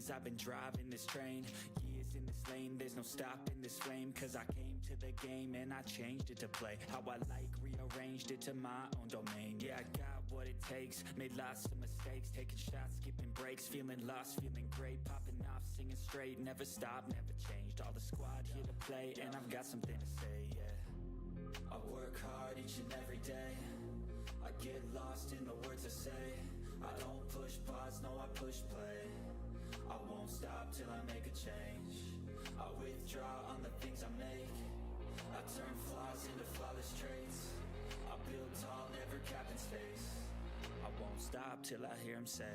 veins, I've been driving this train. Years in this lane, there's no stopping this flame. Cause I came to the game and I changed it to play how I like, rearranged it to my own domain. Yeah, I got what it takes, made lots of mistakes, taking shots, skipping breaks, feeling lost, feeling great, popping off, singing straight, never stopped, never changed. All the squad here to play and I've got something to say, yeah. I work hard each and every day, I get lost in the words I say. I don't push pause, no I push play. I won't stop till I make a change. I withdraw on the things I make. I turn flaws into flawless traits. I build tall, never capping space. I won't stop till I hear him say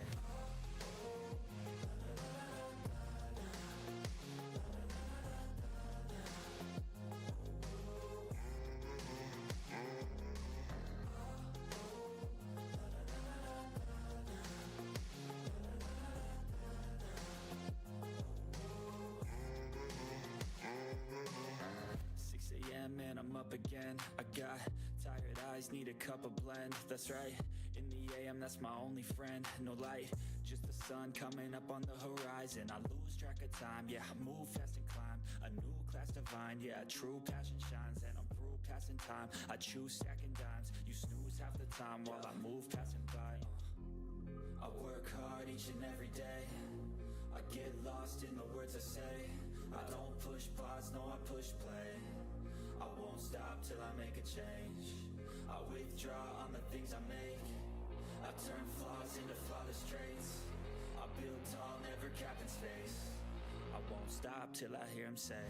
6 a.m. and I'm up again. I got tired eyes, need a cup of blend. That's right, in the AM, that's my only friend. No light, just the sun coming up on the horizon. I lose track of time, yeah, I move fast and climb a new class divine, yeah, true passion shines. And I'm through passing time, I choose stacking dimes. You snooze half the time while I move passing by. I work hard each and every day, I get lost in the words I say. I don't push pause, no I push play. I won't stop till I make a change. I withdraw on the things I make. I turn flaws into flawless traits. I build tall, never capping space. I won't stop till I hear him say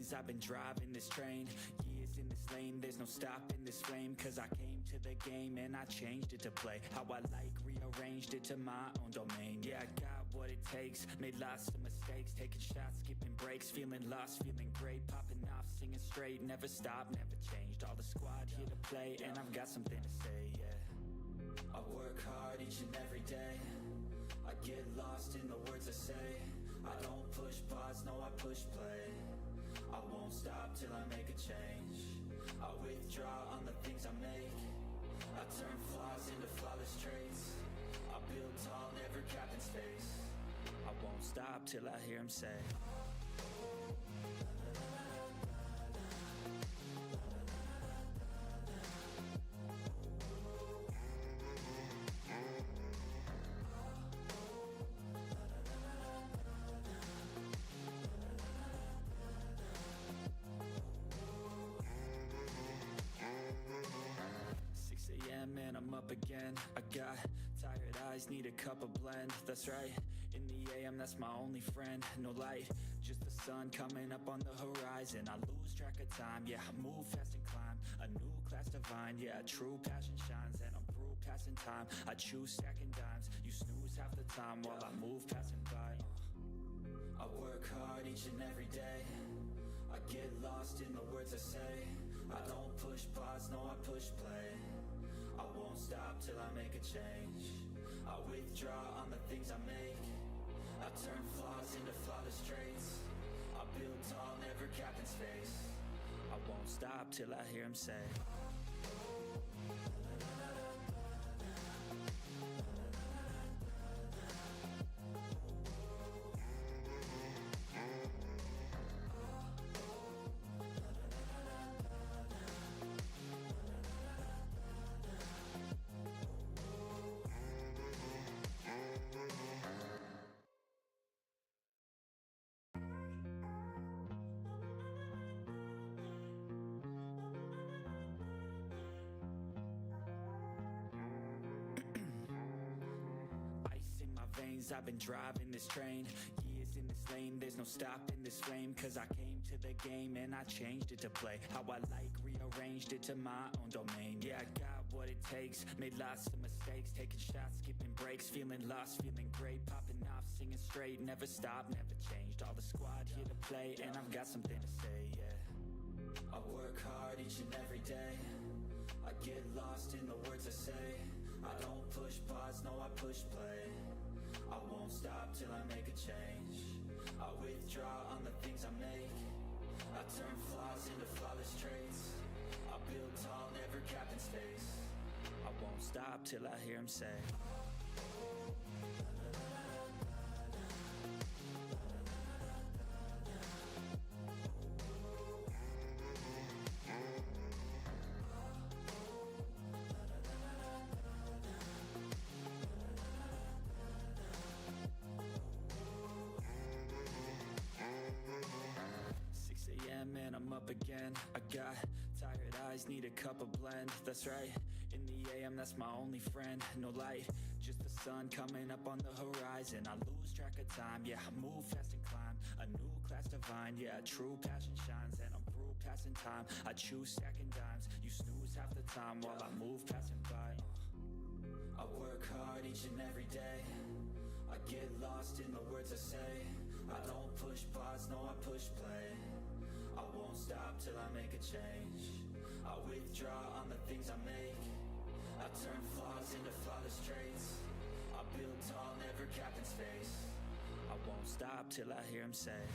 'Cause I've been driving this train, years in this lane, there's no stopping this flame. Cause I came to the game and I changed it to play how I like, rearranged it to my own domain. Yeah, I got what it takes, made lots of mistakes, taking shots, skipping breaks, feeling lost, feeling great, popping off, singing straight, never stopped, never changed. All the squad here to play and I've got something to say, yeah. I work hard each and every day, I get lost in the words I say. I don't push pause, no I push play. I won't stop till I make a change. I withdraw on the things I make. I turn flaws into flawless traits. I build tall, never capping space. I won't stop till I hear him say 6 a.m. and I'm up again. I got tired eyes, need a cup of blend. That's right, in the AM, that's my only friend. No light, just the sun coming up on the horizon. I lose track of time, yeah, I move fast and climb a new class divine, yeah, true passion shines. And I'm through passing time, I choose stacking dimes. You snooze half the time while I move passing by. I work hard each and every day, I get lost in the words I say. I don't push pause, no I push play. I won't stop till I make a change. I withdraw on the things I make. I turn flaws into flawless traits. I build tall, never capping space. I won't stop till I hear him say I've been driving this train, years in this lane, there's no stopping this flame. Cause I came to the game and I changed it to play how I like, rearranged rearranged it to my own domain. Yeah, I got what it takes, made lots of mistakes, taking shots, skipping breaks, feeling lost, feeling great, popping off, singing straight, never stopped, never changed. All the squad here to play, and I've got something to say, yeah. I work hard each and every day, I get lost in the words I say. I don't push pause, no, I push play. I won't stop till I make a change. I withdraw on the things I make. I turn flaws into flawless traits. I build tall, never capped in space. I won't stop till I hear him say 6 a.m. and I'm up again. I got tired eyes, need a cup of blend. That's right, in the AM, that's my only friend. No light, just the sun coming up on the horizon. I lose track of time, yeah, I move fast and climb a new class divine, yeah, true passion shines. And I'm through passing time, I choose stacking dimes. You snooze half the time while I move passing by. I work hard each and every day, I get lost in the words I say. I don't push pause, no, I push play. I won't stop till I make a change. I withdraw on the things I make. I turn flaws into flawless traits. I build tall, never capped in space. I won't stop till I hear him say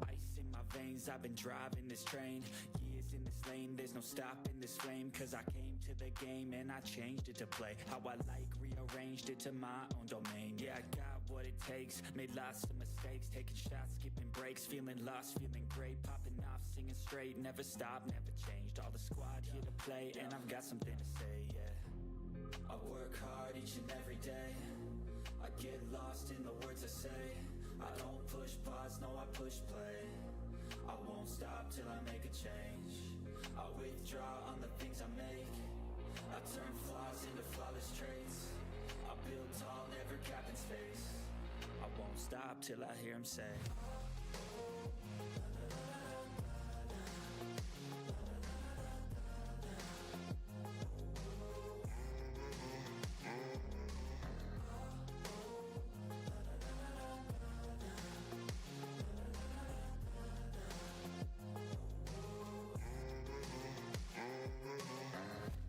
'Ice in my veins, I've been driving this train. Years in this lane, there's no stopping this flame. Cause I came to the game and I changed it to play how I like, rearranged it to my own domain. Yeah, I got what it takes, made lots of mistakes, taking shots, skipping breaks, feeling lost, feeling great, popping off, singing straight, never stopped, never changed. All the squad here to play, and I've got something to say, yeah. I work hard each and every day, I get lost in the words I say. I don't push pause, no, I push play. I won't stop till I make a change. I withdraw on the things I make. I turn flaws into flawless traits. I build tall, never capped in space. I won't stop till I hear him say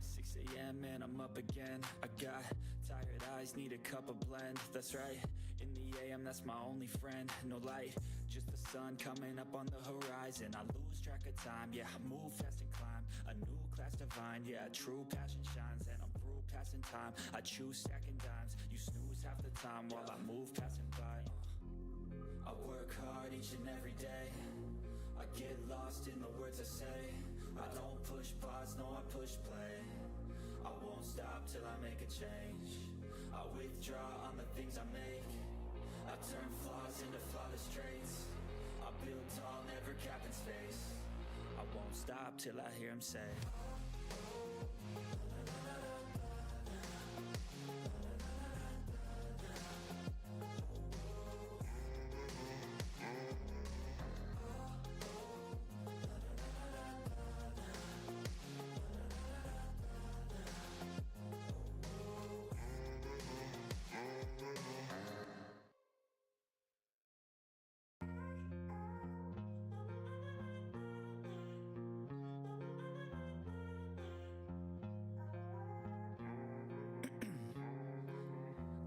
6 a.m. and I'm up again. I got tired eyes, need a cup of blend. That's right, in the AM, that's my only friend. No light, just the sun coming up on the horizon. I lose track of time, yeah, I move fast and climb a new class divine, yeah, true passion shines. And I'm through passing time, I choose stacking dimes. You snooze half the time while I move passing by. I work hard each and every day, I get lost in the words I say. I don't push pause, no, I push play. I won't stop till I make a change. I withdraw on the things I make. I turn flaws into flawless traits. I build tall, never capped in space. I won't stop till I hear him say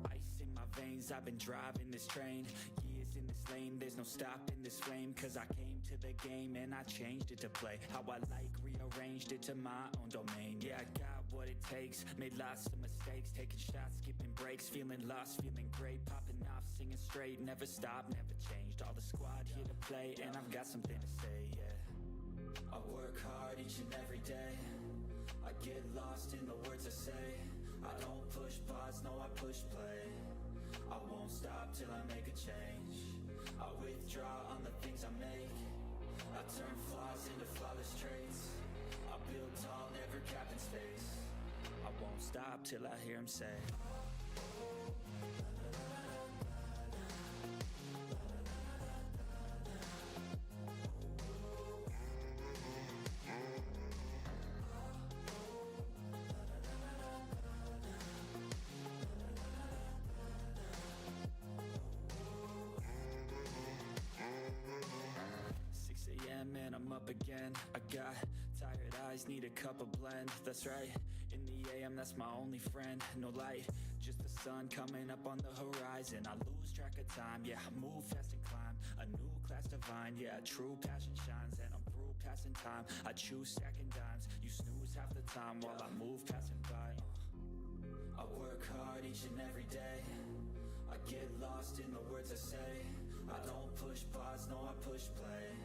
'Ice in my veins, I've been driving this train. Years in this lane, there's no stopping this flame. Cause I came to the game and I changed it to play how I like, rearranged it to my own domain. Yeah, I got what it takes, made lots of mistakes, taking shots, skipping breaks, feeling lost, feeling great, popping off, singing straight, never stopped, never changed. All the squad here to play, and I've got something to say, yeah. I work hard each and every day, I get lost in the words I say. I don't push pause, no I push play. I won't stop till I make a change. I withdraw on the things I make. I turn flaws into flawless traits. I build tall, never capped in space. I won't stop till I hear him say 6 a.m. and I'm up again. I got tired eyes, need a cup of blend. That's right, in the AM, that's my only friend. No light, just the sun coming up on the horizon. I lose track of time, yeah, I move fast and climb a new class divine. Yeah, true passion shines and I'm through passing time. I choose stacking dimes, you snooze half the time while I move passing by. I work hard each and every day, I get lost in the words I say. I don't push pause, no I push play.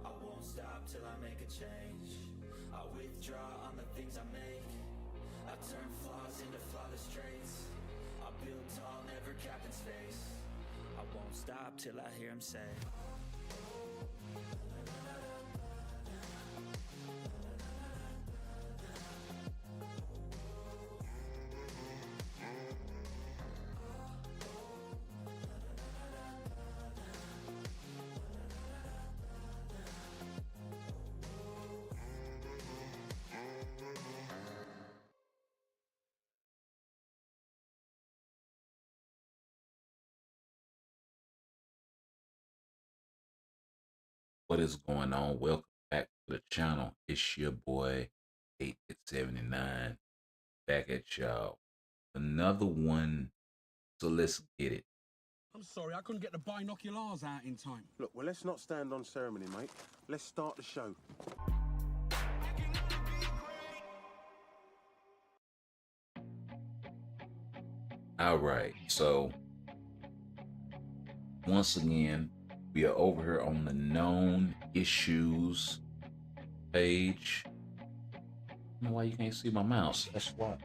I won't stop till I make a change. I withdraw on the things I make. I turn flaws into flawless traits. I build tall, never capped in space. I won't stop till I hear him say 'What is going on? Welcome back to the channel. It's your boy 879 back at y'all. Another one. So let's get it. I'm sorry, I couldn't get the binoculars out in time. Look, well, let's not stand on ceremony, mate. Let's start the show. All right. So once again, we are over here on the known issues page. I don't know why you can't see my mouse. That's why.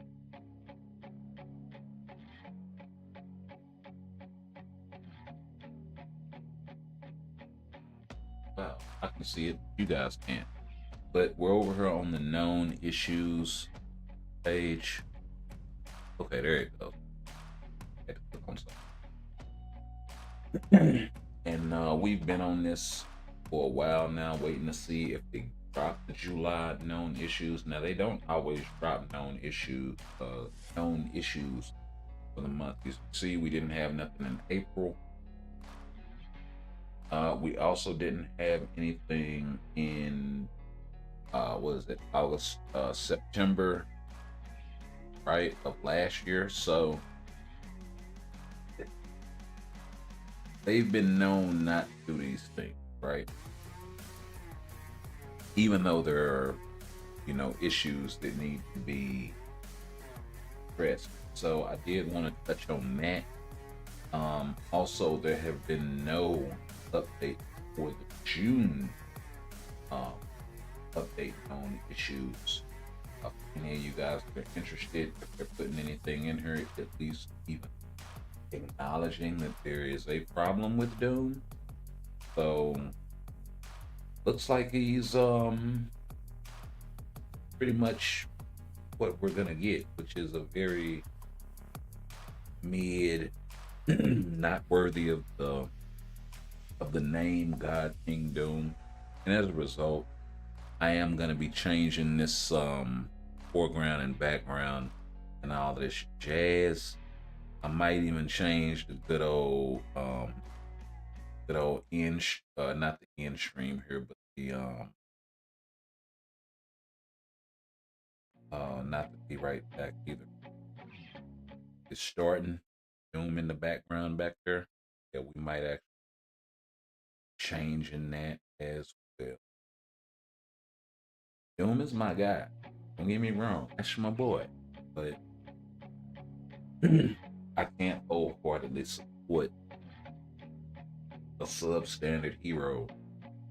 Wow, I can see it. You guys can't. But we're over here on the known issues page. Okay, there you go. I had to click on something. And we've been on this for a while now, waiting to see if they drop the July known issues. Now they don't always drop known issues for the month. You see, we didn't have nothing in April. We also didn't have anything in August, September, right, of last year. So they've been known not to do these things, right? Even though there are, issues that need to be addressed. So I did want to touch on that. Also, there have been no update for the June update on issues. Any of you guys that are interested, if they're putting anything in here, at least even acknowledging that there is a problem with Doom. So looks like he's pretty much what we're gonna get, which is a very mid, not worthy of the name God King Doom. And as a result, I am gonna be changing this foreground and background and all this jazz. I might even change the good old end, not the end stream here, but the not to be right back either. It's starting. Doom in the background back there. Yeah, we might actually change in that. as well. Doom is my guy. Don't get me wrong, that's my boy. But I can't wholeheartedly support a substandard hero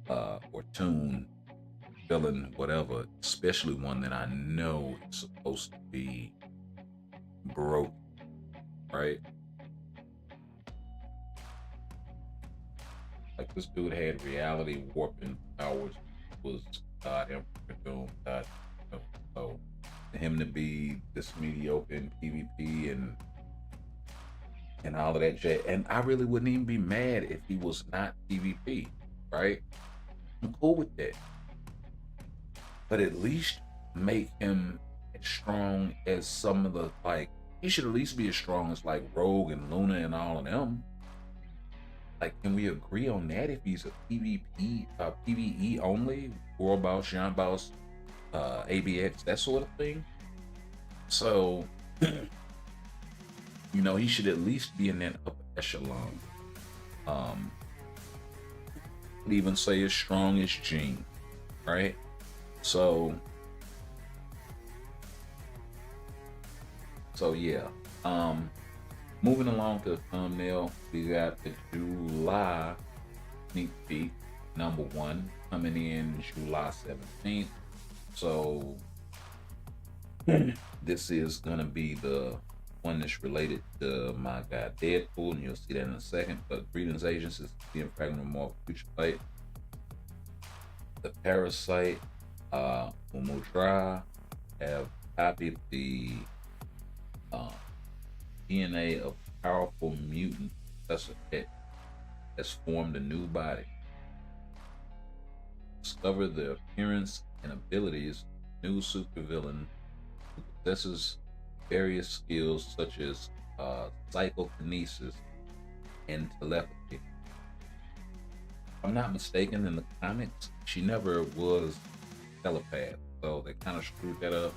or toon, villain, whatever, especially one that I know is supposed to be broke, right? Like this dude had reality warping powers, was God Emperor Doom, God. So for him to be this mediocre in PvP and all of that shit, and I really wouldn't even be mad if he was not PvP, right? I'm cool with that. But at least make him as strong as some of the, like, he should at least be as strong as like Rogue and Luna and all of them. Like, can we agree on that if he's a PvP, PvE only, World Boss, Giant Boss, ABX, that sort of thing? So, you know, he should at least be in that upper echelon. Could even say as strong as Gene, right? So yeah. Moving along to the thumbnail, we got the July sneak peek #1 coming in July 17th. So this is gonna be the one that's related to my guy Deadpool, and you'll see that in a second. But greetings, agents. This is the Impregnable Marvel Future Fight. The Parasite, Umudra have copied the DNA of powerful mutant Professor X has formed a new body. Discover the appearance and abilities of new supervillain who possesses various skills such as psychokinesis and telepathy. If I'm not mistaken, in the comics, she never was a telepath, so they kind of screwed that up.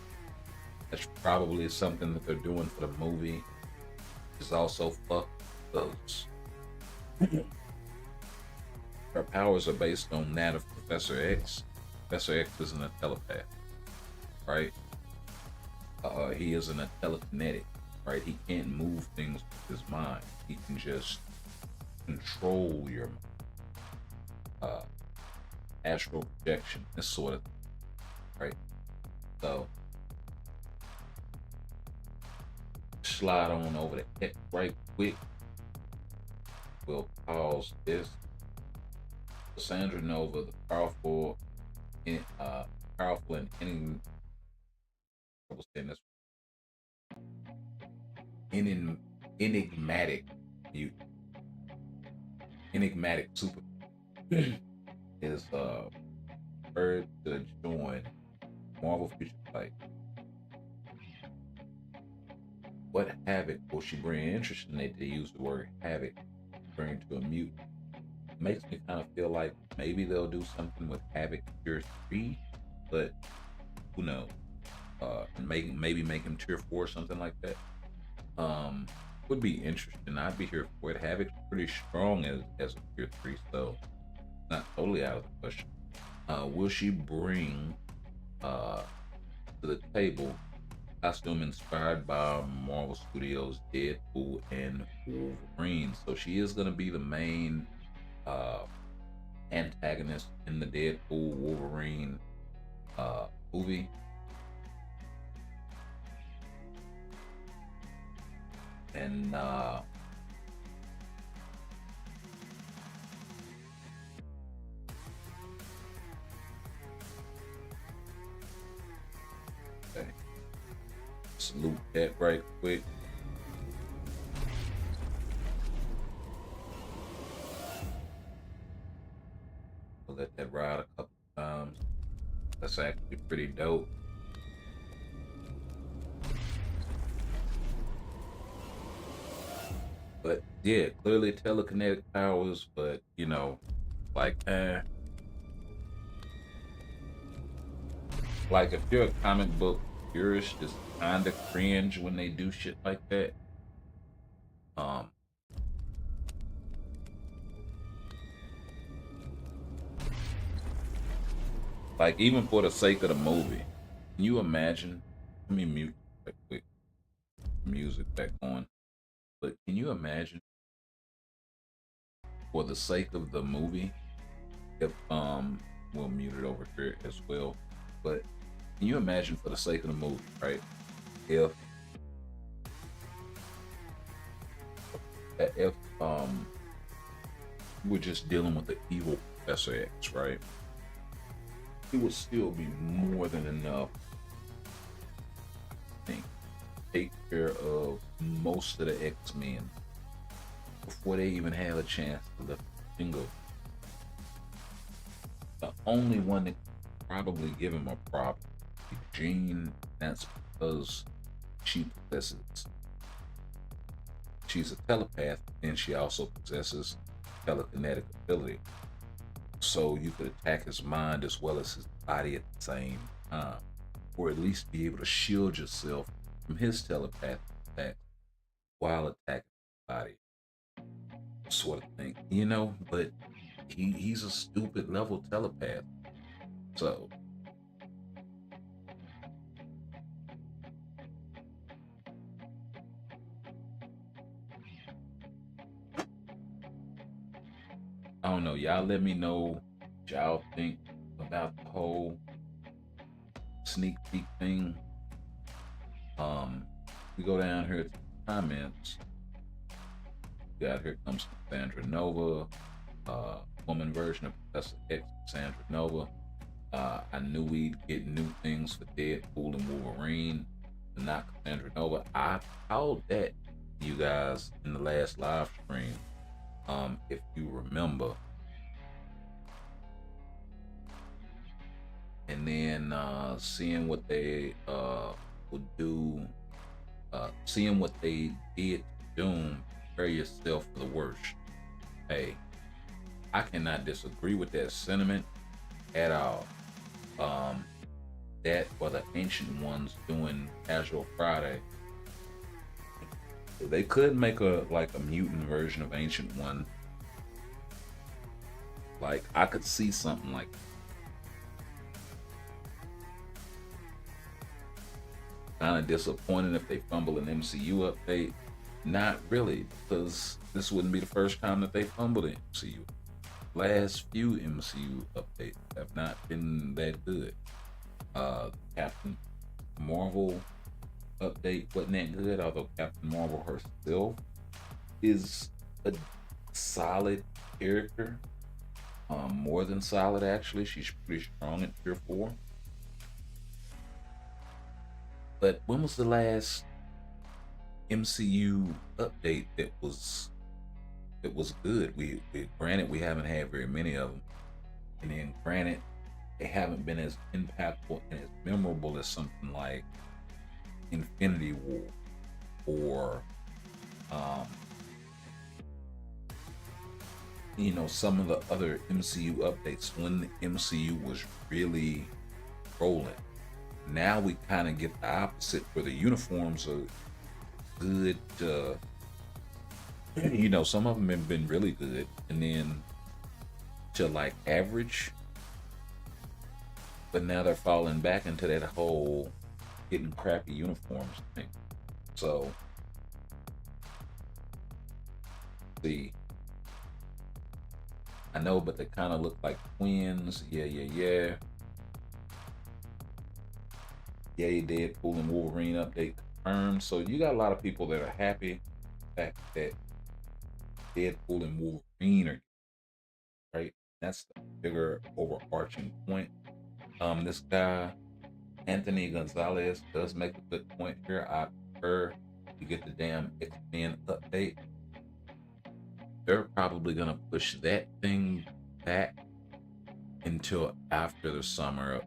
That's probably something that they're doing for the movie. It's also fucked those. Her powers are based on that of Professor X. Professor X isn't a telepath, right? He isn't a telekinetic, right? He can't move things with his mind. He can just control your astral projection, this sort of thing, right? So slide on over to X right quick. We'll pause this. Casandra Nova, the powerful and enigmatic mutant, enigmatic super is prepared to join Marvel Future Fight. What havoc will she bring? Interesting that they use the word havoc referring to a mutant. It makes me kind of feel like maybe they'll do something with Havoc Tier 3, but who knows? Maybe make him Tier 4 or something like that. Would be interesting. I'd be here for it. Havoc's pretty strong as a Tier 3, so not totally out of the question. Will she bring to the table costume inspired by Marvel Studios Deadpool and Wolverine? So she is going to be the main antagonist in the Deadpool Wolverine movie. And okay. Salute that right quick. I'll let that ride a couple times. That's actually pretty dope. But yeah, clearly telekinetic powers, but you know, like like if you're a comic book purist, it's kinda cringe when they do shit like that. Like, even for the sake of the movie, can you imagine? Let me mute that quick music back on. But can you imagine, for the sake of the movie, if we'll mute it over here as well. But can you imagine, for the sake of the movie, right? If you were just dealing with the evil Professor X, right? It would still be more than enough, I think, to take care of most of the X-Men before they even have a chance to lift a finger. The only one that could probably give him a problem is Jean. That's because she possesses. She's a telepath, and she also possesses telekinetic ability. So you could attack his mind as well as his body at the same time, or at least be able to shield yourself from his telepathic attack while attacking his body, sort of thing, you know. But he's a stupid level telepath, so I don't know. Y'all let me know what y'all think about the whole sneak peek thing. We go down here to the comments. Got here comes Casandra Nova, woman version of Professor X, Casandra Nova. I knew we'd get new things for Deadpool and Wolverine, but not Casandra Nova. I called that, you guys, in the last live stream. If you remember. And then seeing what they would do, seeing what they did to Doom, prepare yourself for the worst. Hey, I cannot disagree with that sentiment at all. That or the Ancient Ones doing Casual Friday. They could make a mutant version of Ancient One. Like, I could see something like that. Kind of disappointed if they fumble an MCU update. Not really, because this wouldn't be the first time that they fumbled an MCU. Last few MCU updates have not been that good. Captain Marvel update wasn't that good, although Captain Marvel herself is a solid character. More than solid, actually. She's pretty strong at Tier 4. But when was the last MCU update that was good? We granted, we haven't had very many of them, and then granted, they haven't been as impactful and as memorable as something like Infinity War or some of the other MCU updates when the MCU was really rolling. Now we kind of get the opposite, where the uniforms are good. Some of them have been really good, and then to like average. But now they're falling back into that whole getting crappy uniforms thing. So, see, I know, but they kind of look like twins. Yeah. Yay, Deadpool and Wolverine update confirmed. So you got a lot of people that are happy that Deadpool and Wolverine are right. That's the bigger overarching point. This guy, Anthony Gonzalez, does make a good point here. I prefer to get the damn X-Men update. They're probably gonna push that thing back until after the summer.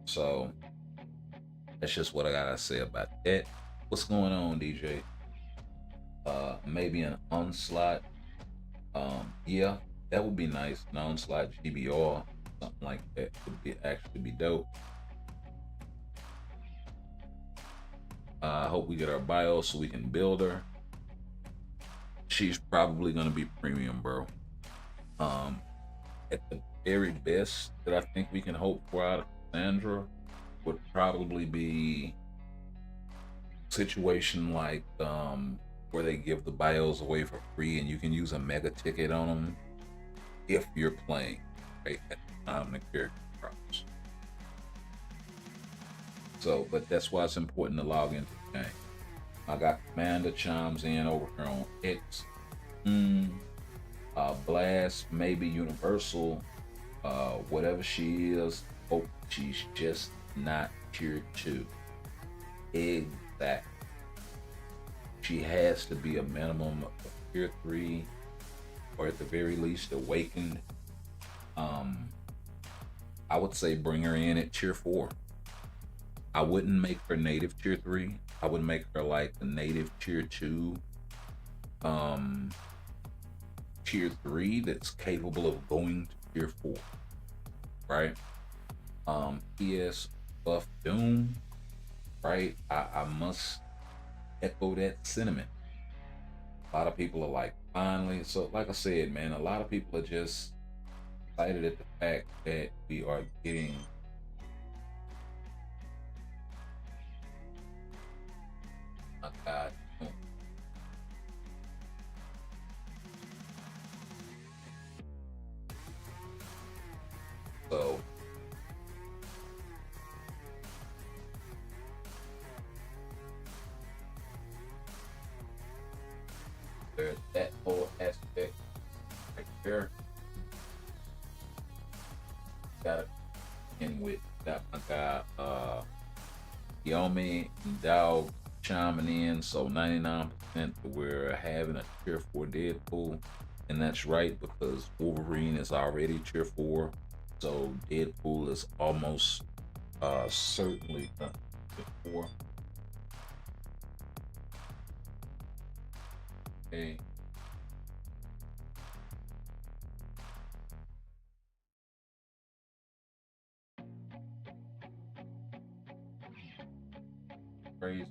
So that's just what I gotta say about that. What's going on, DJ? Maybe an Onslaught. Yeah, that would be nice. An Onslaught GBR, something like that would actually be dope. I hope we get our bio so we can build her. She's probably gonna be premium, bro. At the very best that I think we can hope for out of Casandra would probably be a situation like where they give the bios away for free and you can use a mega ticket on them if you're playing right at the time the character drops. So, but that's why it's important to log into the game. I got Amanda chimes in over here on X. Blast, maybe Universal, whatever she is. Oh, she's just not tier 2. Exactly. She has to be a minimum of tier 3, or at the very least awakened. I would say bring her in at tier 4. I wouldn't make her native tier 3. I would make her like the native tier 2, tier 3 that's capable of going to tier 4, right? PS Buff Doom, right? I must echo that sentiment. A lot of people are like, finally. So, like I said, man, a lot of people are just excited at the fact that we are getting my God. So there's that whole aspect right there. Got it in with that my guy Yomi Dog chiming in, so 99% we're having a tier 4 Deadpool, and that's right because Wolverine is already tier 4, so Deadpool is almost certainly tier 4. Okay. Crazy.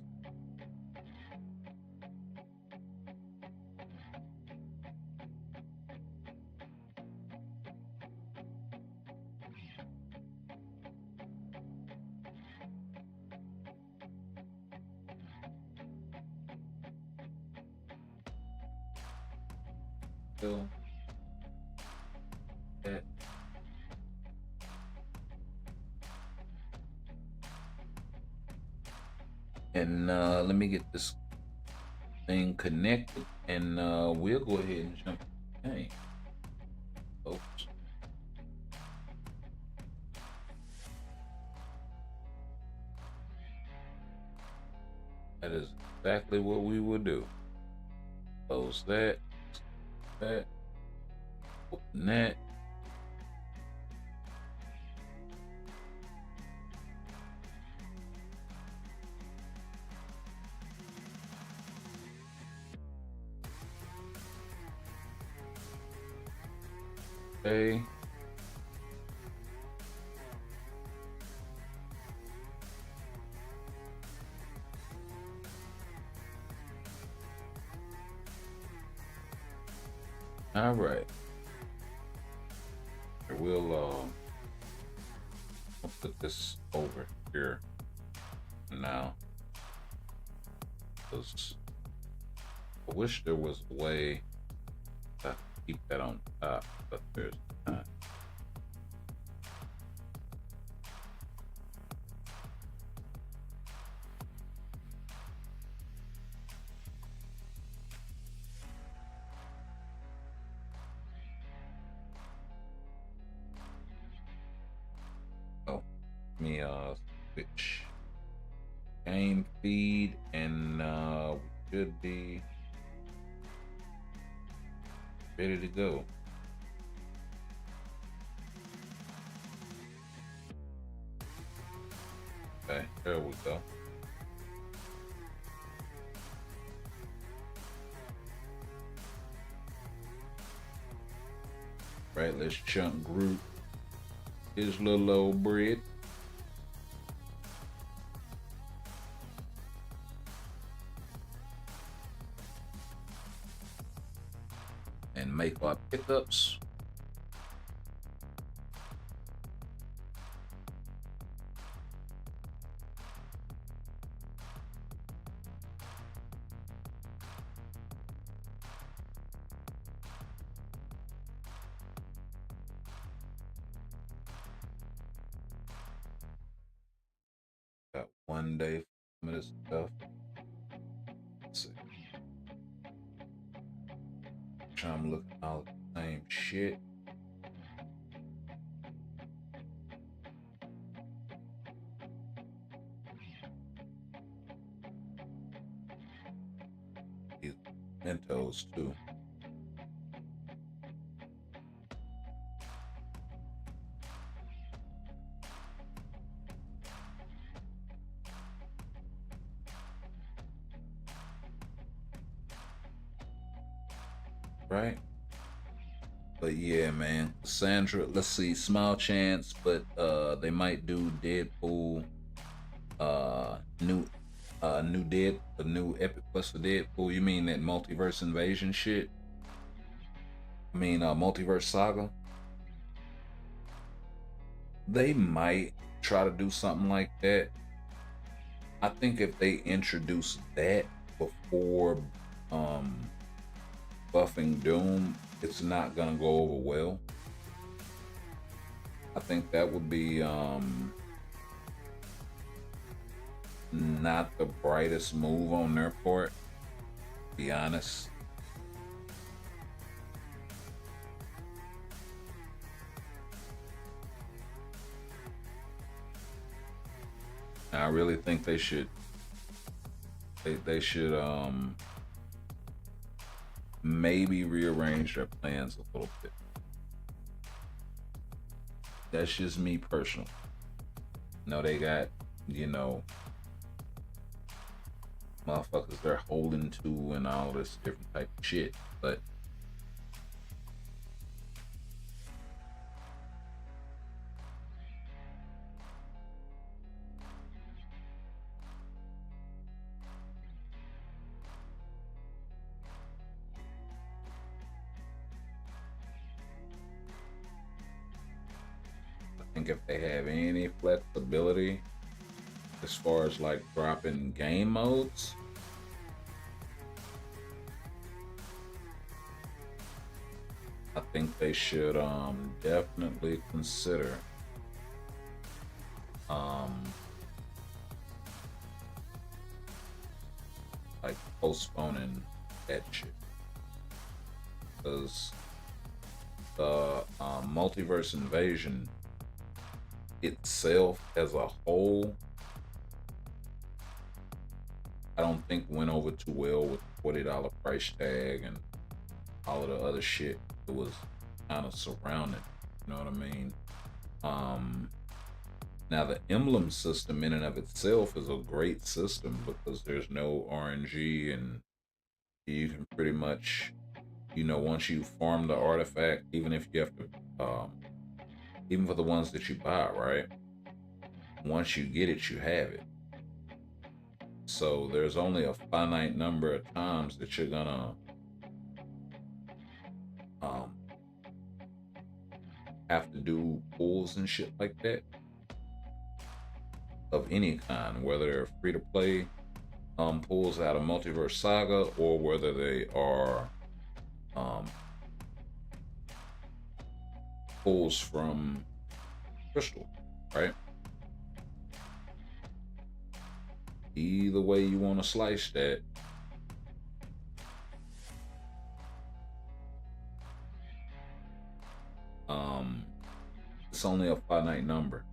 Still that and let me get this thing connected and we'll go ahead and jump in the game, folks. That is exactly what we will do. Close that, open that. Okay. All right. We'll put this over here now. Because I wish there was a way to keep that on top, but there's not. Oh, let me switch game feed and we should be ready to go. Okay, there we go. Right, let's chunk group his little old bread. And make our pickups. Got one day for some of this stuff. Let's see. I'm looking at all the same shit. These Mentos too. Right? But yeah, man. Cassandra, let's see, small chance, but they might do Deadpool new a new Epic Quest for Deadpool. You mean that multiverse invasion shit? I mean multiverse saga? They might try to do something like that. I think if they introduce that before buffing Doom, it's not gonna go over well. I think that would be not the brightest move on their part, to be honest. I really think they should maybe rearrange their plans a little bit. That's just me personally. No, they got, motherfuckers they're holding to and all this different type of shit. But I think if they have any flexibility as far as like dropping game modes, I think they should definitely consider like postponing that shit, because the multiverse invasion itself as a whole, I don't think went over too well with $40 price tag and all of the other shit that was kind of surrounding. You know what I mean? Now the emblem system in and of itself is a great system because there's no RNG and you can pretty much, once you farm the artifact, even if you have to, even for the ones that you buy, right? Once you get it, you have it. So there's only a finite number of times that you're gonna have to do pulls and shit like that of any kind, whether they're free to play pulls out of Multiverse Saga or whether they are pulls from Crystal, right? Either way you want to slice that, it's only a finite number,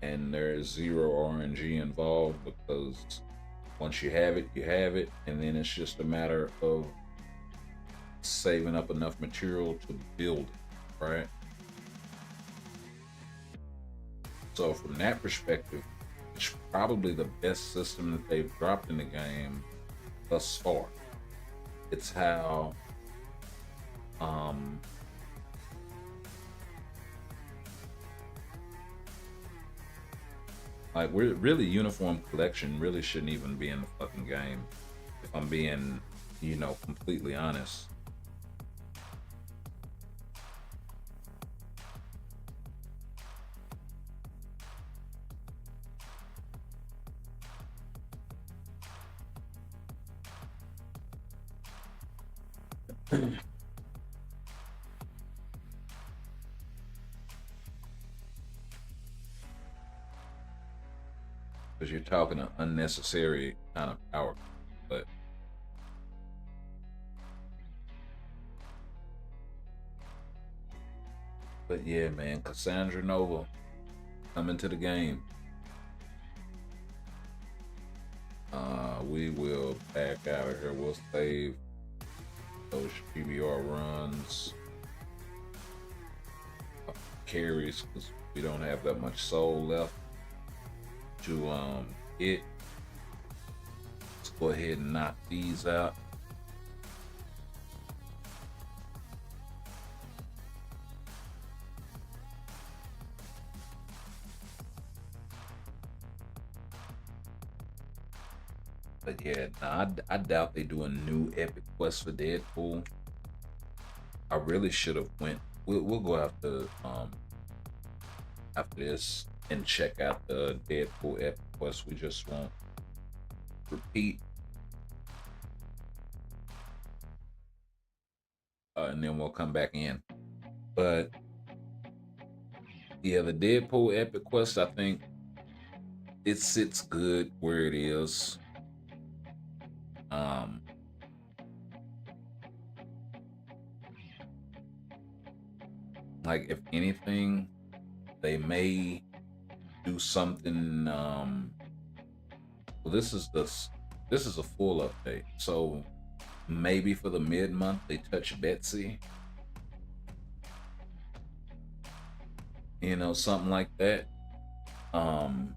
and there's zero RNG involved because once you have it, and then it's just a matter of saving up enough material to build it, right? So from that perspective, it's probably the best system that they've dropped in the game thus far. It's how like we're really uniform collection really shouldn't even be in the fucking game, if I'm being, completely honest. because you're talking an unnecessary kind of power. But yeah, man, Cassandra Nova coming to the game. We will back out of here. We'll save those PBR runs, carries, because we don't have that much soul left to hit. Let's go ahead and knock these out. But yeah, nah, I doubt they do a new epic quest for Deadpool. I really should have went. We'll go after this and check out the Deadpool epic quest. We just won't repeat. And then we'll come back in. But yeah, the Deadpool epic quest, I think it sits good where it is. Like if anything, they may do something. Well, this is a full update, so maybe for the mid-month they touch Betsy, something like that. And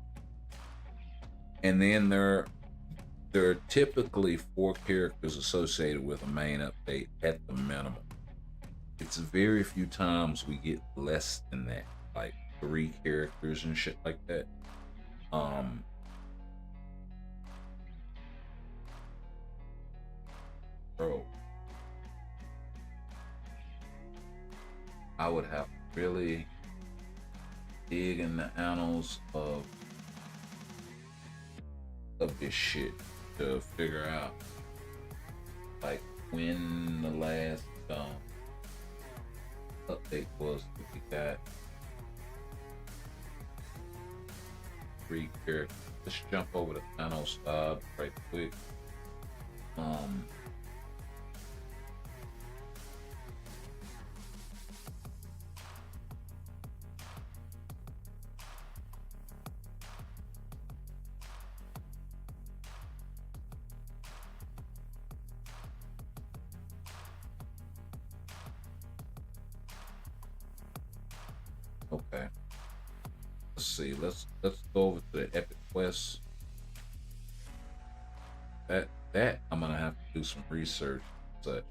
then there are typically 4 characters associated with a main update at the minimum. It's very few times we get less than that, like 3 characters and shit like that. Bro, I would have to really dig in the annals of this shit to figure out like when the last update was that we got 3 characters. Let's jump over to Thanos right quick. Okay. Let's see. Let's go over to the epic quest. That I'm gonna have to do some research and such.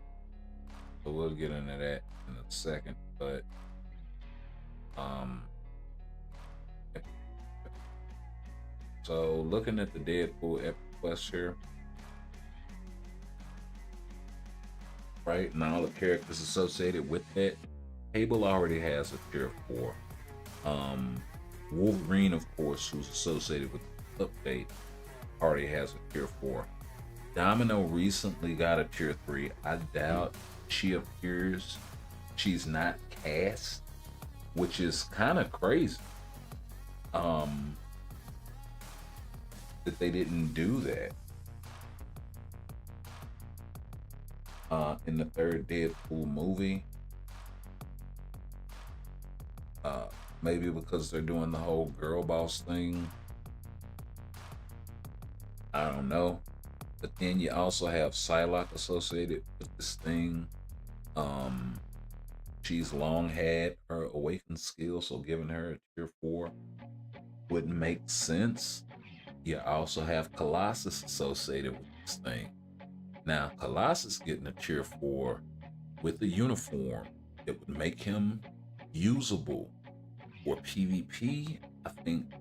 So we'll get into that in a second. But so looking at the Deadpool epic quest here. Right now, the characters associated with that. Cable already has a tier 4. Wolverine, of course, who's associated with the update, already has a tier 4. Domino recently got a tier 3. I doubt she appears. She's not cast, which is kind of crazy. That they didn't do that. In the 3rd Deadpool movie. Maybe because they're doing the whole girl boss thing. I don't know. But then you also have Psylocke associated with this thing. She's long had her awakened skill, so giving her a tier 4 wouldn't make sense. You also have Colossus associated with this thing. Now, Colossus getting a tier 4 with a uniform that would make him usable for PvP, I think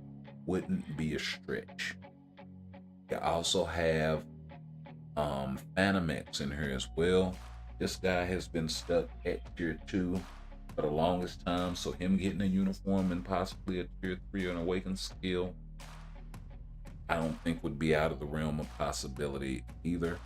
wouldn't be a stretch. You also have Phantom X in here as well. This guy has been stuck at tier 2 for the longest time, so him getting a uniform and possibly a tier 3 or an awakened skill, I don't think would be out of the realm of possibility either.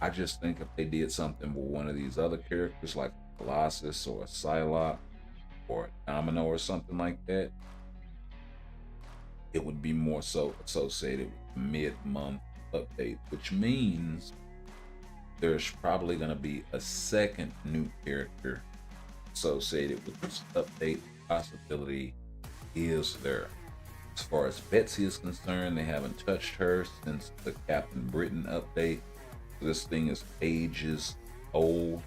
I just think if they did something with one of these other characters like Colossus or a Psylocke or a Domino or something like that, it would be more so associated with mid-month update, which means there's probably going to be a second new character associated with this update. Possibility is there. As far as Betsy is concerned, they haven't touched her since the Captain Britain update. This thing is ages old.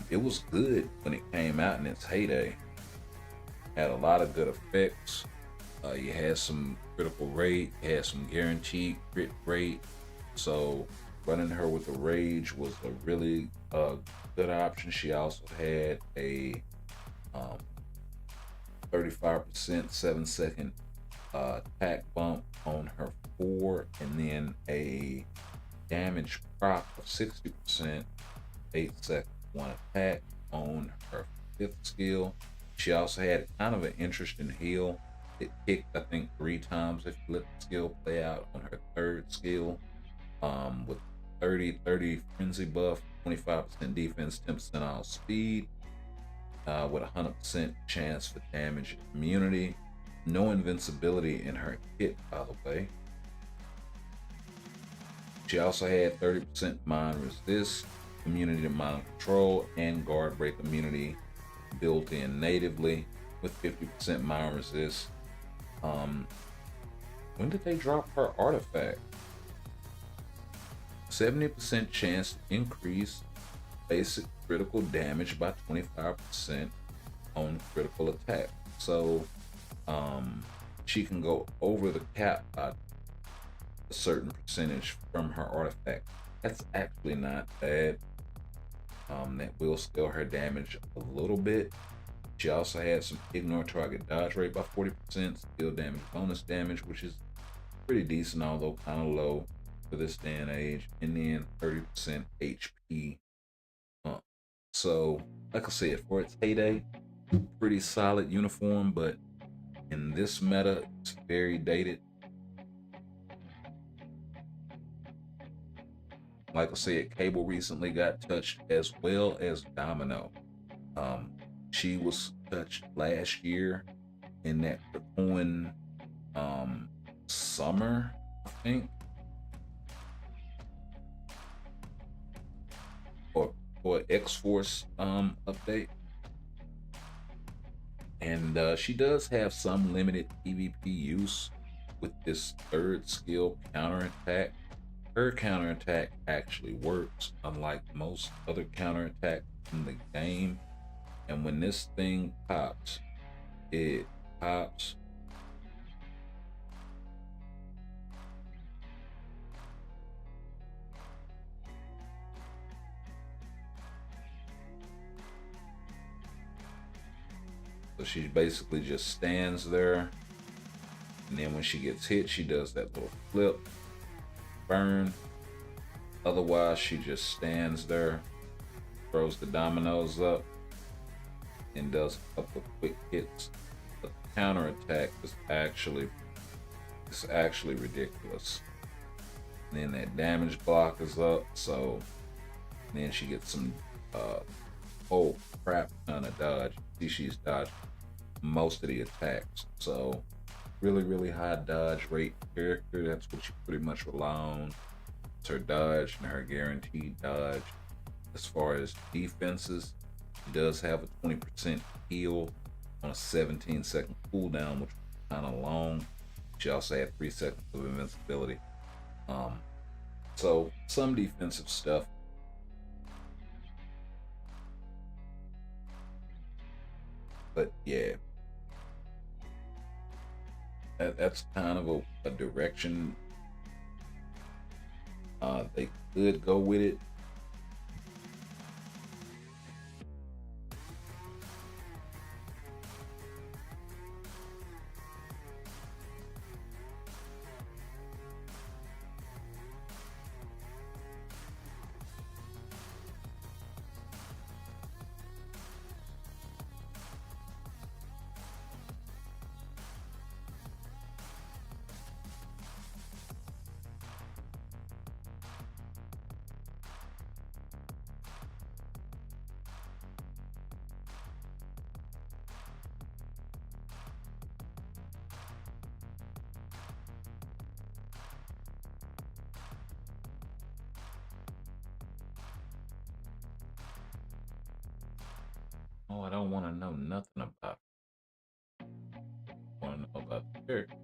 It was good when it came out in its heyday. Had a lot of good effects. You had some critical rate, you had some guaranteed crit rate. So running her with the rage was a really good option. She also had a 35% 7-second attack bump on her 4, and then a damage proc of 60%, 8-second 1 attack on her 5th skill. She also had kind of an interesting heal. It kicked, I think, 3 times if you let the skill play out on her 3rd skill. With 30 frenzy buff, 25% defense, 10% all speed, with 100% chance for damage immunity. No invincibility in her kit, by the way. She also had 30% mind resist, immunity to mind control, and guard break immunity built in natively with 50% mind resist. When did they drop her artifact? 70% chance to increase basic critical damage by 25% on critical attack. So she can go over the cap by a certain percentage from her artifact. That's actually not bad. That will scale her damage a little bit. She also had some ignore target dodge rate by 40%, skill damage bonus damage, which is pretty decent, although kind of low for this day and age, and then 30% HP. So, like I said, for its heyday, pretty solid uniform, but in this meta, it's very dated. Like I said, Cable recently got touched, as well as Domino. She was touched last year in that Krakoan summer, I think, or X-Force update. And she does have some limited PvP use with this 3rd skill counterattack. Her counterattack actually works, unlike most other counterattacks in the game. And when this thing pops, it pops. So she basically just stands there, and then when she gets hit, she does that little flip, burn. Otherwise, she just stands there, throws the dominoes up, and does a couple of quick hits. The counterattack is actually ridiculous. And then that damage block is up, so then she gets some oh crap ton of dodge. See, she's dodged most of the attacks. So really high dodge rate character. That's what you pretty much rely on. It's her dodge and her guaranteed dodge. As far as defenses, she does have a 20% heal on a 17-second cooldown, which is kind of long. She also had 3 seconds of invincibility. So some defensive stuff. But yeah, that's kind of a direction they could go with it. Oh, I don't want to know nothing about it. I want to know about the character.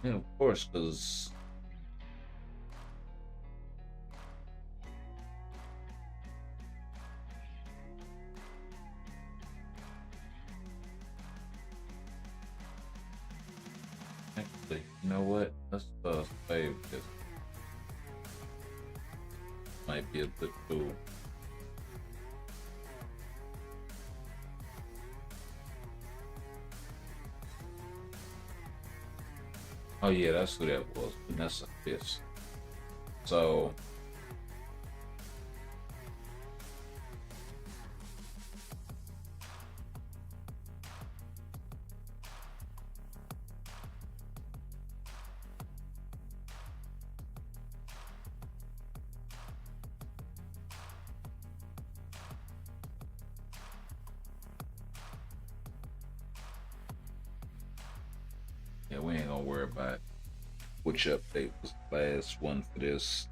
And of course, because actually, you know what? Let's save this. Might be a good tool. Oh yeah, that's who that was. Vanessa Fisk. So yeah, we ain't gonna worry about which update was the last one for this.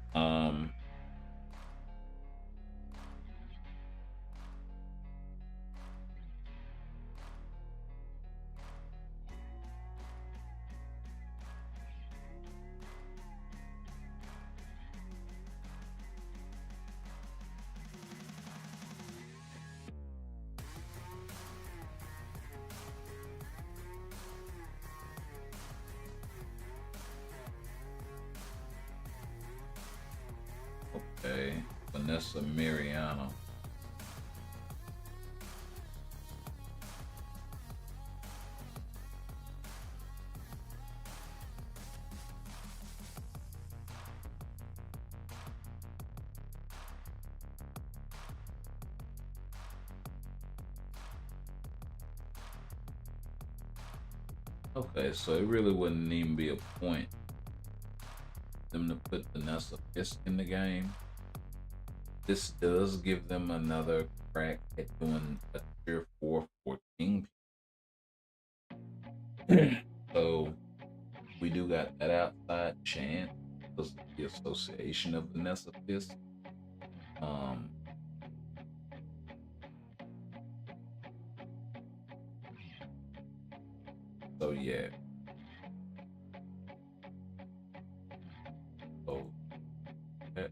Okay, Vanessa Mariano. Okay, so it really wouldn't even be a point them to put Vanessa Fisk in the game. This does give them another crack at doing a tier 4 for King. So we do got that outside chance because of the association of Vanessa Fisk. So yeah. So that,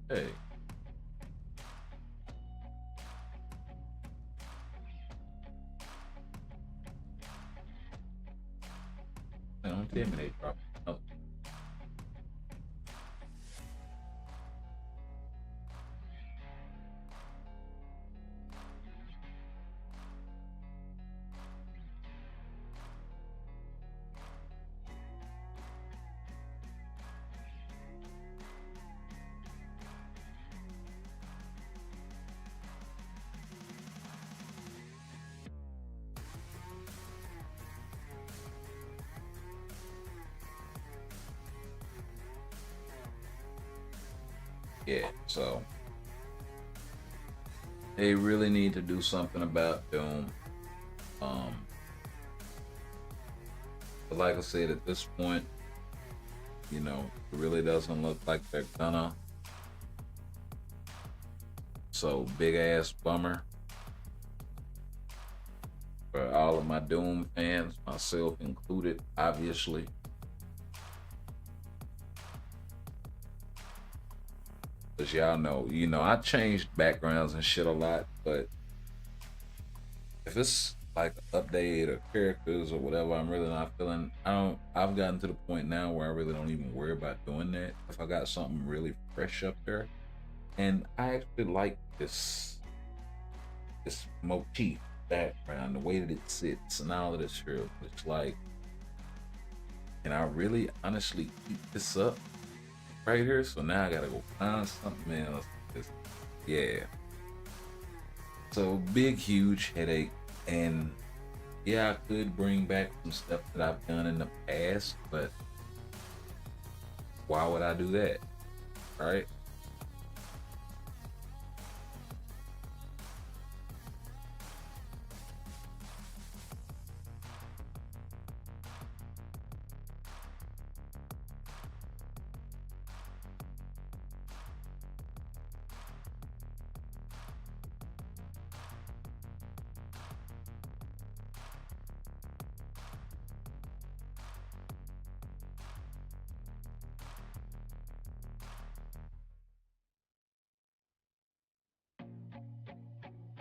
okay. Don't tell me they dropped. Oh. Yeah, so they really need to do something about Doom. But like I said, at this point, you know, it really doesn't look like they're gonna. So big ass bummer for all of my Doom fans, myself included, obviously. Cause y'all know, you know, I changed backgrounds and shit a lot, but if it's like an update or characters or whatever I'm really not feeling, I've gotten to the point now where I really don't even worry about doing that. If I got something really fresh up there, and I actually like this motif background, the way that it sits and all of this here. It's like, can I really honestly keep this up right here? So now I gotta go find something else. Yeah. So big, huge headache. And yeah, I could bring back some stuff that I've done in the past, but why would I do that? Right?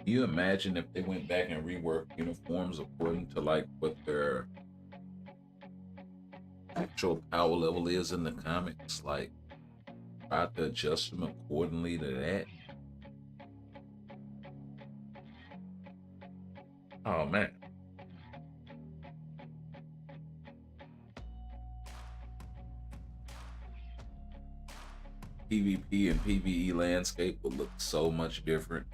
You imagine if they went back and reworked uniforms according to like what their actual power level is in the comics, like try to adjust them accordingly to that. Oh man. PvP and PvE landscape would look so much different.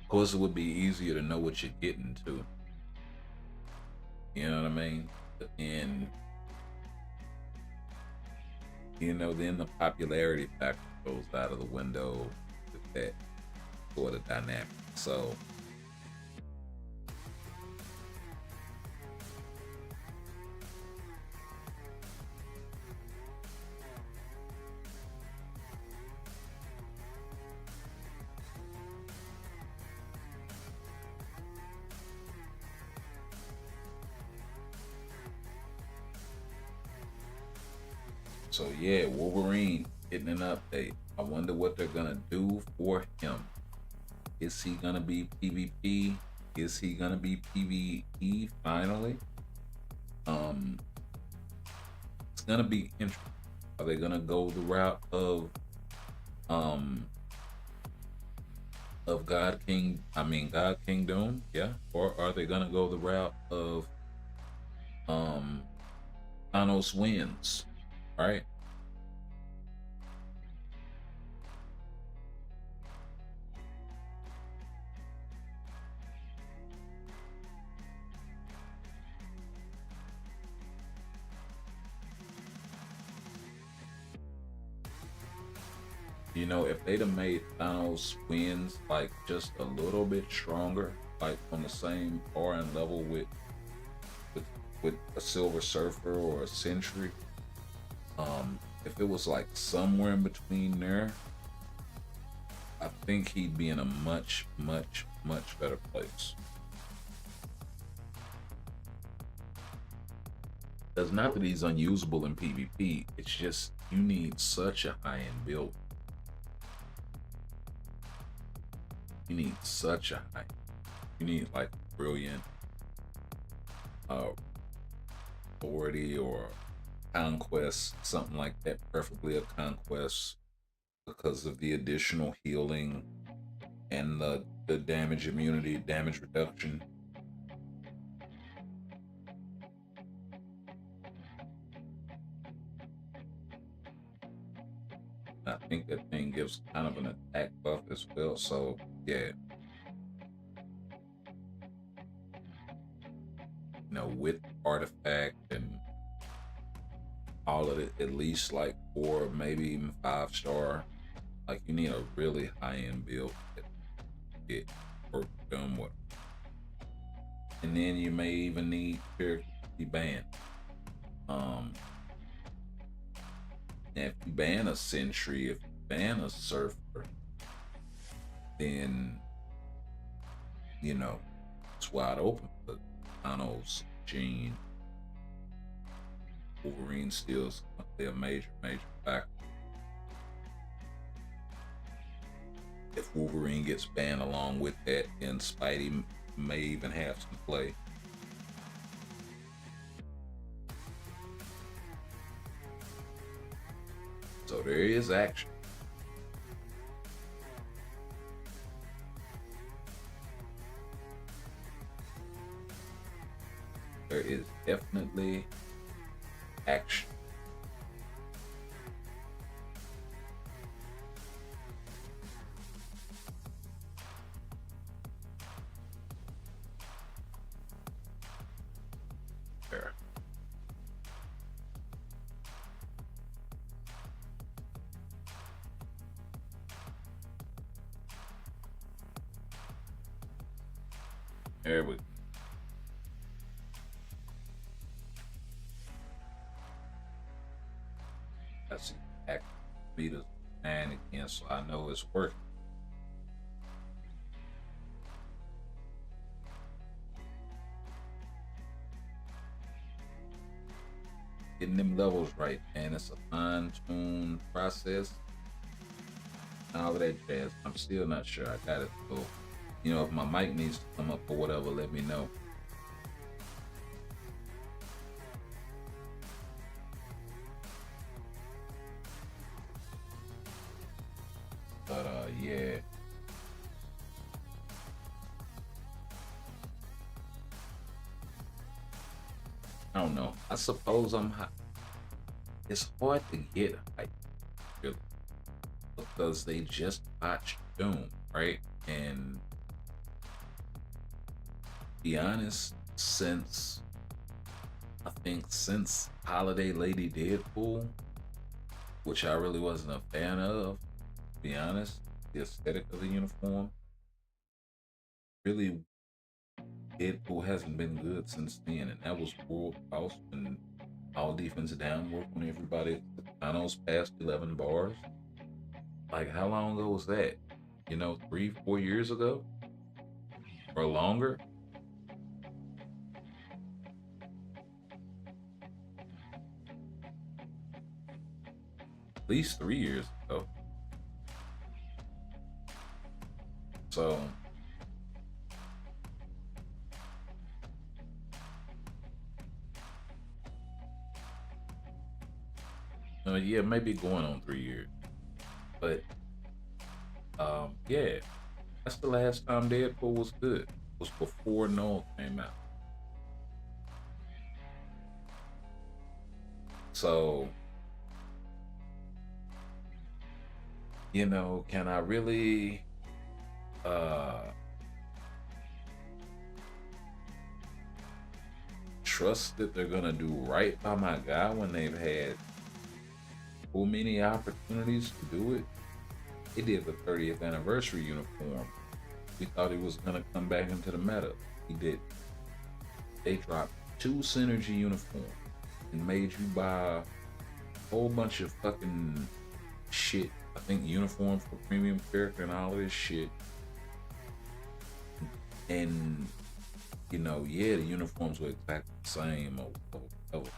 Of course, it would be easier to know what you're getting to. You know what I mean? But then, then the popularity factor goes out of the window with that sort of dynamic. So, yeah, Wolverine getting an update. I wonder what they're gonna do for him. Is he gonna be PvP? Is he gonna be PvE finally? It's gonna be interesting. Are they gonna go the route of God Kingdom? Yeah. Or are they gonna go the route of Thanos wins? Right? If they'd have made Thanos wins like just a little bit stronger, like on the same par and level with a Silver Surfer or a Sentry, if it was like somewhere in between there, I think he'd be in a much, much, much better place. It's not that he's unusable in PvP, it's just you need such a high-end build. You need such a high. You need like brilliant authority or conquest, something like that, preferably a conquest, because of the additional healing and the damage immunity, damage reduction. I think that thing gives kind of an attack buff as well, so yeah. With artifact and all of it, at least like 4, maybe even 5-star. Like you need a really high-end build that get work done with. And then you may even need characters to be banned. If you ban a Sentry, if you ban a Surfer, then, you know, it's wide open. But Thanos, Jean, Wolverine still play a major factor. If Wolverine gets banned along with that, then Spidey may even have some play. So there is action. There is definitely action. There. There we go. That's exactly Vita's man again, so I know it's working. Getting them levels right, man. It's a fine-tuned process. All of that jazz. I'm still not sure. I got it. So, you know, if my mic needs to come up or whatever, let me know. But yeah. I don't know. I suppose I'm high. It's hard to get hype, really, because they just watched Doom, right? And be honest, since Holiday Lady Deadpool, which I really wasn't a fan of, to be honest, the aesthetic of the uniform, really, Deadpool hasn't been good since then, and that was World House and all defense down work on everybody. Thanos passed 11 bars. Like, how long ago was that? You know, 3-4 years ago? Or longer? At least 3 years ago. So, yeah, maybe going on 3 years. But, yeah, that's the last time Deadpool was good. It was before Noel came out. So, you know, can I really trust that they're gonna do right by my guy when they've had so many opportunities to do it? They did the 30th anniversary uniform. We thought he was gonna come back into the meta. He did. They dropped 2 synergy uniforms and made you buy a whole bunch of fucking shit. I think uniform for premium character and all of this shit. And you know, yeah, the uniforms were exactly the same or whatever,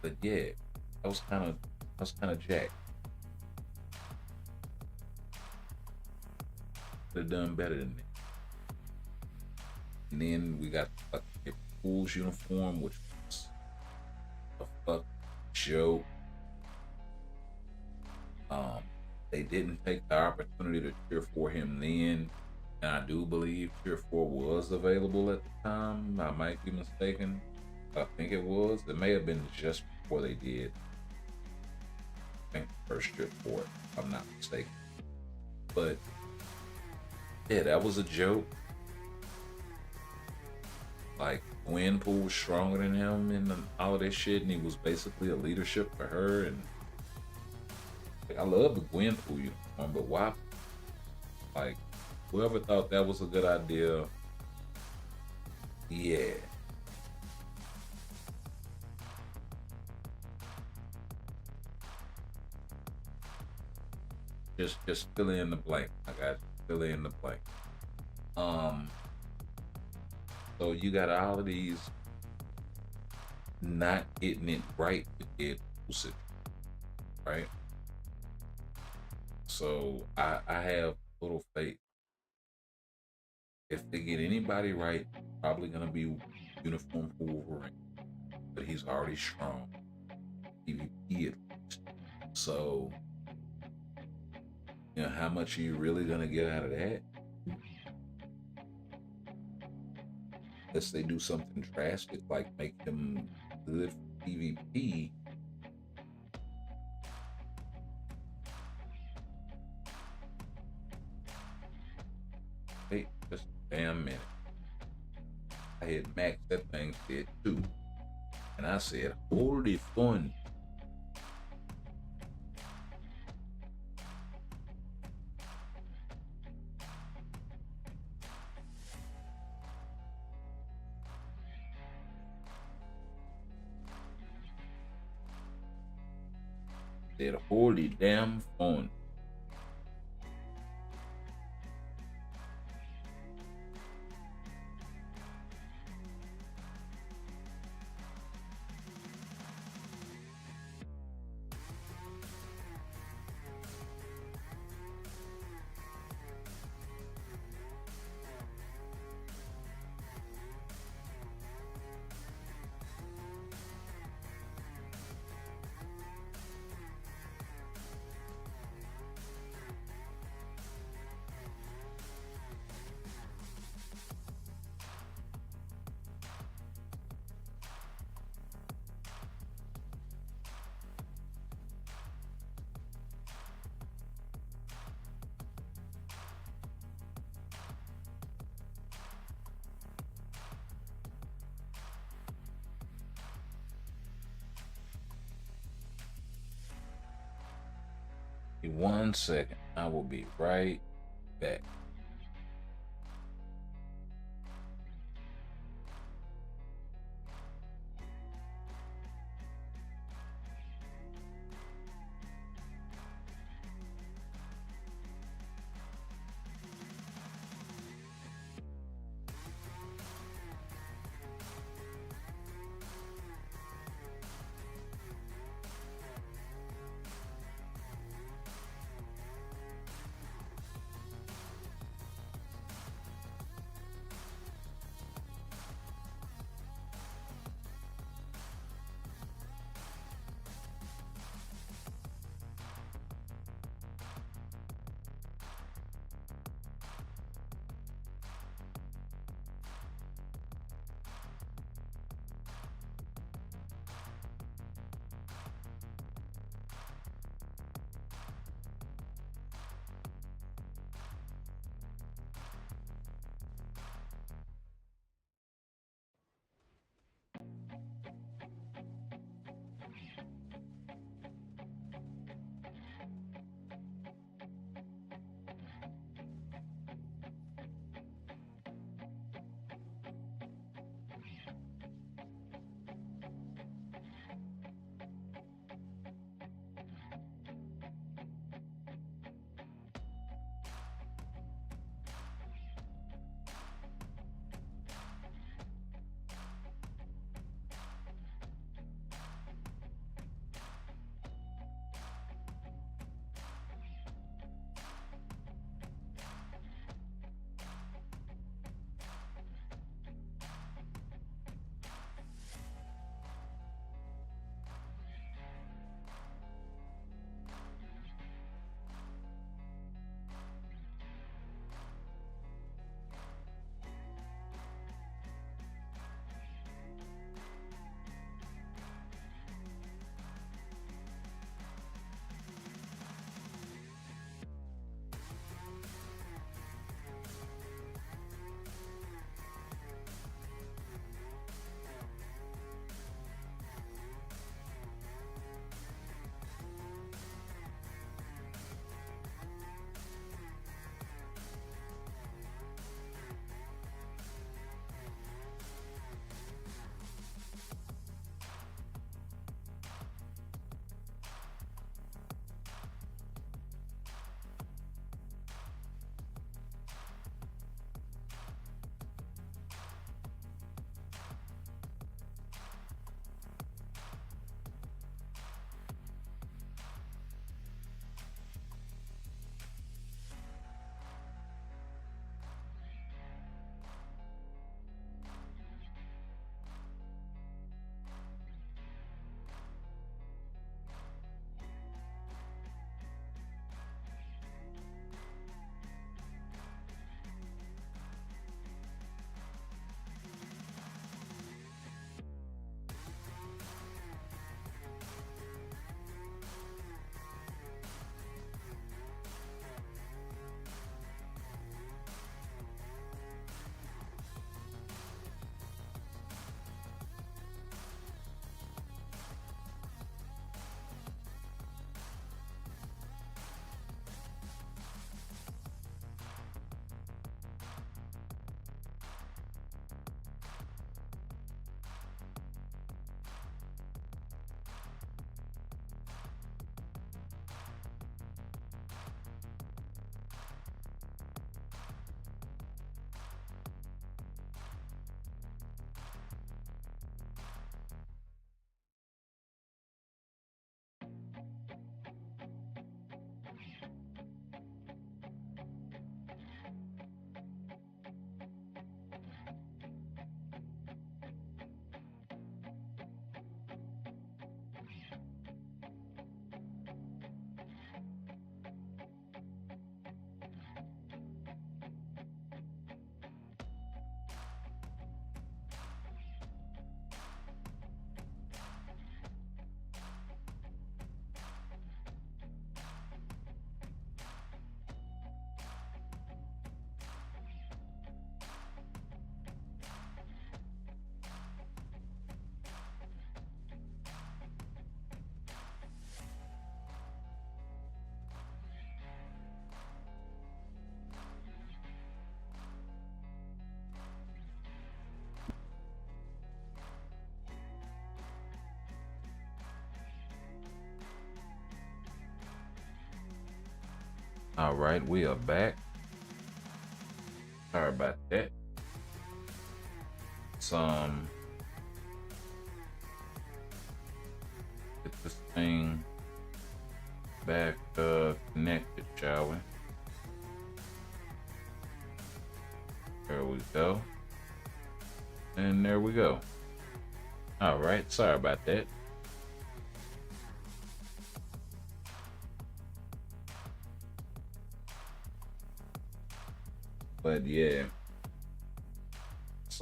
but yeah, I was kind of jacked. Could have done better than that. And then we got the fucking Fool's uniform, which was a fuck joke. They didn't take the opportunity to cheer for him then, and I do believe Tier 4 was available at the time. I might be mistaken. I think it was. It may have been just before they did. I think the first Tier 4, if I'm not mistaken. But yeah, that was a joke. Like, Gwenpool was stronger than him in all of that shit, and he was basically a leadership for her. And like, I love the Gwenpool uniform, but why? Like, whoever thought that was a good idea, yeah. Just fill in the blank. I got you. Fill in the blank. So you got all of these not getting it right with their usage, right? So I have little faith. If they get anybody right, probably gonna be uniform for Wolverine. But he's already strong. PvP at least. So you know how much are you really gonna get out of that? Unless they do something drastic like make him good for PvP. Wait just a damn minute. I had Max that thing said too. And I said, holy fun. Said, holy damn fun. Give me 1 second. I will be right back. All right, we are back. Sorry about that. Get this thing back connected, shall we? There we go. And there we go. All right, sorry about that. But yeah, it's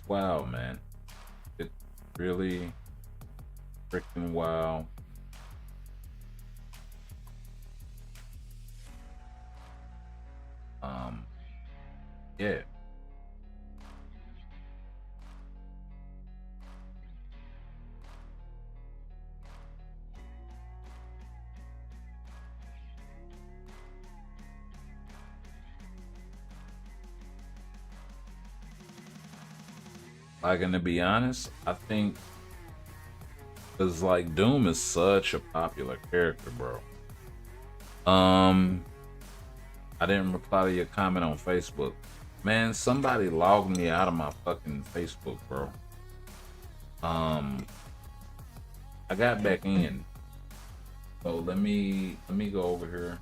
wild, man. It's really freaking wild. Yeah. Like, and to be honest, I think because like Doom is such a popular character, bro. I didn't reply to your comment on Facebook. Man, somebody logged me out of my fucking Facebook, bro. I got back in. So let me go over here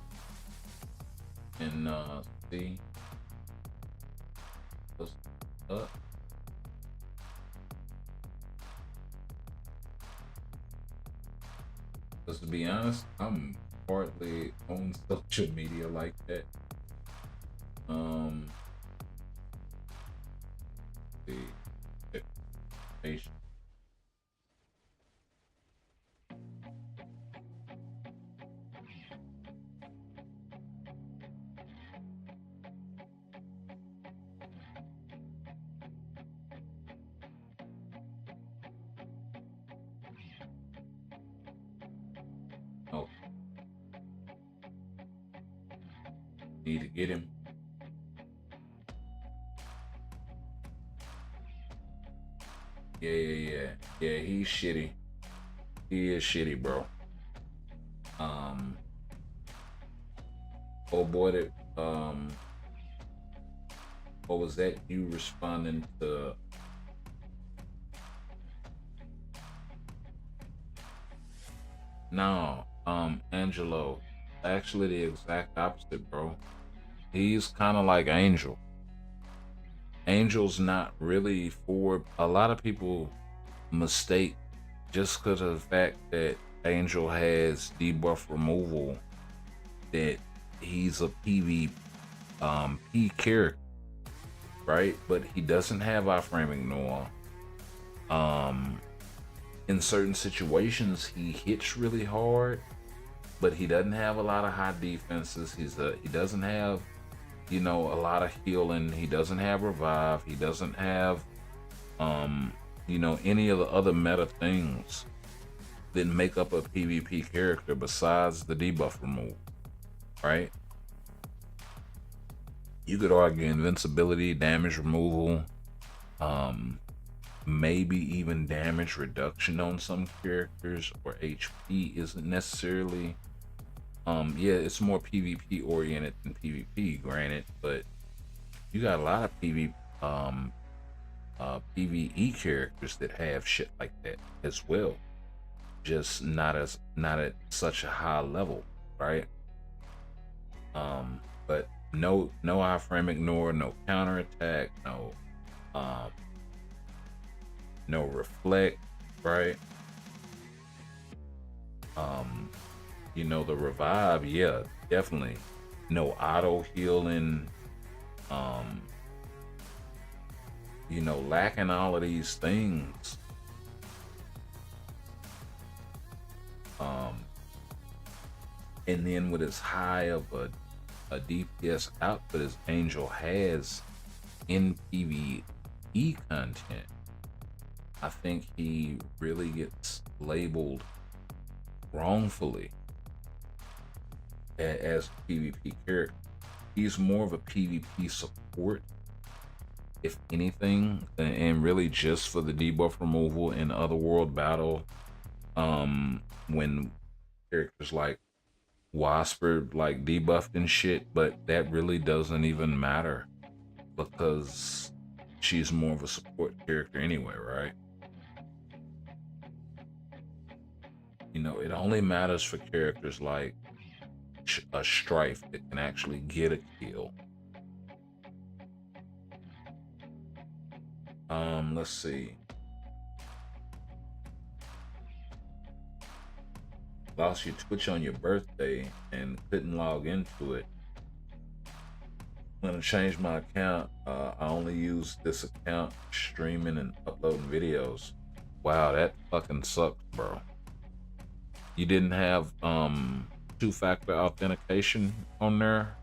and see what's up. Because to be honest, I'm hardly on social media like that. The patient. Oh, need to get him. Yeah, he's shitty. He is shitty, bro. Oh boy, that what was that? You responding to no, Angelo. Actually the exact opposite, bro. He's kinda like Angel. Angel's not really for a lot of people mistake just because of the fact that Angel has debuff removal that he's a PvP character, right? But he doesn't have iframe ignore. In certain situations he hits really hard, but he doesn't have a lot of high defenses. He doesn't have, you know, a lot of healing. He doesn't have revive. He doesn't have, you know, any of the other meta things that make up a PvP character besides the debuff removal, right? You could argue invincibility, damage removal, maybe even damage reduction on some characters, or HP isn't necessarily. Yeah, it's more PvP oriented than PvP, granted, but you got a lot of PvE characters that have shit like that as well, just not at such a high level, right? But no iframe ignore, no counterattack, no reflect, right? You know, the revive, yeah, definitely. No auto healing. You know, lacking all of these things. And then with as high of a DPS output as Angel has in PvE content, I think he really gets labeled wrongfully as a PvP character. He's more of a PvP support, if anything, and really just for the debuff removal in otherworld battle when characters like Wasp are like debuffed and shit, but that really doesn't even matter because she's more of a support character anyway, right? You know, it only matters for characters like a Strife that can actually get a kill. Let's see. Lost your Twitch on your birthday and couldn't log into it. I'm gonna change my account. I only use this account streaming and uploading videos. Wow, that fucking sucks, bro. You didn't have two-factor authentication on there?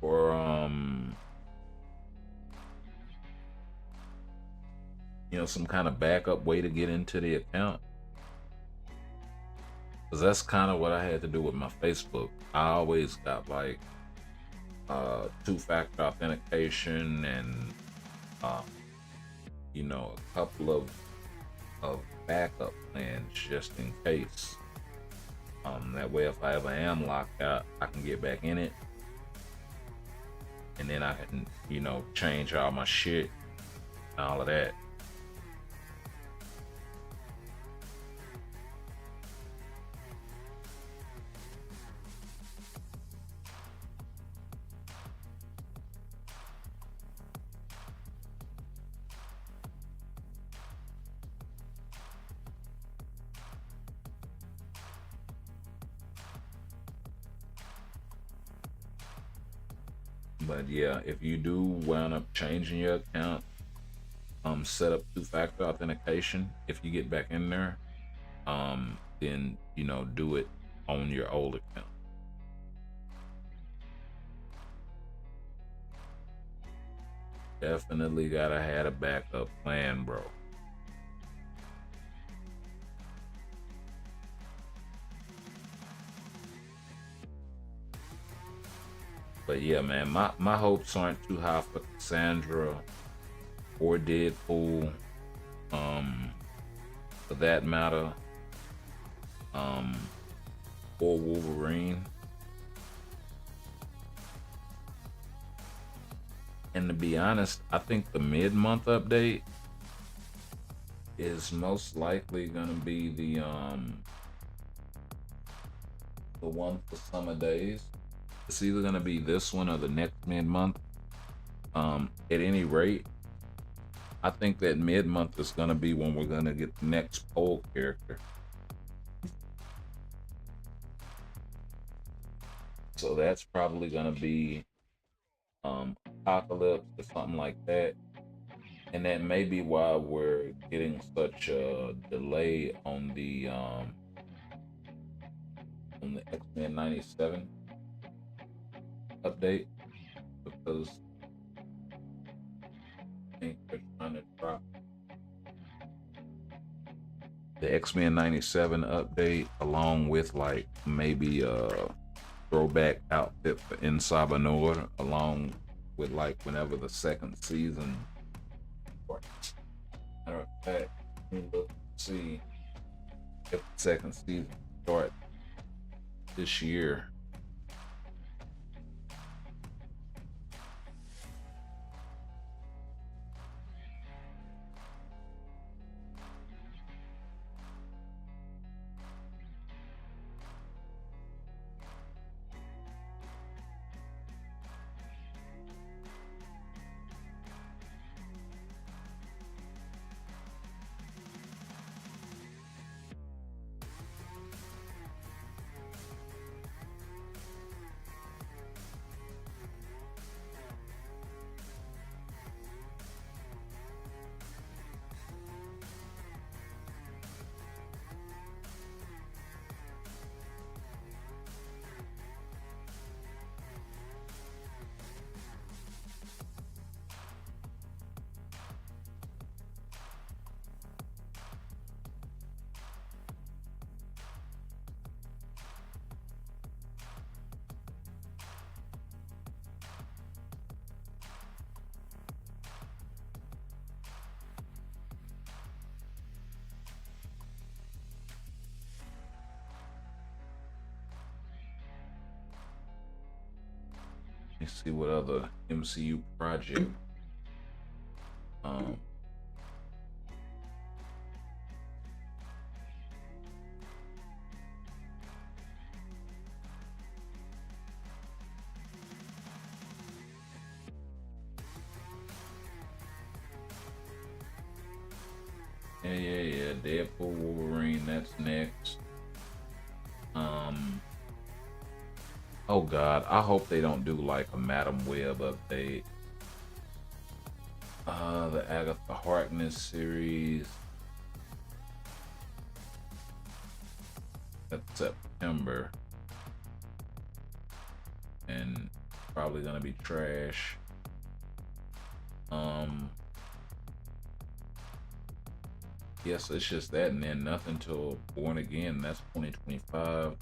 Or you know, some kind of backup way to get into the account? Because that's kind of what I had to do with my Facebook. I always got like two-factor authentication and you know, a couple of backup plans just in case. That way if I ever am locked out, I can get back in it, and then I can, you know, change all my shit and all of that. But yeah, if you do wind up changing your account, set up two-factor authentication. If you get back in there, then, you know, do it on your old account. Definitely gotta have a backup plan, bro. But yeah, man, my hopes aren't too high for Casandra or Deadpool, for that matter, or Wolverine. And to be honest, I think the mid-month update is most likely gonna be the one for Summer Days. It's either gonna be this one or the next mid-month. At any rate, I think that mid-month is gonna be when we're gonna get the next pole character. So that's probably gonna be Apocalypse or something like that. And that may be why we're getting such a delay on the X-Men 97 update, because I think they're trying to drop the X-Men 97 update along with like maybe a throwback outfit for In Sabanor, along with like whenever the second season. Matter of fact, let me look and see if the second season starts this year. see what other MCU project. Yeah. Deadpool, Wolverine, that's next. Oh God, I hope they don't do like a Madam Web update. The Agatha Harkness series. That's September. And probably gonna be trash. Yes, it's just that, and then nothing till Born Again. That's 2025,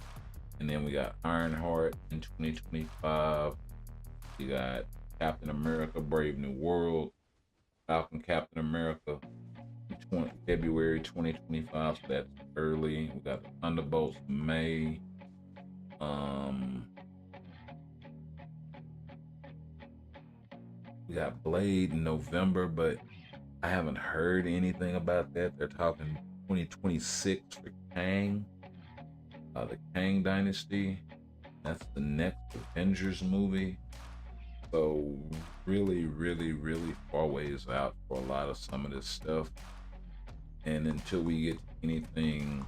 and then we got Ironheart in 2025. We got Captain America: Brave New World, Falcon Captain America, February 2025. So that's early. We got the Thunderbolts May. We got Blade in November, but I haven't heard anything about that. They're talking 2026 for Kang, the Kang Dynasty. That's the next Avengers movie. So really far ways out for a lot of some of this stuff. And until we get anything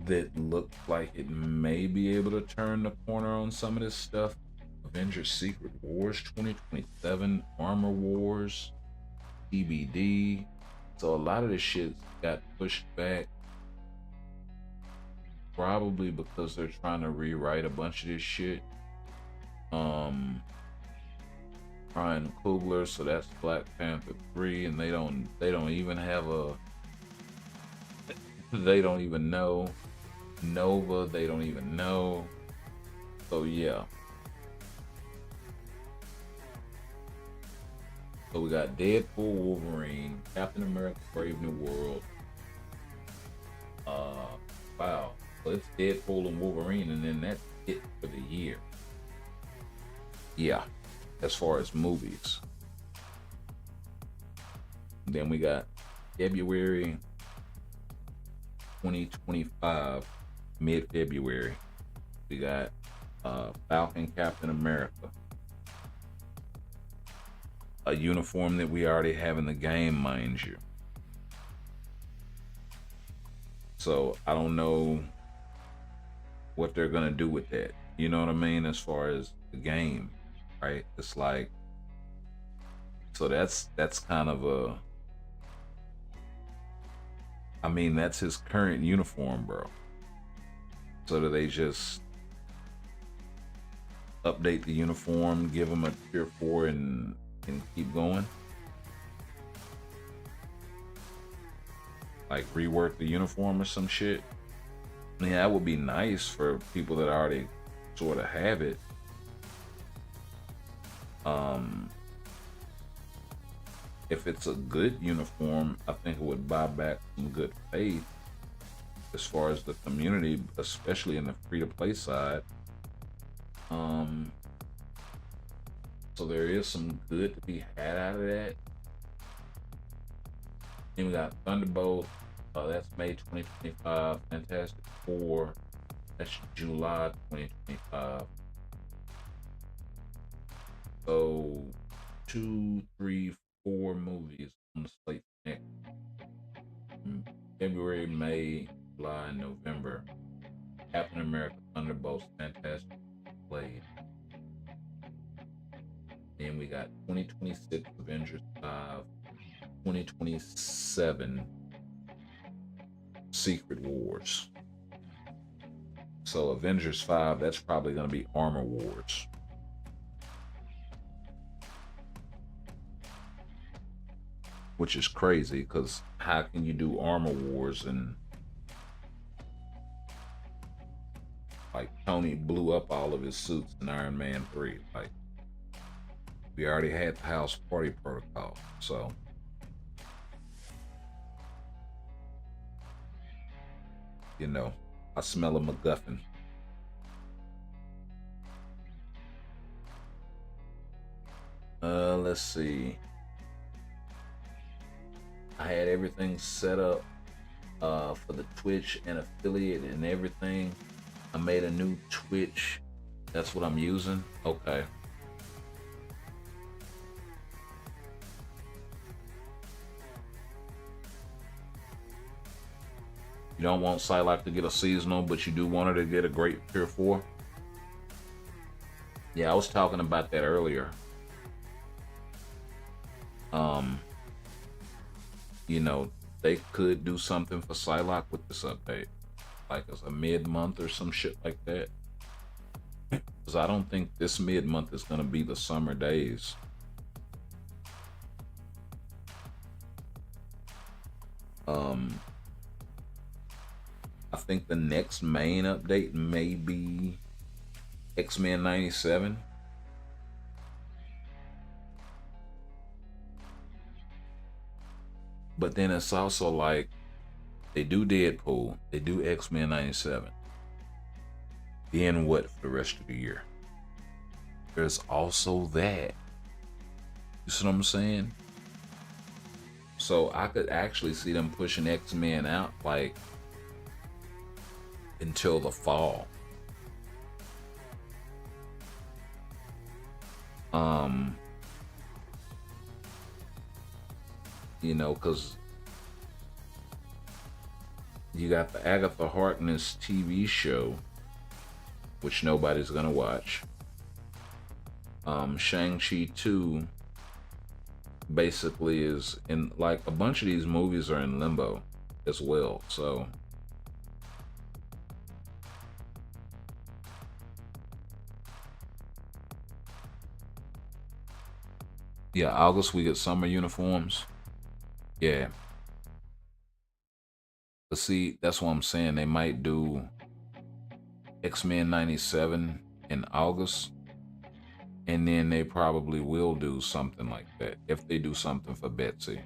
that looks like it may be able to turn the corner on some of this stuff, Avengers Secret Wars 2027, Armor Wars, TBD. So a lot of this shit got pushed back, probably because they're trying to rewrite a bunch of this shit. Ryan Coogler, so that's Black Panther 3, and they don't even have they don't even know. Nova, they don't even know. So yeah. So we got Deadpool, Wolverine, Captain America: Brave New World. Wow. So it's Deadpool and Wolverine, and then that's it for the year. Yeah, as far as movies. Then we got February 2025, mid-February. We got Falcon Captain America. A uniform that we already have in the game, mind you. So I don't know what they're gonna do with that. You know what I mean? As far as the game, right? It's like, so that's kind of a, I mean, that's his current uniform, bro. So do they just update the uniform, give him a tier 4 and keep going? Like rework the uniform or some shit? I mean, that would be nice for people that already sort of have it. If it's a good uniform, I think it would buy back some good faith as far as the community, especially in the free-to-play side. So there is some good to be had out of that. Then we got Thunderbolt. That's May 2025. Fantastic Four. That's July 2025. So 2, 3, 4 movies on the slate next. February, May, July, and November. Captain America, Thunderbolts, Fantastic, Blade. Then we got 2026 Avengers 5, 2027 Secret Wars. So Avengers 5, that's probably going to be Armor Wars. Which is crazy, because how can you do Armor Wars and like Tony blew up all of his suits in Iron Man 3? Like, we already had the house party protocol, so you know, I smell a MacGuffin. Let's see. I had everything set up for the Twitch and affiliate and everything. I made a new Twitch. That's what I'm using. Okay. You don't want Psylocke to get a seasonal, but you do want her to get a great tier 4. Yeah, I was talking about that earlier. You know, they could do something for Psylocke with this update, like as a mid-month or some shit like that. Because I don't think this mid-month is gonna be the summer days. I think the next main update may be X-Men 97. But then it's also like, they do Deadpool, they do X-Men 97. Then what for the rest of the year? There's also that. You see what I'm saying? So I could actually see them pushing X-Men out like until the fall. You know, because you got the Agatha Harkness TV show, which nobody's gonna watch. Shang-Chi 2 basically is in, like, a bunch of these movies are in limbo as well, so yeah, August we get summer uniforms. Yeah. But see, that's what I'm saying. They might do X-Men 97 in August. And then they probably will do something like that if they do something for Betsy.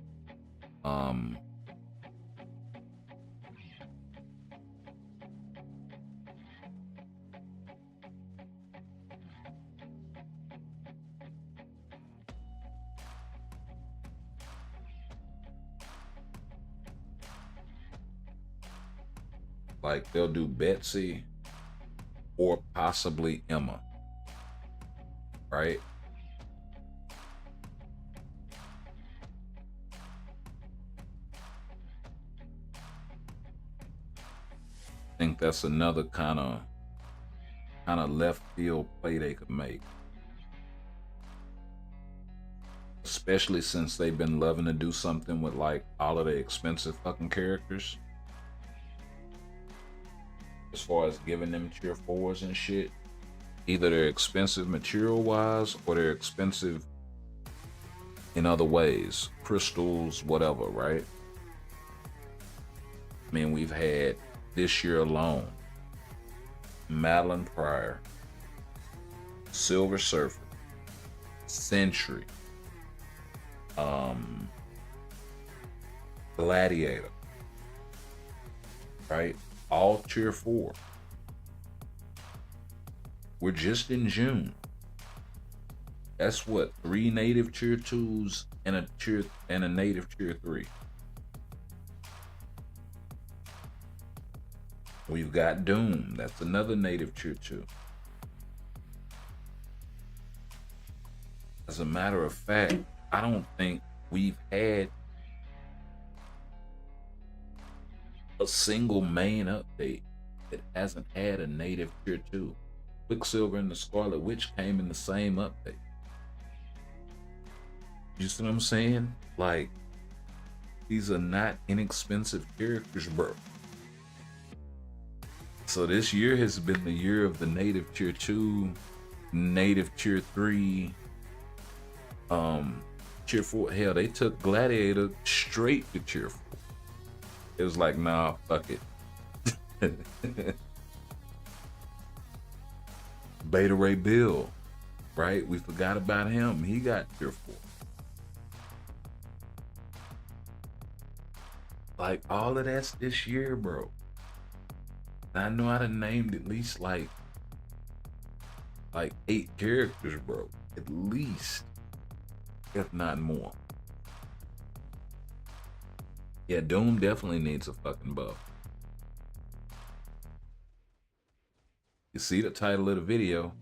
Like they'll do Betsy or possibly Emma, right? I think that's another kind of left field play they could make, especially since they've been loving to do something with like all of the expensive fucking characters. As far as giving them tier 4s and shit, either they're expensive material wise or they're expensive in other ways, crystals, whatever, right? I mean, we've had this year alone Madeline Pryor, Silver Surfer, Sentry, Gladiator, right? All tier 4. We're just in June. That's what, 3 native tier 2s and a native tier 3. We've got Doom. That's another native tier 2. As a matter of fact, I don't think we've had a single main update that hasn't had a native tier 2. Quicksilver and the Scarlet Witch came in the same update. You see what I'm saying? Like, these are not inexpensive characters, bro. So this year has been the year of the native tier 2, native tier 3, tier 4. Hell, they took Gladiator straight to tier 4. It was like, nah, fuck it. Beta Ray Bill, right? We forgot about him. He got tier 4. Like, all of that's this year, bro. I know I'd have named at least like 8 characters, bro. At least. if not more. Yeah, Doom definitely needs a fucking buff. You see the title of the video.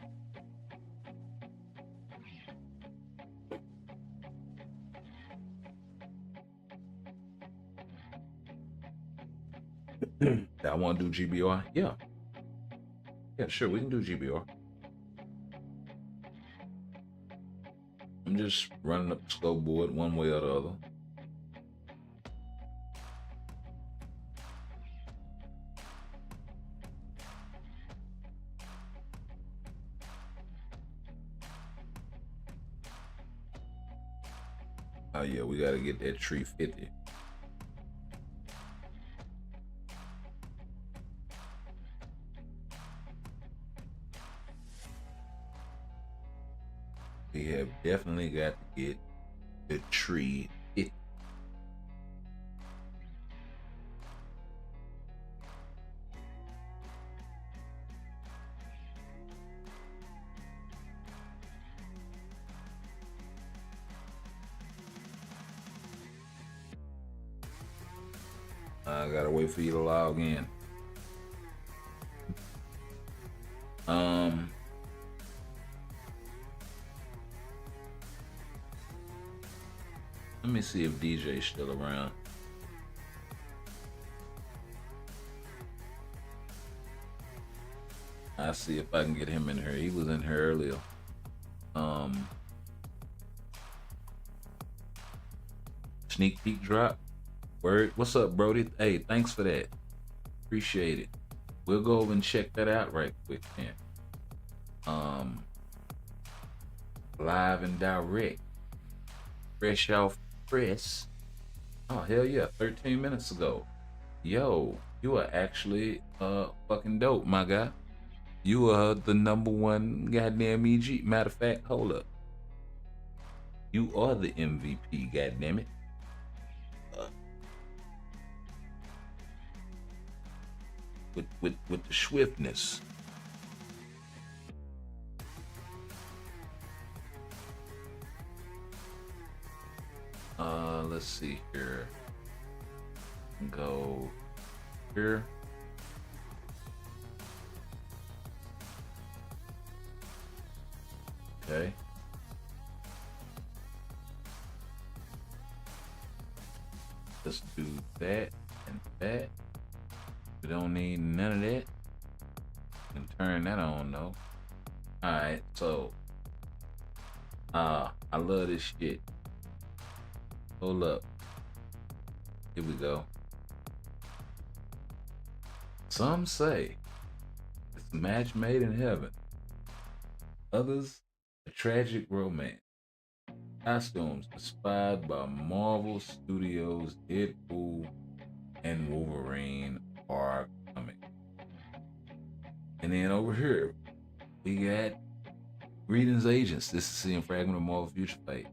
I want to do GBR. Yeah. Yeah, sure, we can do GBR. I'm just running up the scope board one way or the other. Oh yeah, we gotta get that tree 50. We have definitely got to get the tree 50. I gotta wait for you to log in. Let me see if DJ's still around. I'll see if I can get him in here. He was in here earlier. Sneak peek drop. Word. What's up, Brody? Hey, thanks for that. Appreciate it. We'll go over and check that out right quick, man. Live and direct. Fresh off press. Oh, hell yeah. 13 minutes ago. Yo, you are actually fucking dope, my guy. You are the #1 goddamn EG. Matter of fact, hold up. You are the MVP, goddammit. With the swiftness. Let's see here. Go here. Okay. Let's do that and that. We don't need none of that. We can turn that on though. Alright, so I love this shit. Hold up. Here we go. Some say it's a match made in heaven. Others, a tragic romance. Costumes inspired by Marvel Studios' Deadpool and Wolverine are coming. And then over here, we got Greetings Agents. This is seeing fragment of Marvel Future Fate.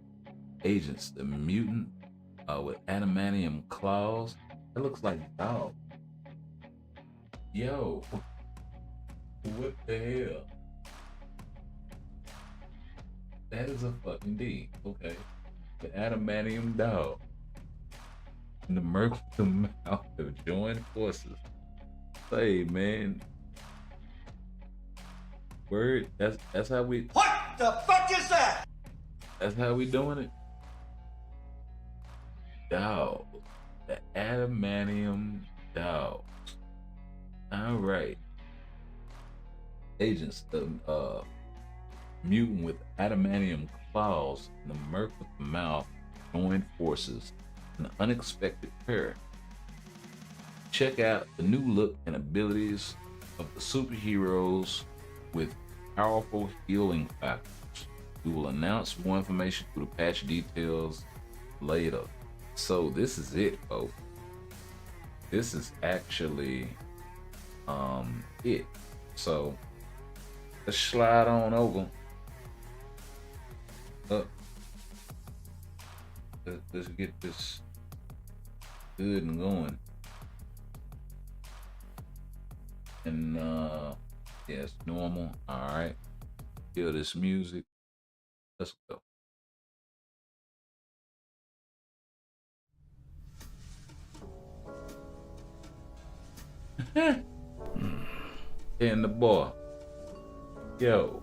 Agents, the mutant with adamantium claws. That looks like a dog. Yo, what the hell? That is a fucking D. Okay. The adamantium dog and the merc with the mouth have joined forces. Say, man. Word, that's how we. What the fuck is that? That's how we doing it. Dog. The adamantium dog. All right. Agents, the mutant with adamantium claws and the merc with the mouth join forces. An unexpected pair. Check out the new look and abilities of the superheroes with powerful healing factors. We will announce more information through the patch details later. So this is it, folks. This is actually it. So let's slide on over. Let's get this good and going. And yeah, it's normal. All right. Feel this music. Let's go. And the boy. Yo.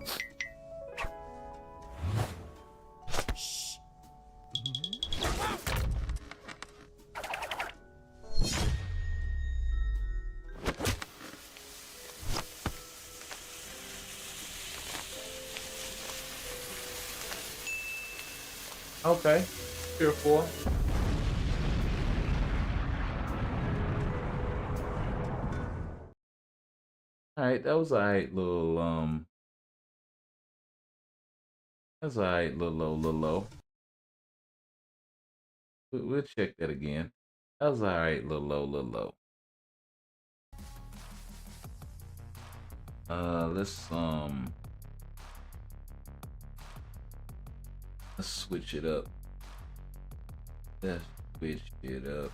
Okay. Tier 4. Alright, that was alright that's alright little low. We'll check that again. That was alright little low. Let's switch it up. Let's switch it up.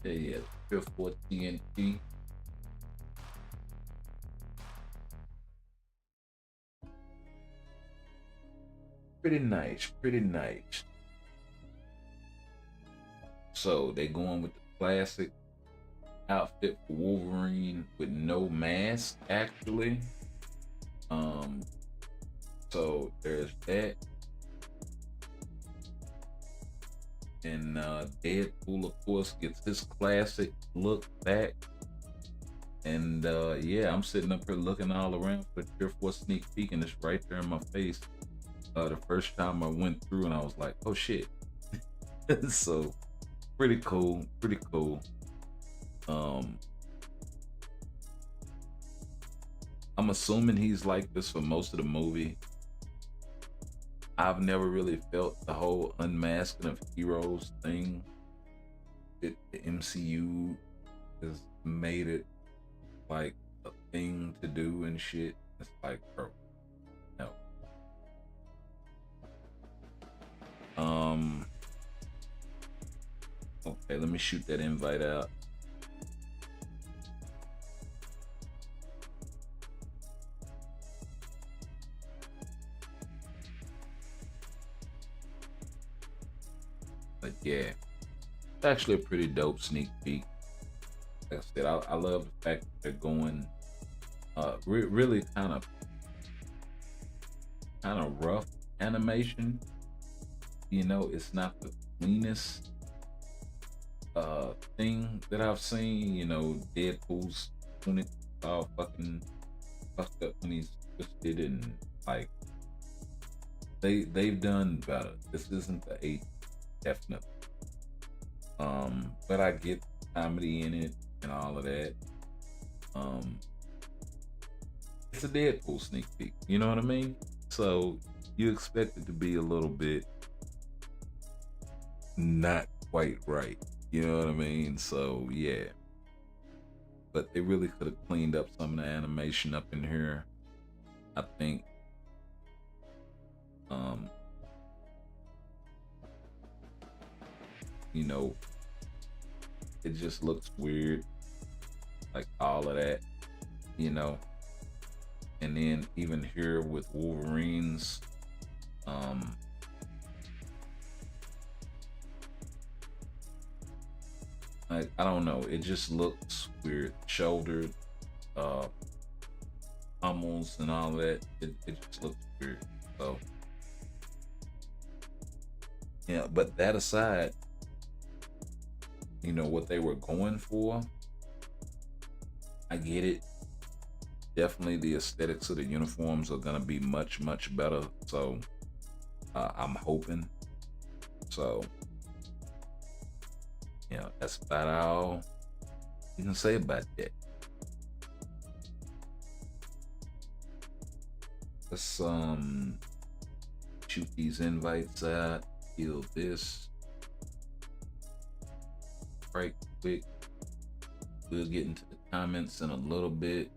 Yeah, tier 4 TNT. Pretty nice, pretty nice. So they going with the classic outfit for Wolverine with no mask, actually. So there's that. And Deadpool, of course, gets his classic look back. And yeah, I'm sitting up here looking all around for the Tier 4 sneak peek, and it's right there in my face. The first time I went through, and I was like, oh shit. So pretty cool, pretty cool. I'm assuming he's like this for most of the movie. I've never really felt the whole unmasking of heroes thing. The MCU has made it like a thing to do and shit. It's like, bro, no. Okay, let me shoot that invite out. But yeah, it's actually a pretty dope sneak peek. Like I said, I love the fact that they're going really kind of rough animation. You know, it's not the cleanest thing that I've seen. You know, Deadpool's when it all fucking fucked up when he's twisted, and like they've done better. This isn't the 8, definitely. But I get comedy in it and all of that. It's a Deadpool sneak peek, you know what I mean? So you expect it to be a little bit not quite right, you know what I mean? So yeah, but they really could have cleaned up some of the animation up in here, I think. You know, it just looks weird, like all of that, you know. And then even here with Wolverine's like, I don't know, it just looks weird. Shouldered, pummels and all that, it just looks weird. So yeah, but that aside, you know what they were going for, I get it. Definitely the aesthetics of the uniforms are gonna be much better. So I'm hoping. So yeah, that's about all you can say about that. Let's shoot these invites out. Kill this right quick. We'll get into the comments in a little bit.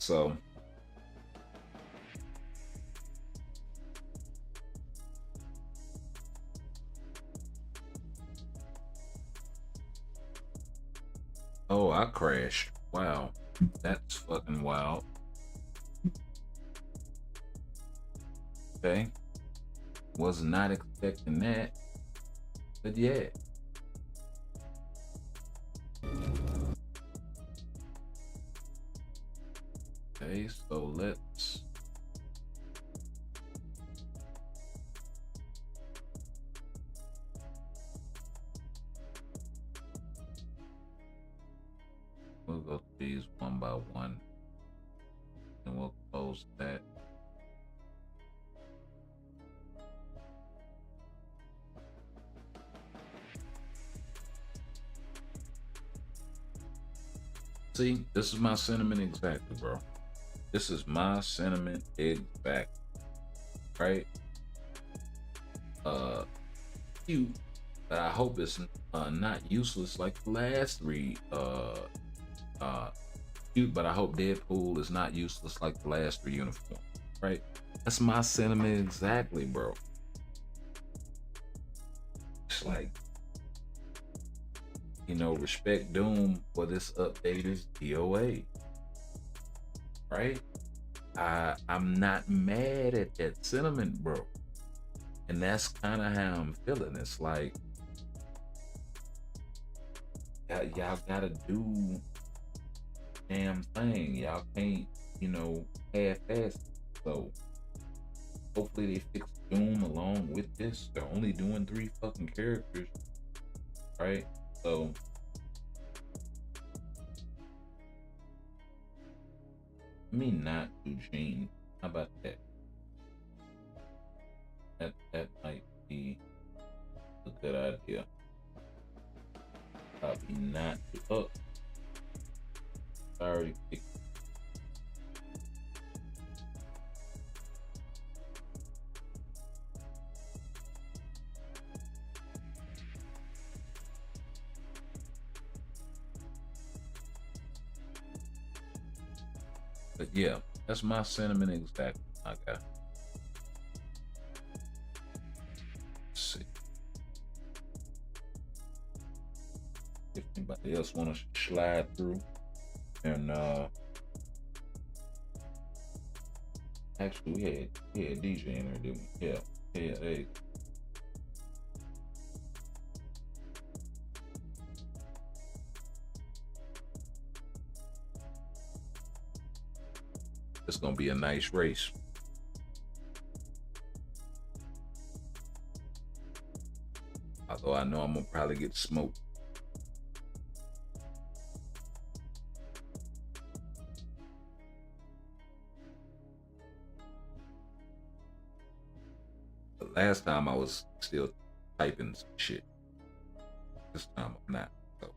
So oh, I crashed. Wow. That's fucking wild. Okay. Was not expecting that. But yeah. Okay, so let's we'll go through these one by one and we'll close that. See, this is my sentiment exactly, bro. This is my sentiment exactly. Right? Cute, but I hope it's not useless like the last three. Cute, but I hope Deadpool is not useless like the last three uniforms. Right? That's my sentiment exactly, bro. It's like, you know, respect Doom for this update is DOA. Right? I'm not mad at that sentiment, bro. And that's kind of how I'm feeling. It's like, y'all gotta do damn thing. Y'all can't, you know, half-ass. So hopefully they fix Doom along with this. They're only doing 3 fucking characters, right? So let me not do Gene. How about that? That might be a good idea. Probably not do up. I already picked. But yeah, that's my sentiment exactly, my guy. Let's see. If anybody else want to slide through and actually we had DJ in there, didn't we? Yeah, hey. It's gonna be a nice race. Although I know I'm gonna probably get smoked. The last time I was still typing some shit. This time I'm not. So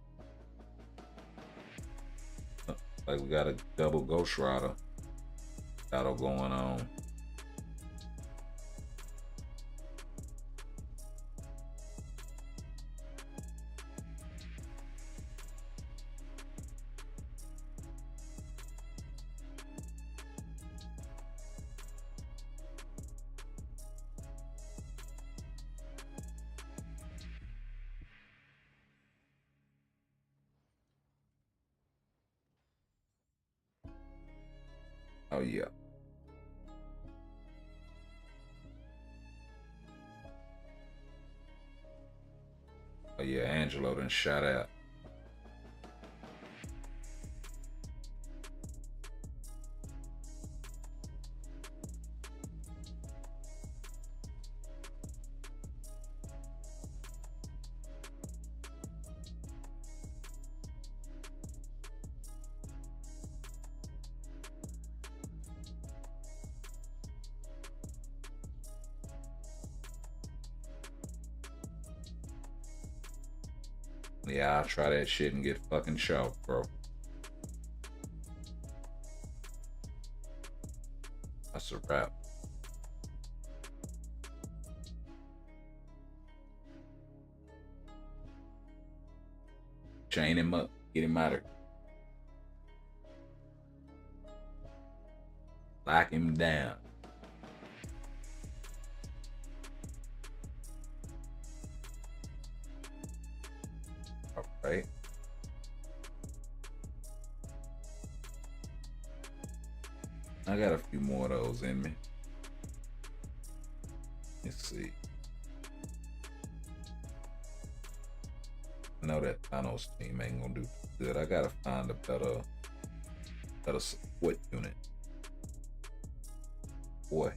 like we got a double Ghost Rider battle going on. Oh yeah. Oh yeah, Angelo done shot out. Yeah, I'll try that shit and get fucking choked, bro. That's a wrap. Chain him up. Get him out of here. lock him down. All right. I got a few more of those in me. Let's see. I know that Thanos team ain't gonna do good. I gotta find a better support unit. Boy.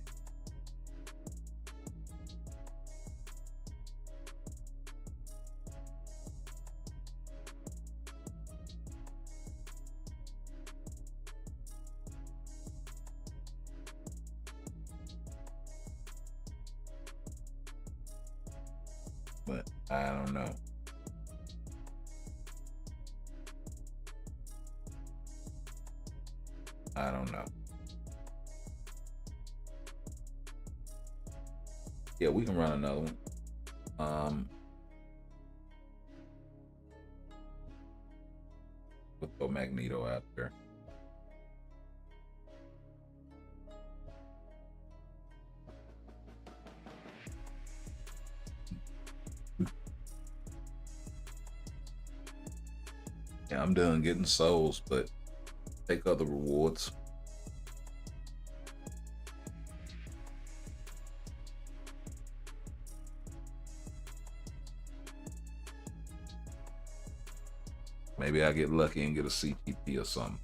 But I don't know. I don't know. Yeah, we can run another one. We'll throw Magneto out there. Yeah, I'm done getting souls, but take other rewards. Maybe I get lucky and get a CTP or something.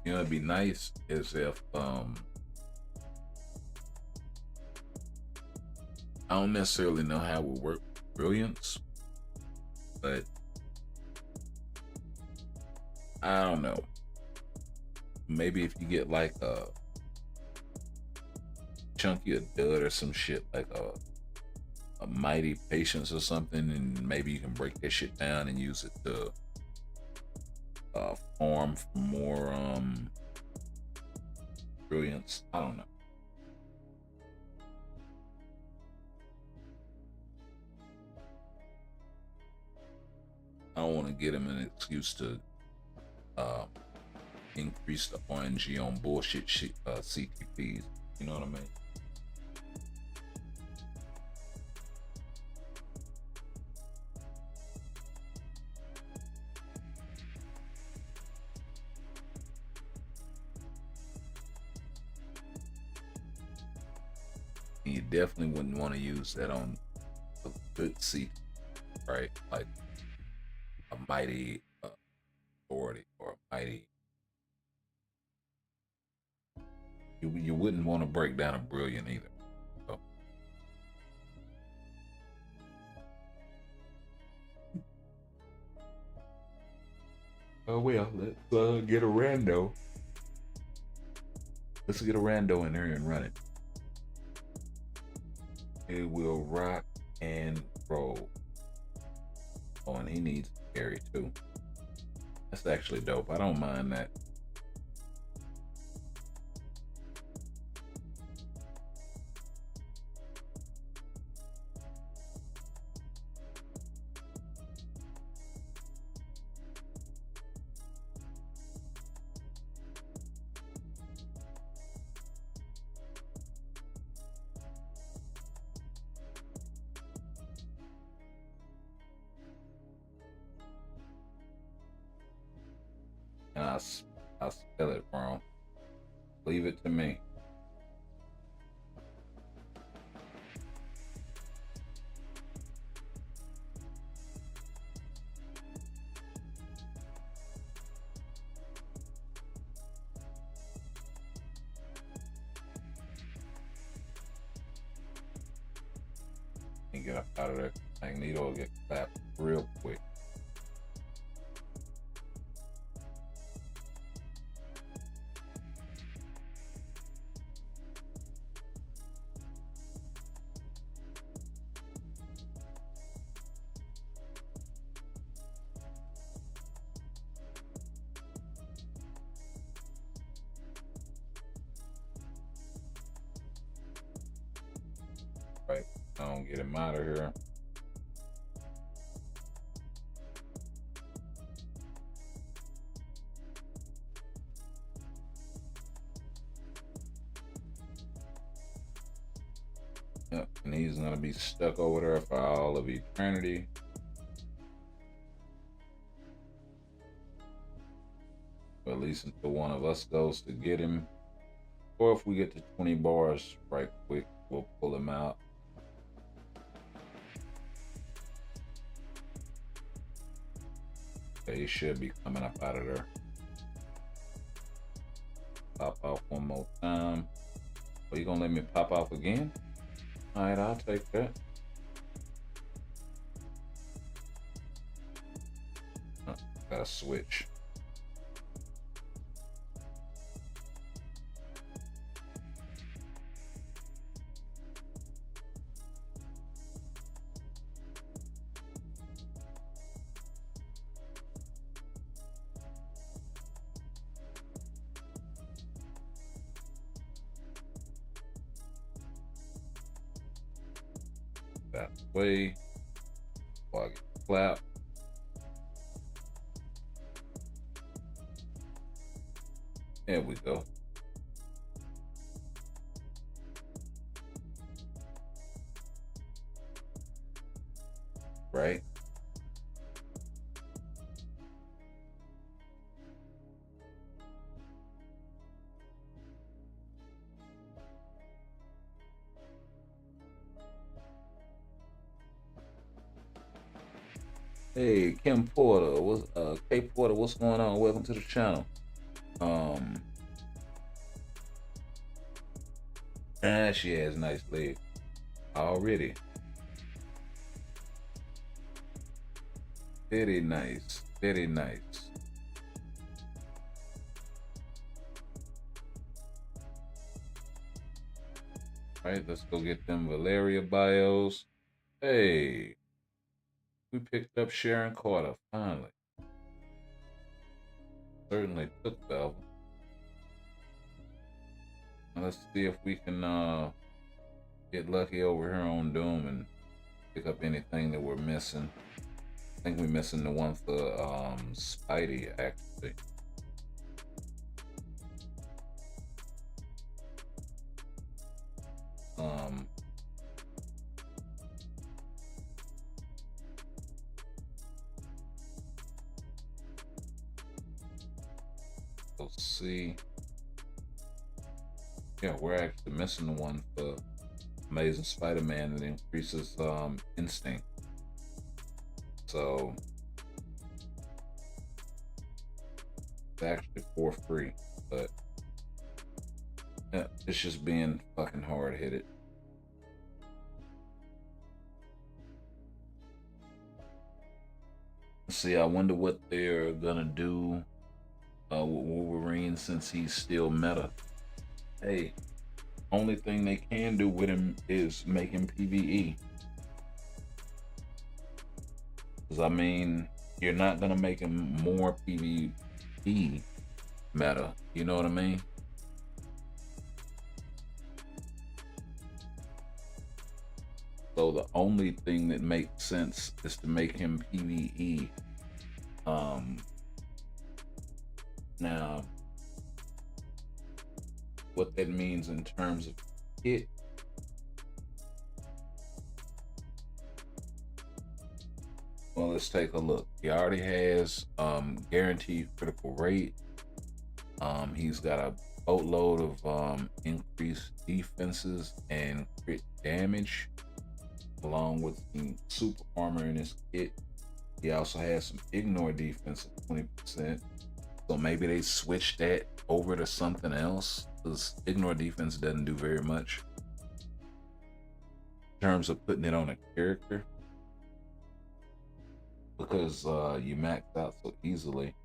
You know, it'd be nice is if I don't necessarily know how it would work with Brilliance, but I don't know. Maybe if you get like a chunky of dud or some shit, like a mighty patience or something, and maybe you can break that shit down and use it to farm for more Brilliance. I don't know. I don't want to get him an excuse to increase the RNG on bullshit CTPs. You know what I mean? And you definitely wouldn't want to use that on a good seat, right? Like a mighty authority or a mighty. You wouldn't want to break down a brilliant either. So. Oh well, let's get a rando. Let's get a rando in there and run it. It will rock and roll. Oh, and he needs to carry too. That's actually dope. I don't mind that. And I spell it wrong. Leave it to me. And get up out of there. Magneto will get clapped real quick. Right, I don't get him out of here. Yep, and he's gonna be stuck over there for all of eternity. Or at least until one of us goes to get him. Or if we get to 20 bars right quick, we'll pull him out. Okay, he should be coming up out of there. Pop off one more time. Are you gonna let me pop off again? All right, I'll take that. Gotta switch. That way, while I get the clap. There we go. Right. Hey, Kim Porter, K Porter, what's going on? Welcome to the channel. She has nice legs already. Very nice, very nice. All right, let's go get them Valeria bios. Hey. We picked up Sharon Carter, finally. Certainly took Belva. Let's see if we can get lucky over here on Doom and pick up anything that we're missing. I think we're missing the one for Spidey, actually. Let's see. Yeah, we're actually missing the one for Amazing Spider-Man that increases instinct. So it's actually for free, but yeah, it's just being fucking hard-headed. See, I wonder what they're gonna do with Wolverine since he's still meta. Hey, only thing they can do with him is make him PvE. Because I mean, you're not gonna make him more PvE meta. You know what I mean? So the only thing that makes sense is to make him PvE. Now, what that means in terms of hit, well, let's take a look. He already has guaranteed critical rate. He's got a boatload of increased defenses and crit damage, along with some super armor in his kit. He also has some ignore defense of 20%. So maybe they switch that over to something else, because ignore defense doesn't do very much in terms of putting it on a character, because you max out so easily.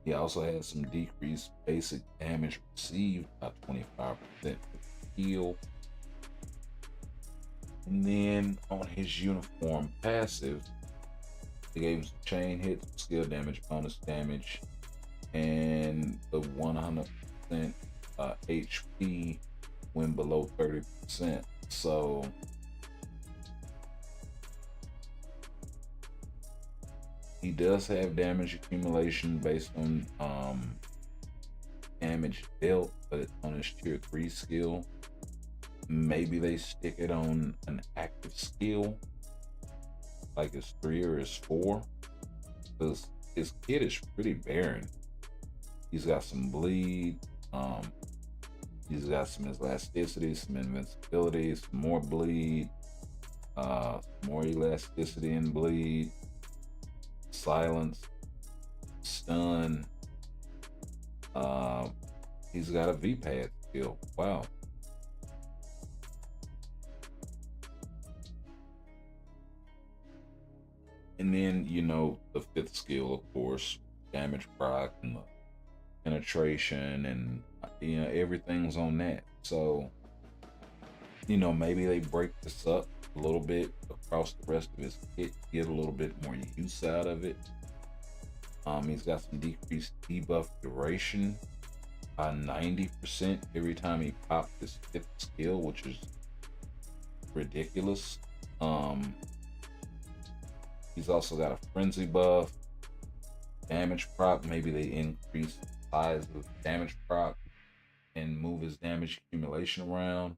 He also has some decreased basic damage received by 25% heal. And then on his uniform passive, they gave him some chain hits, skill damage, bonus damage, and the 100% HP when below 30%. So he does have damage accumulation based on damage dealt, but it's on his tier 3 skill. maybe they stick it on an active skill, like his 3 or his 4, because his kit is pretty barren. He's got some bleed, he's got some elasticity, some invincibility, some more bleed, more elasticity and bleed, silence, stun. He's got a V-pad skill. Wow. And then, you know, the 5th skill, of course, damage proc and the penetration, and, you know, everything's on that. So, you know, maybe they break this up a little bit across the rest of his kit, get a little bit more use out of it. He's got some decreased debuff duration by 90% every time he pops his 5th skill, which is ridiculous. He's also got a frenzy buff, damage proc. Maybe they increase the size of damage proc and move his damage accumulation around.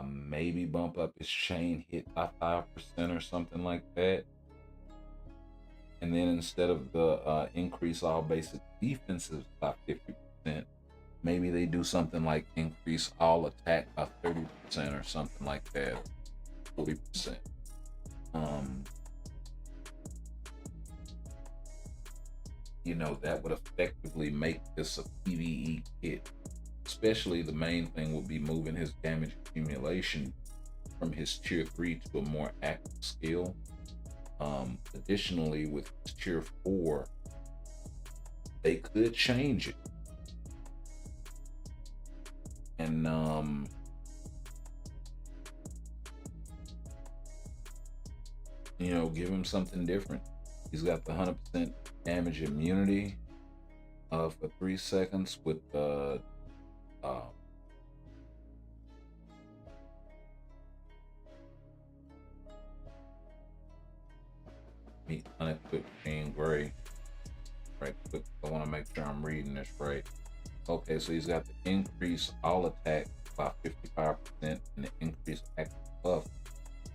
Maybe bump up his chain hit by 5% or something like that. And then instead of the increase all basic defenses by 50%, maybe they do something like increase all attack by 30% or something like that, 40%. You know, that would effectively make this a PvE kit. Especially the main thing would be moving his damage accumulation from his tier 3 to a more active skill. Additionally, with tier 4, they could change it. And you know, give him something different. He's got the 100% damage immunity for 3 seconds with meet unequipped Jean Grey. Right quick, I want to make sure I'm reading this right. Okay, so he's got the increase all attack by 55% and the increase active buff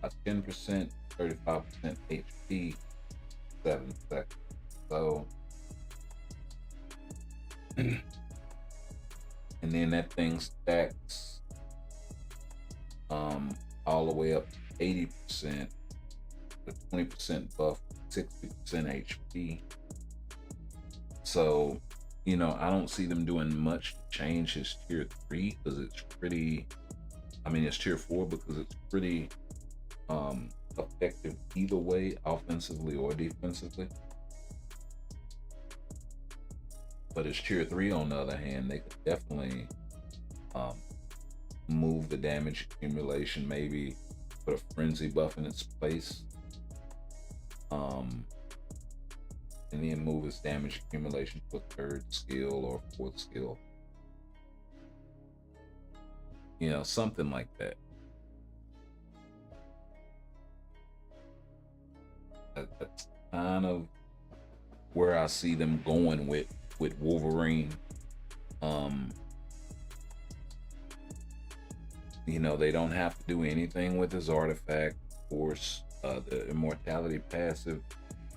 by 10%, 35% HP, 7 seconds. So, and then that thing stacks all the way up to 80%, the 20% buff, 60% HP. So, you know, I don't see them doing much to change his tier 3 because it's pretty, I mean, it's tier 4 because it's pretty effective either way, offensively or defensively. But his tier 3, on the other hand, they could definitely move the damage accumulation, maybe put a frenzy buff in its place, and then move his damage accumulation to a 3rd skill or 4th skill. You know, something like that. That's kind of where I see them going with Wolverine. You know, they don't have to do anything with his artifact. Of course, the immortality passive,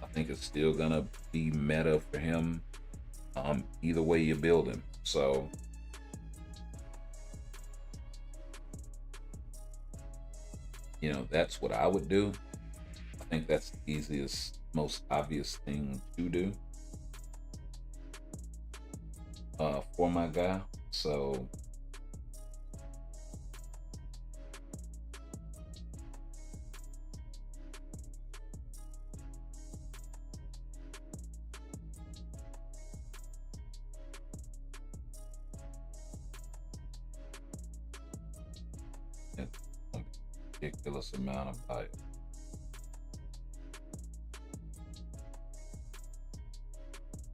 I think it's still gonna be meta for him. Either way you build him. So you know, that's what I would do. I think that's the easiest, most obvious thing to do for my guy. So it's a ridiculous amount of value.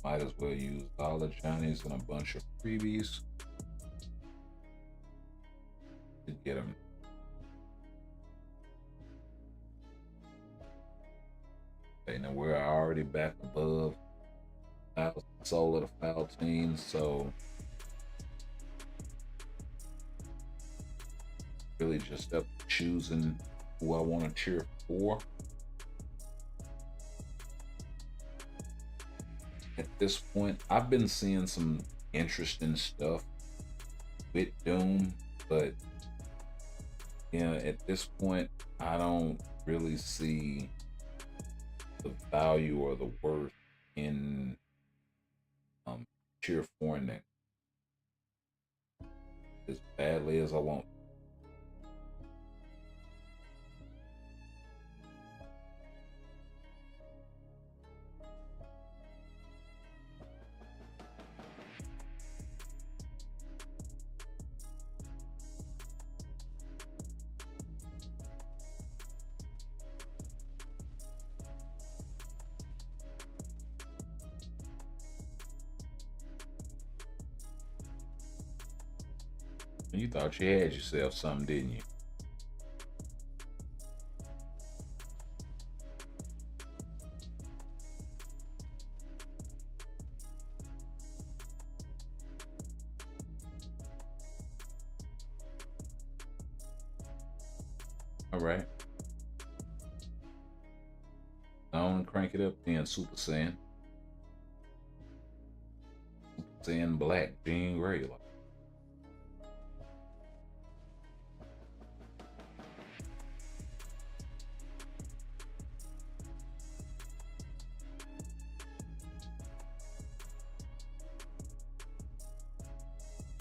Might as well use all the Johnnies and a bunch of freebies to get them. Okay, now we're already back above soul of the foul team, so really just up to choosing who I want to cheer for. At this point, I've been seeing some interesting stuff with Doom, but yeah, at this point, I don't really see the value or the worth in cheer for it as badly as I want. You thought you had yourself something, didn't you? All right. Don't crank it up then, Super Saiyan. Super Saiyan Black, Jean Grey.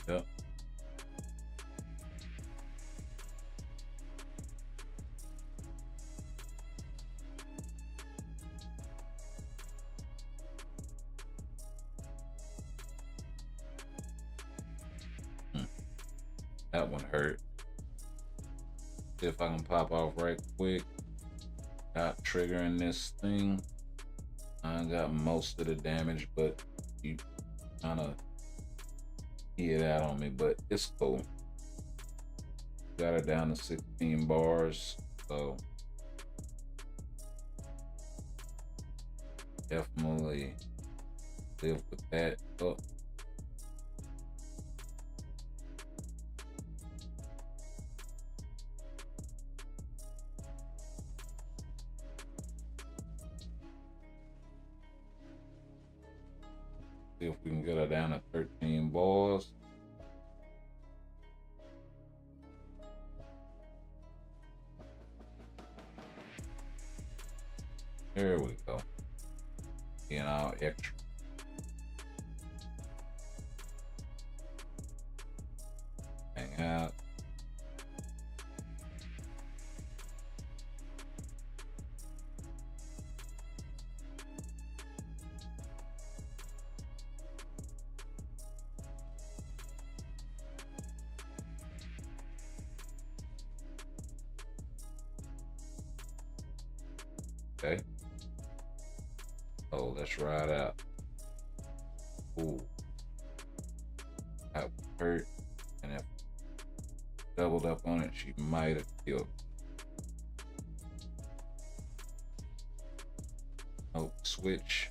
Yep. That one hurt. See if I can pop off right quick. Got triggering this thing. I got most of the damage, but you kind of hit out on me, but it's cool. Got her down to 16 bars, so definitely live with that. Oh. See if we can get her down to 13 bars. There we go. You know, extra. Hang out. Okay. Oh, let's ride out. Ooh. That hurt. And if doubled up on it, she might have killed. Oh, switch.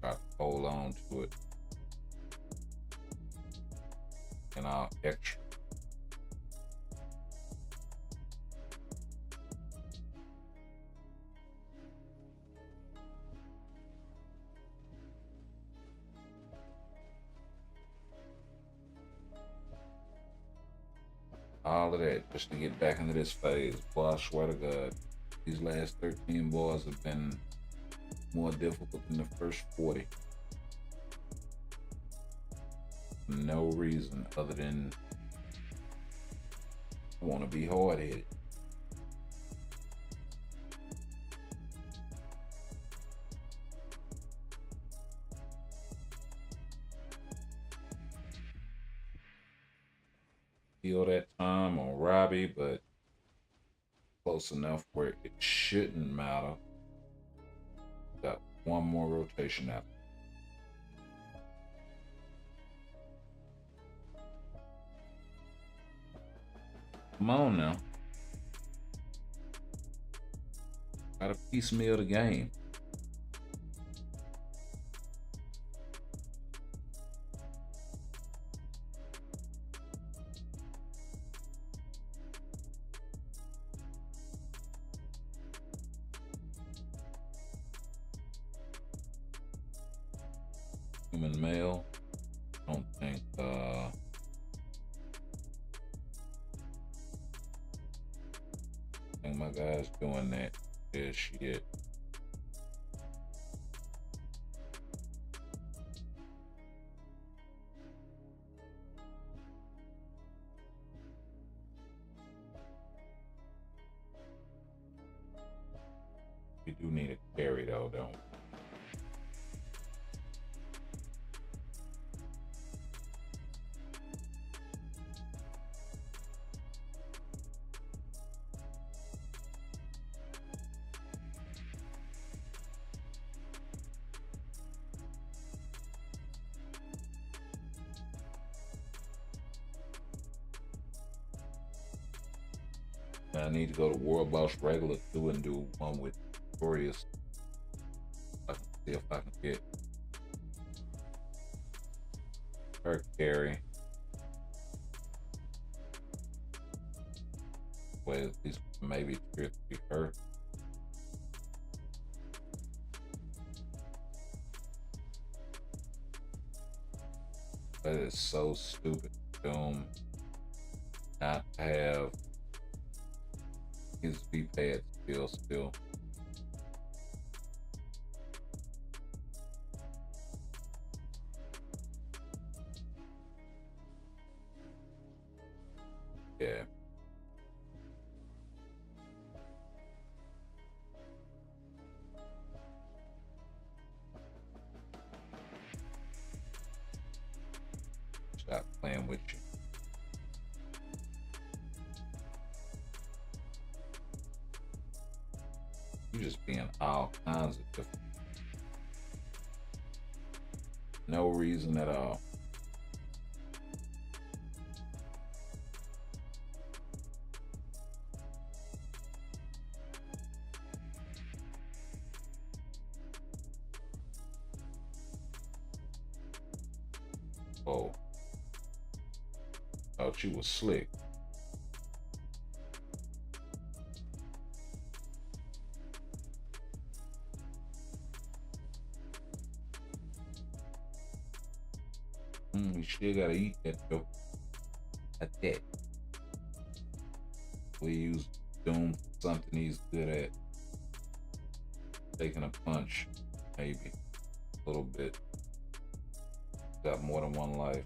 Try to hold on to it. And I'll extra. All of that just to get back into this phase. Boy, I swear to God, these last 13 bars have been more difficult than the first 40. For no reason other than I want to be hard-headed. Feel that time on Robbie, but close enough where it shouldn't matter. Got one more rotation after. Come on now. Gotta piecemeal the game. . human male. I don't think my guy's doing that. Yeah, shit. We do need a carry though, don't we? I need to go to World Boss regular too and do one with Victorious. I can see if I can get her carry. Well, at least maybe 2 or 3 her. That is so stupid. Doom not have his V-pad still. Yeah. Stop playing with you. You just being all kinds of different. No reason at all. Oh. Thought you was slick. You still gotta eat that though. That's it. We use Doom for something he's good at. Taking a punch, maybe. A little bit. Got more than one life.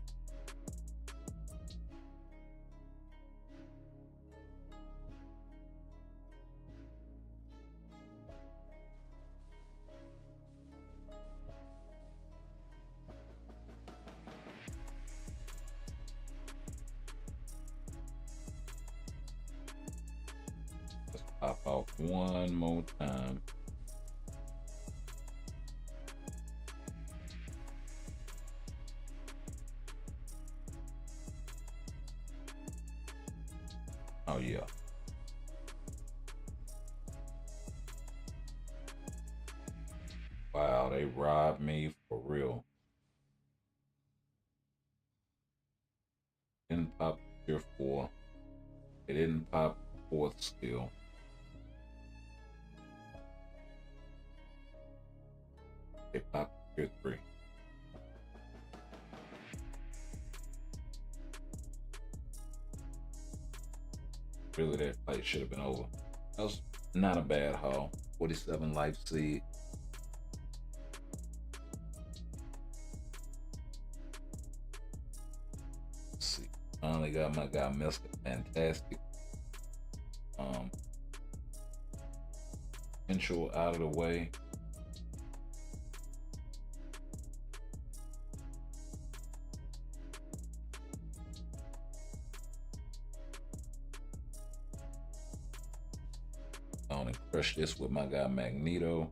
Pop off one more time. Oh yeah. Wow, they robbed me for real. Didn't pop tier 4. They didn't pop 4th skill. They popped tier 3. Really, that fight should have been over. That was not a bad haul. 47 life seed. Let's see. Finally got my guy Mr. Fantastic. Potential out of the way. On and crush this with my guy Magneto.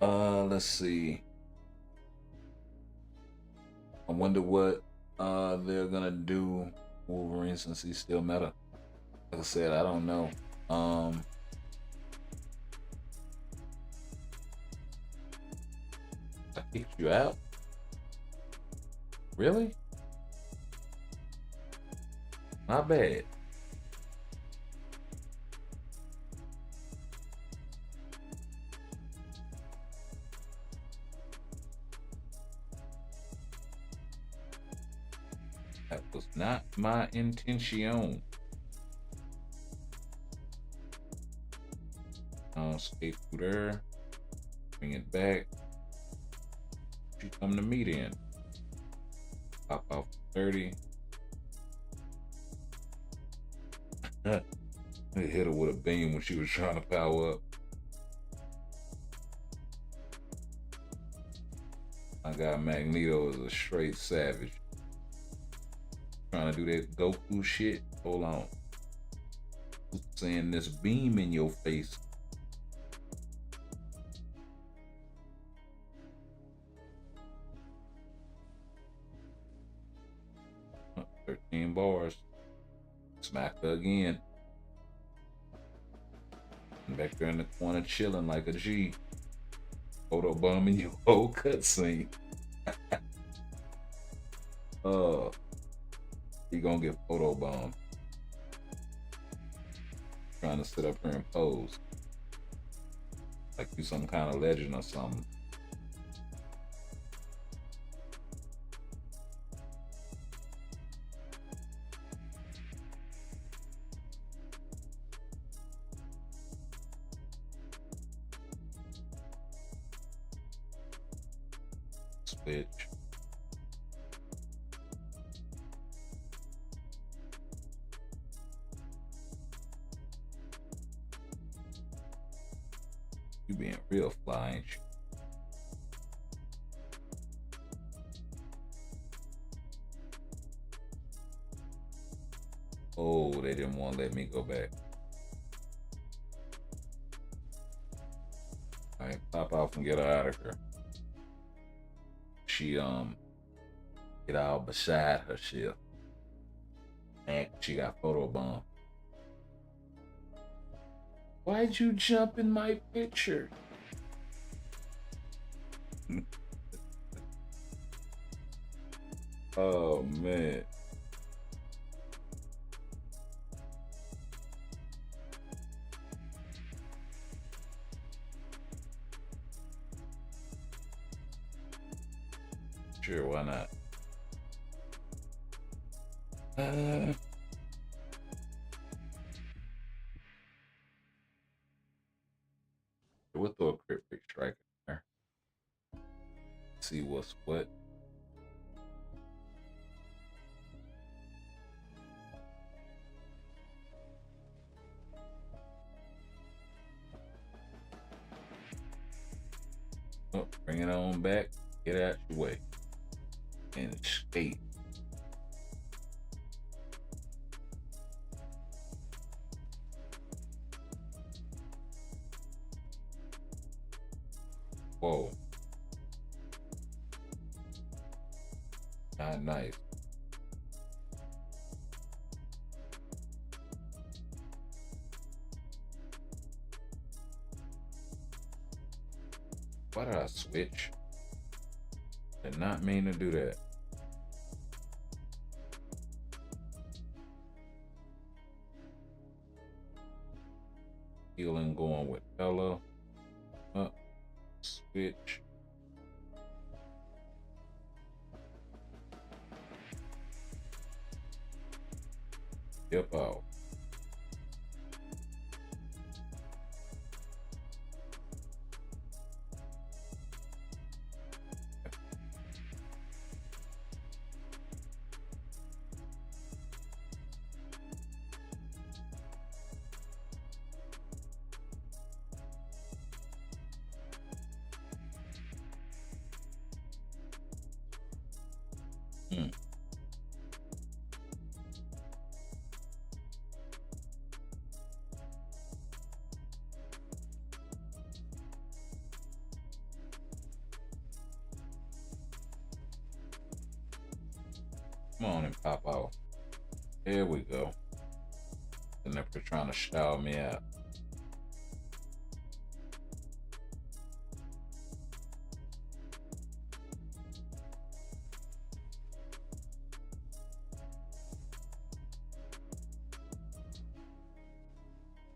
Let's see. I wonder what they're gonna do Wolverine since he's still meta. Like I said, I don't know. I kicked you out? Really? Not bad. Was not my intention. Skate through there. Bring it back. She come to me then. Pop off 30. They hit her with a beam when she was trying to power up. My guy Magneto is a straight savage. Trying to do that Goku shit. Hold on. Saying this beam in your face. Oh, 13 bars. Smack her again. And back there in the corner chilling like a G. Photo bombing your whole cutscene. He gonna get photo bombed. Trying to sit up here and pose. Like you some kind of legend or something. Switch. You being real fly, ain't you? Oh, they didn't want to let me go back. All right, pop off and get her out of here. She get out beside her ship. And she got photobombed. Why'd you jump in my picture? Oh man. Sure, why not? We'll throw a cryptic strike in there. See what's what. Oh, bring it on back. Get out your way. And skate. Whoa. Not nice. Why did I switch? Did not mean to do that. Healing going with Ella. Up. Switch. Dip out. Come on and pop out. There we go. And they're trying to shout me out.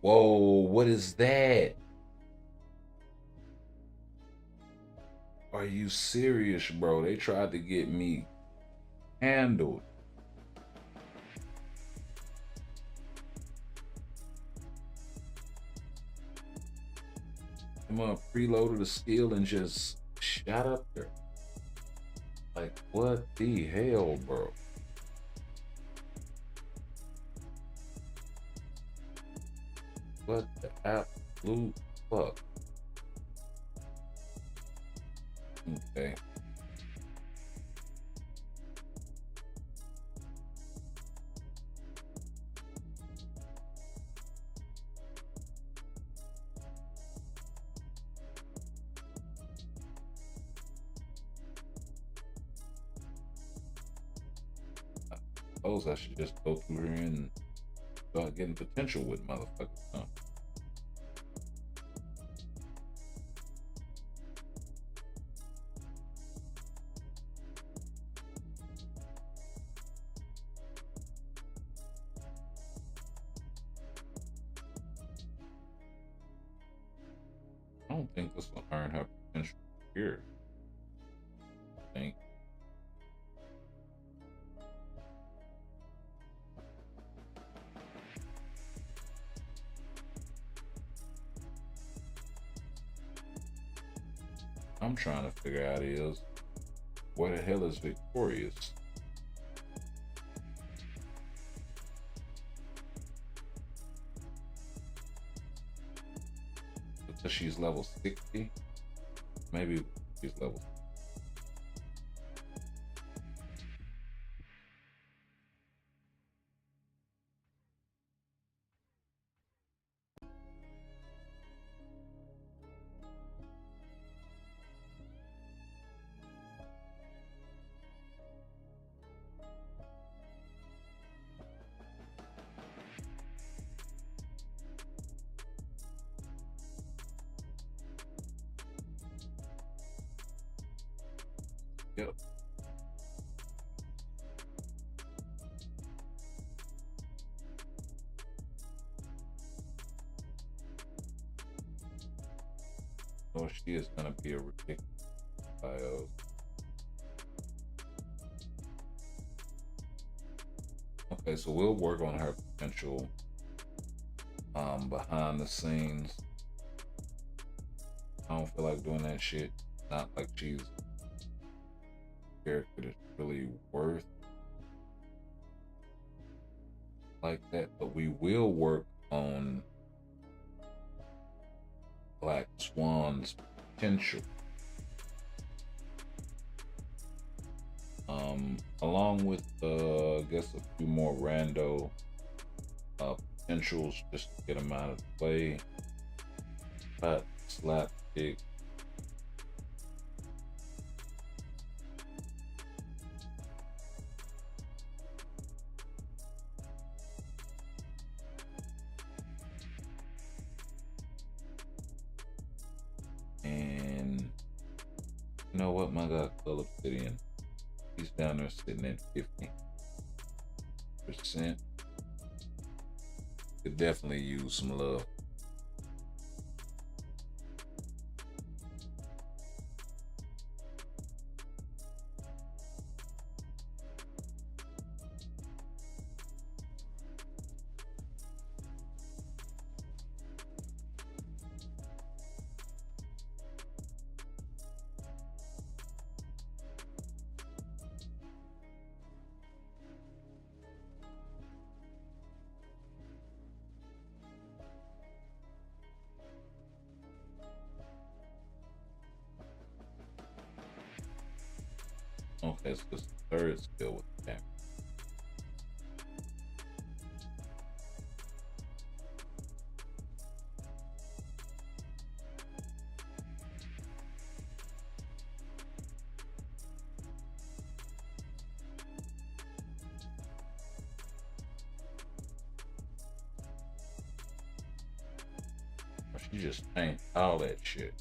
Whoa, what is that? Are you serious, bro? They tried to get me handled. preloaded a skill and just shot up there. Like, what the hell, bro? What the absolute fuck? Okay. I suppose I should just go through here and start getting potential with motherfuckers, huh? I don't think this will earn her potential here. I think. I'm trying to figure out is where the hell is Victorious? Because she's level 60. Maybe she's level. Yep. So she is gonna be a ridiculous bio. Okay, so we'll work on her potential behind the scenes. I don't feel like doing that shit. Not like she's character that's really worth like that, but we will work on Black Swan's potential, along with I guess a few more rando potentials just to get them out of the way. But slapstick, and you know what, my God, Club Obsidian, he's down there sitting at 50%. Could definitely use some love. Okay, so this third skill with the camera. She just paint all that shit.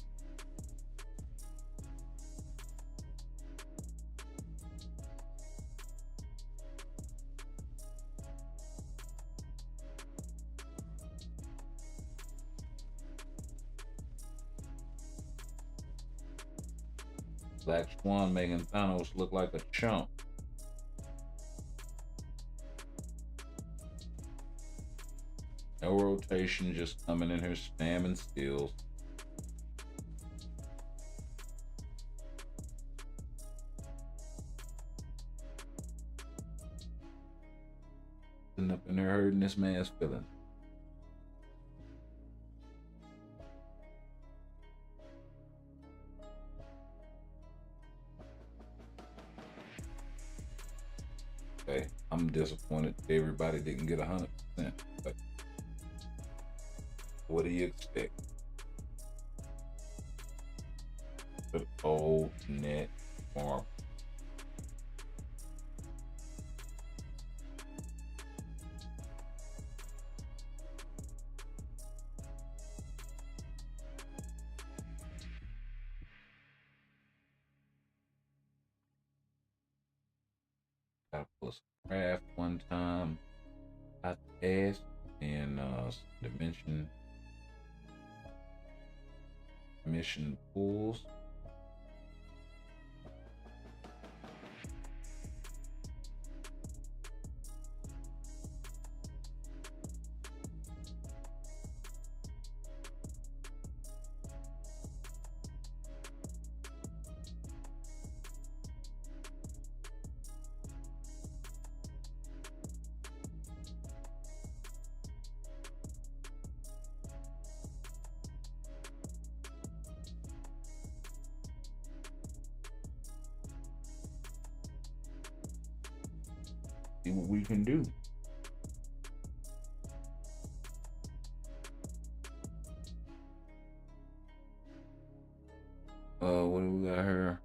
Black Swan making Thanos look like a chump. No rotation, just coming in here spamming steals. sitting up in there hurting this man's feelings. Okay, I'm disappointed everybody didn't get 100%. But what do you expect? The old net marble. Gotta pull some craft one time. I asked and mission pools. See what we can do. What do we got here?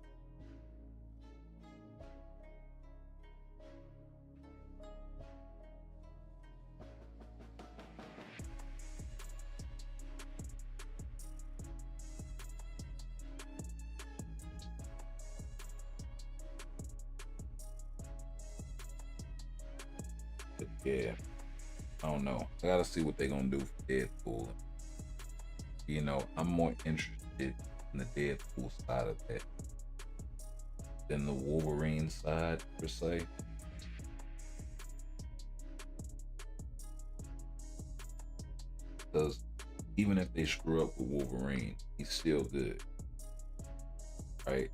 Yeah, I don't know. I gotta see what they're gonna do for Deadpool. You know, I'm more interested in the Deadpool side of that than the Wolverine side per se. Because even if they screw up with Wolverine, he's still good, right?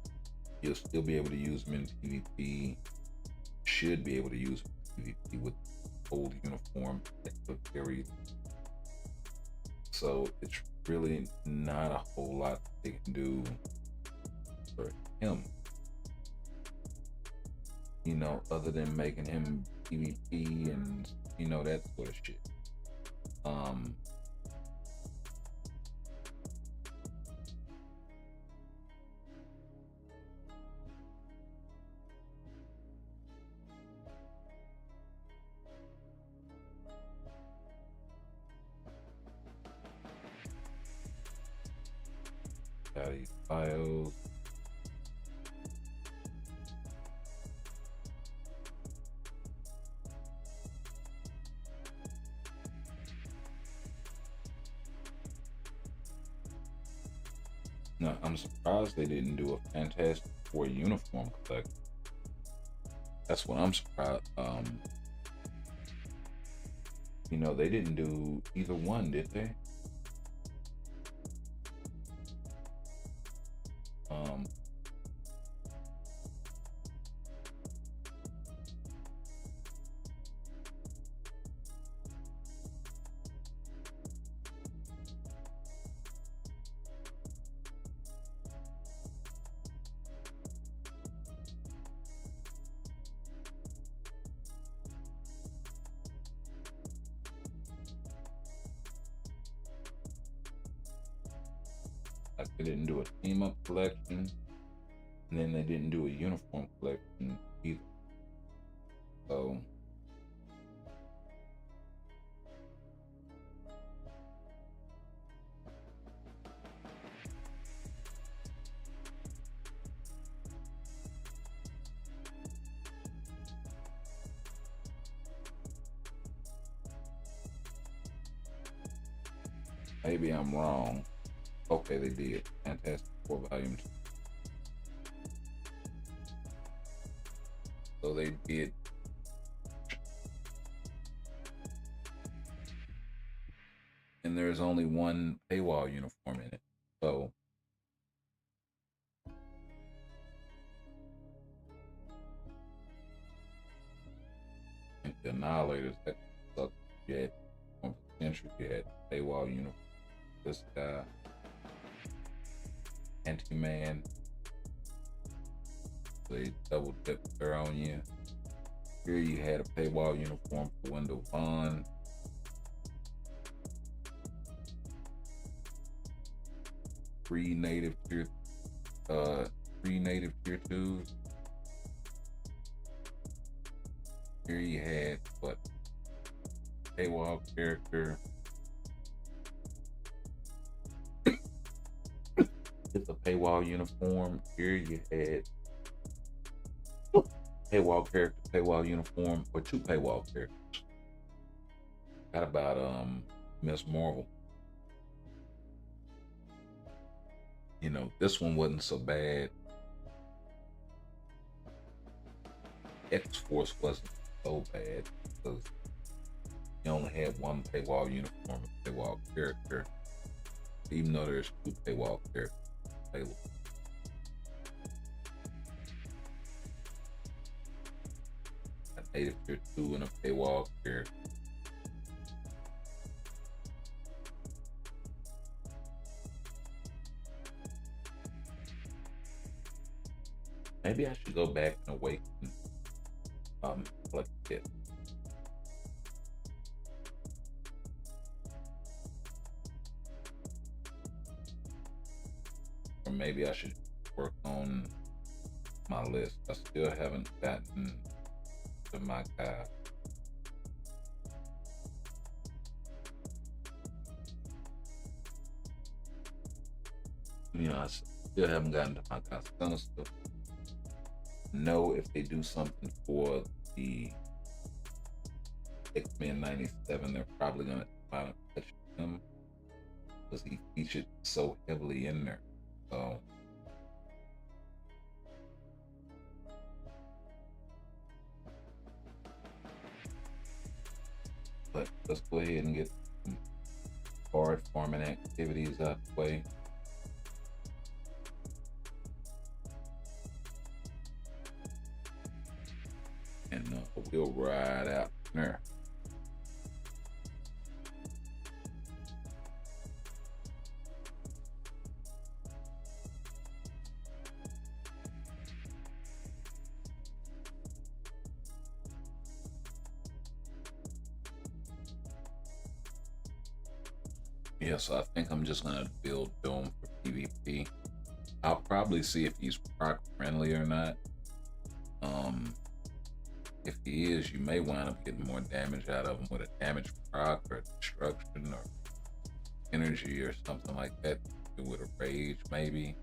You'll still be able to use him in PvP. Should be able to use him in PvP with old uniform at the very. So it's really not a whole lot they can do for him, you know, other than making him PvP and, you know, that sort of shit. Got these files. No, I'm surprised they didn't do a Fantastic Four uniform collection. That's what I'm surprised. You know, they didn't do either one, did they? Like they didn't do a team up collection, and then they didn't do a uniform collection either. So maybe I'm wrong. Okay, they did. Fantastic Four Volume 2. So they did. And there's only one paywall uniform in it. So and the Annihilators, that You had Century, you had paywall uniform. This guy, Anti-Man, they double dipped her on you. Here you had a paywall uniform for Wendell Vaughn. Three native tier 2s. Here you had what? Paywall character. It's a paywall uniform. Here you had paywall character, paywall uniform, or two paywall characters. How about Miss Marvel? You know, this one wasn't so bad. X-Force wasn't so bad because you only had one paywall uniform and paywall character, even though there's two paywall characters available. A native tier 2 and a paywall character. Maybe I should go back and awaken like it. Or maybe I should work on my list. I still haven't gotten to my guy. You know, I still haven't gotten to my Casandra stuff. Know if they do something for the X-Men 97, they're probably gonna try to touch him because he featured so heavily in there. So but let's go ahead and get some card farming activities out the way. And we'll ride out there. Yeah, so I think I'm just gonna build Doom for PvP. I'll probably see if he's proc friendly or not. If he is, you may wind up getting more damage out of him with a damage proc or destruction or energy or something like that. With a rage, maybe.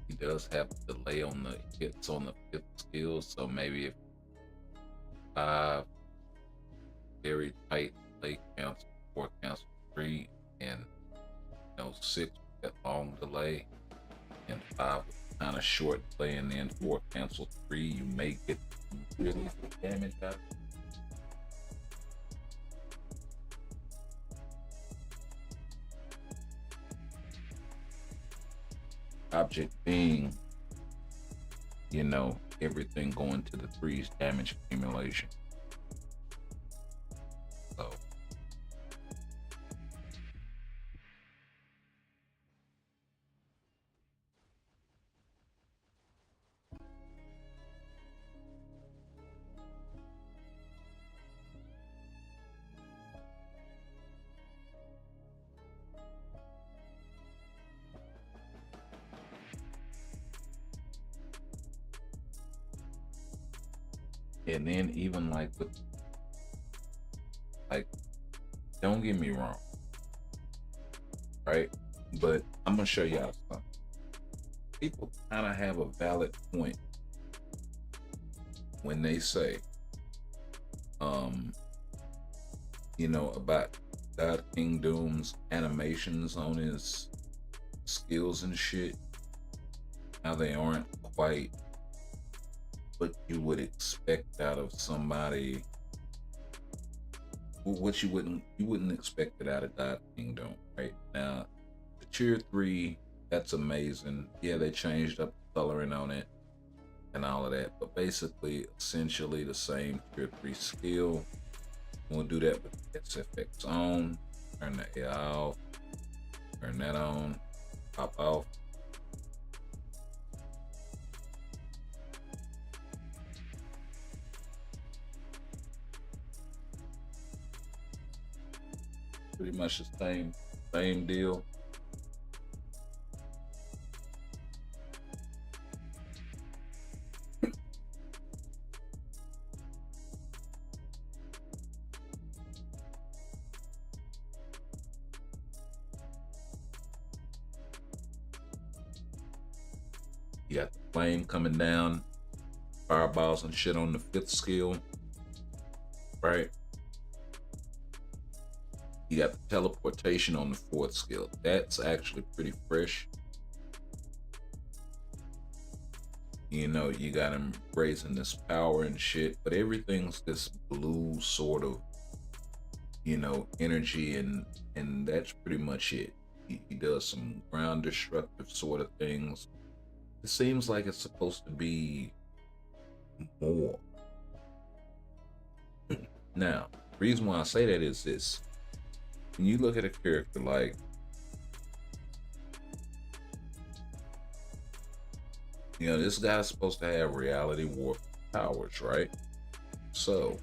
He does have a delay on the hits on the 5th skill, so maybe if 5 very tight delay cancel, 4 cancel 3, and 6 with that long delay, and 5 with kind of short delay, and then 4 cancel 3, you may get really good damage out of it. Object being, everything going to the 3's damage accumulation. So and then even don't get me wrong, right? But I'm gonna show y'all something. People kind of have a valid point when they say, about God King Doom's animations on his skills and shit, how they aren't quite what you would expect out of somebody. What you wouldn't expect it out of God King Doom, right? Now, the tier 3 That's amazing. Yeah, they changed up the coloring on it and all of that, but basically, essentially the same tier 3 skill. We'll do that with SFX on, turn the AI off, turn that on, pop off. Pretty much the same deal. You got the flame coming down, fireballs and shit on the 5th skill, right? You got the teleportation on the 4th skill. That's actually pretty fresh. You know, you got him raising this power and shit, but everything's this blue sort of, you know, energy, and that's pretty much it. He does some ground destructive sort of things. It seems like it's supposed to be more. Now, the reason why I say that is this. When you look at a character like, you know, this guy's supposed to have reality warp powers, right? So,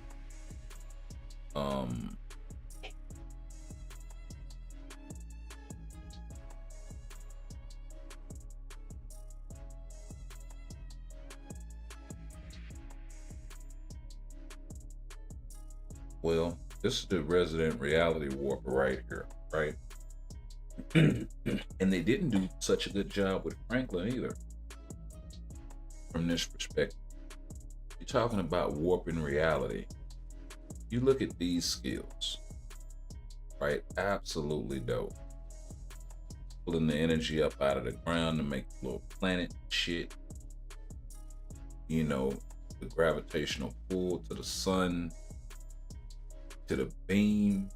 well, this is the resident reality warper right here, right? And they didn't do such a good job with Franklin either. From this perspective, you're talking about warping reality. You look at these skills, right? Absolutely dope. Pulling the energy up out of the ground to make a little planet shit. You know, the gravitational pull to the sun, to the beam,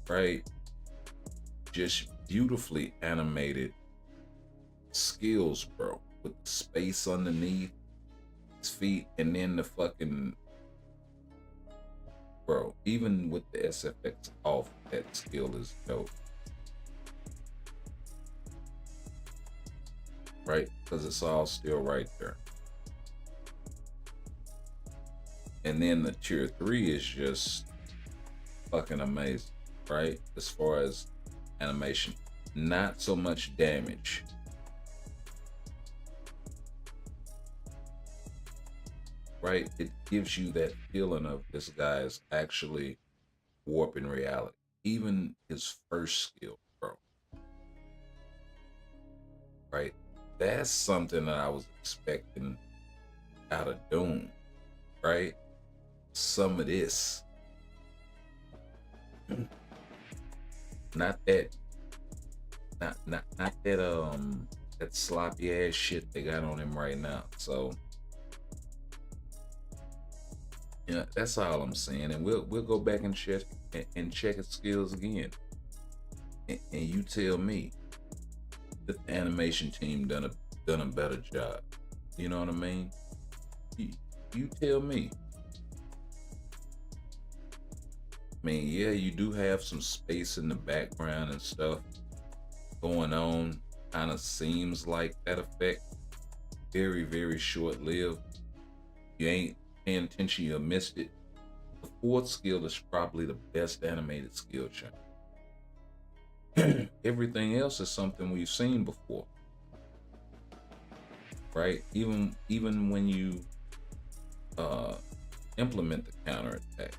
right? Just beautifully animated skills, bro. With the space underneath his feet, and then the fucking, bro, even with the SFX off, that skill is dope, right? Because it's all still right there. And then the tier 3 is just fucking amazing, right? As far as animation, not so much damage. Right? It gives you that feeling of this guy is actually warping reality. Even his first skill, bro. Right? That's something that I was expecting out of Doom. Right? Some of this. Not that that sloppy ass shit they got on him right now. So yeah, that's all I'm saying, and we'll go back and check his skills again, and you tell me that the animation team done a better job. You know what I mean? You tell me. I mean, yeah, you do have some space in the background and stuff going on. Kind of seems like that effect very, very short-lived. You ain't paying attention, you missed it. The 4th skill is probably the best animated skill chain. Everything else is something we've seen before, right? Even when you implement the counterattack,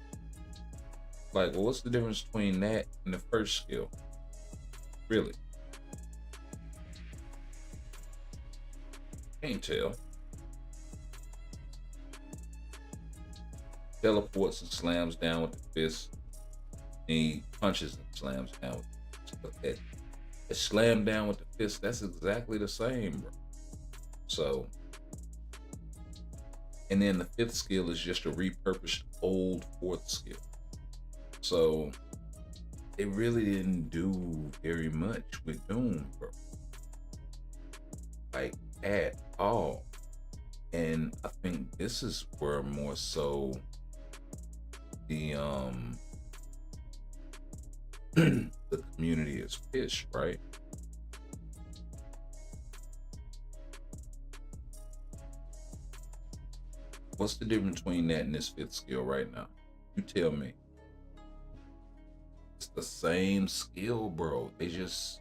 like, well, what's the difference between that and the first skill? Really? Can't tell. Teleports and slams down with the fist. He punches and slams down with the fist. That slam down with the fist, that's exactly the same, bro. So, and then the 5th skill is just a repurposed old 4th skill. So, it really didn't do very much with Doom, bro. like at all. And I think this is where more so the the community is pissed, right? What's the difference between that and this fifth skill right now? You tell me. It's the same skill, bro. They just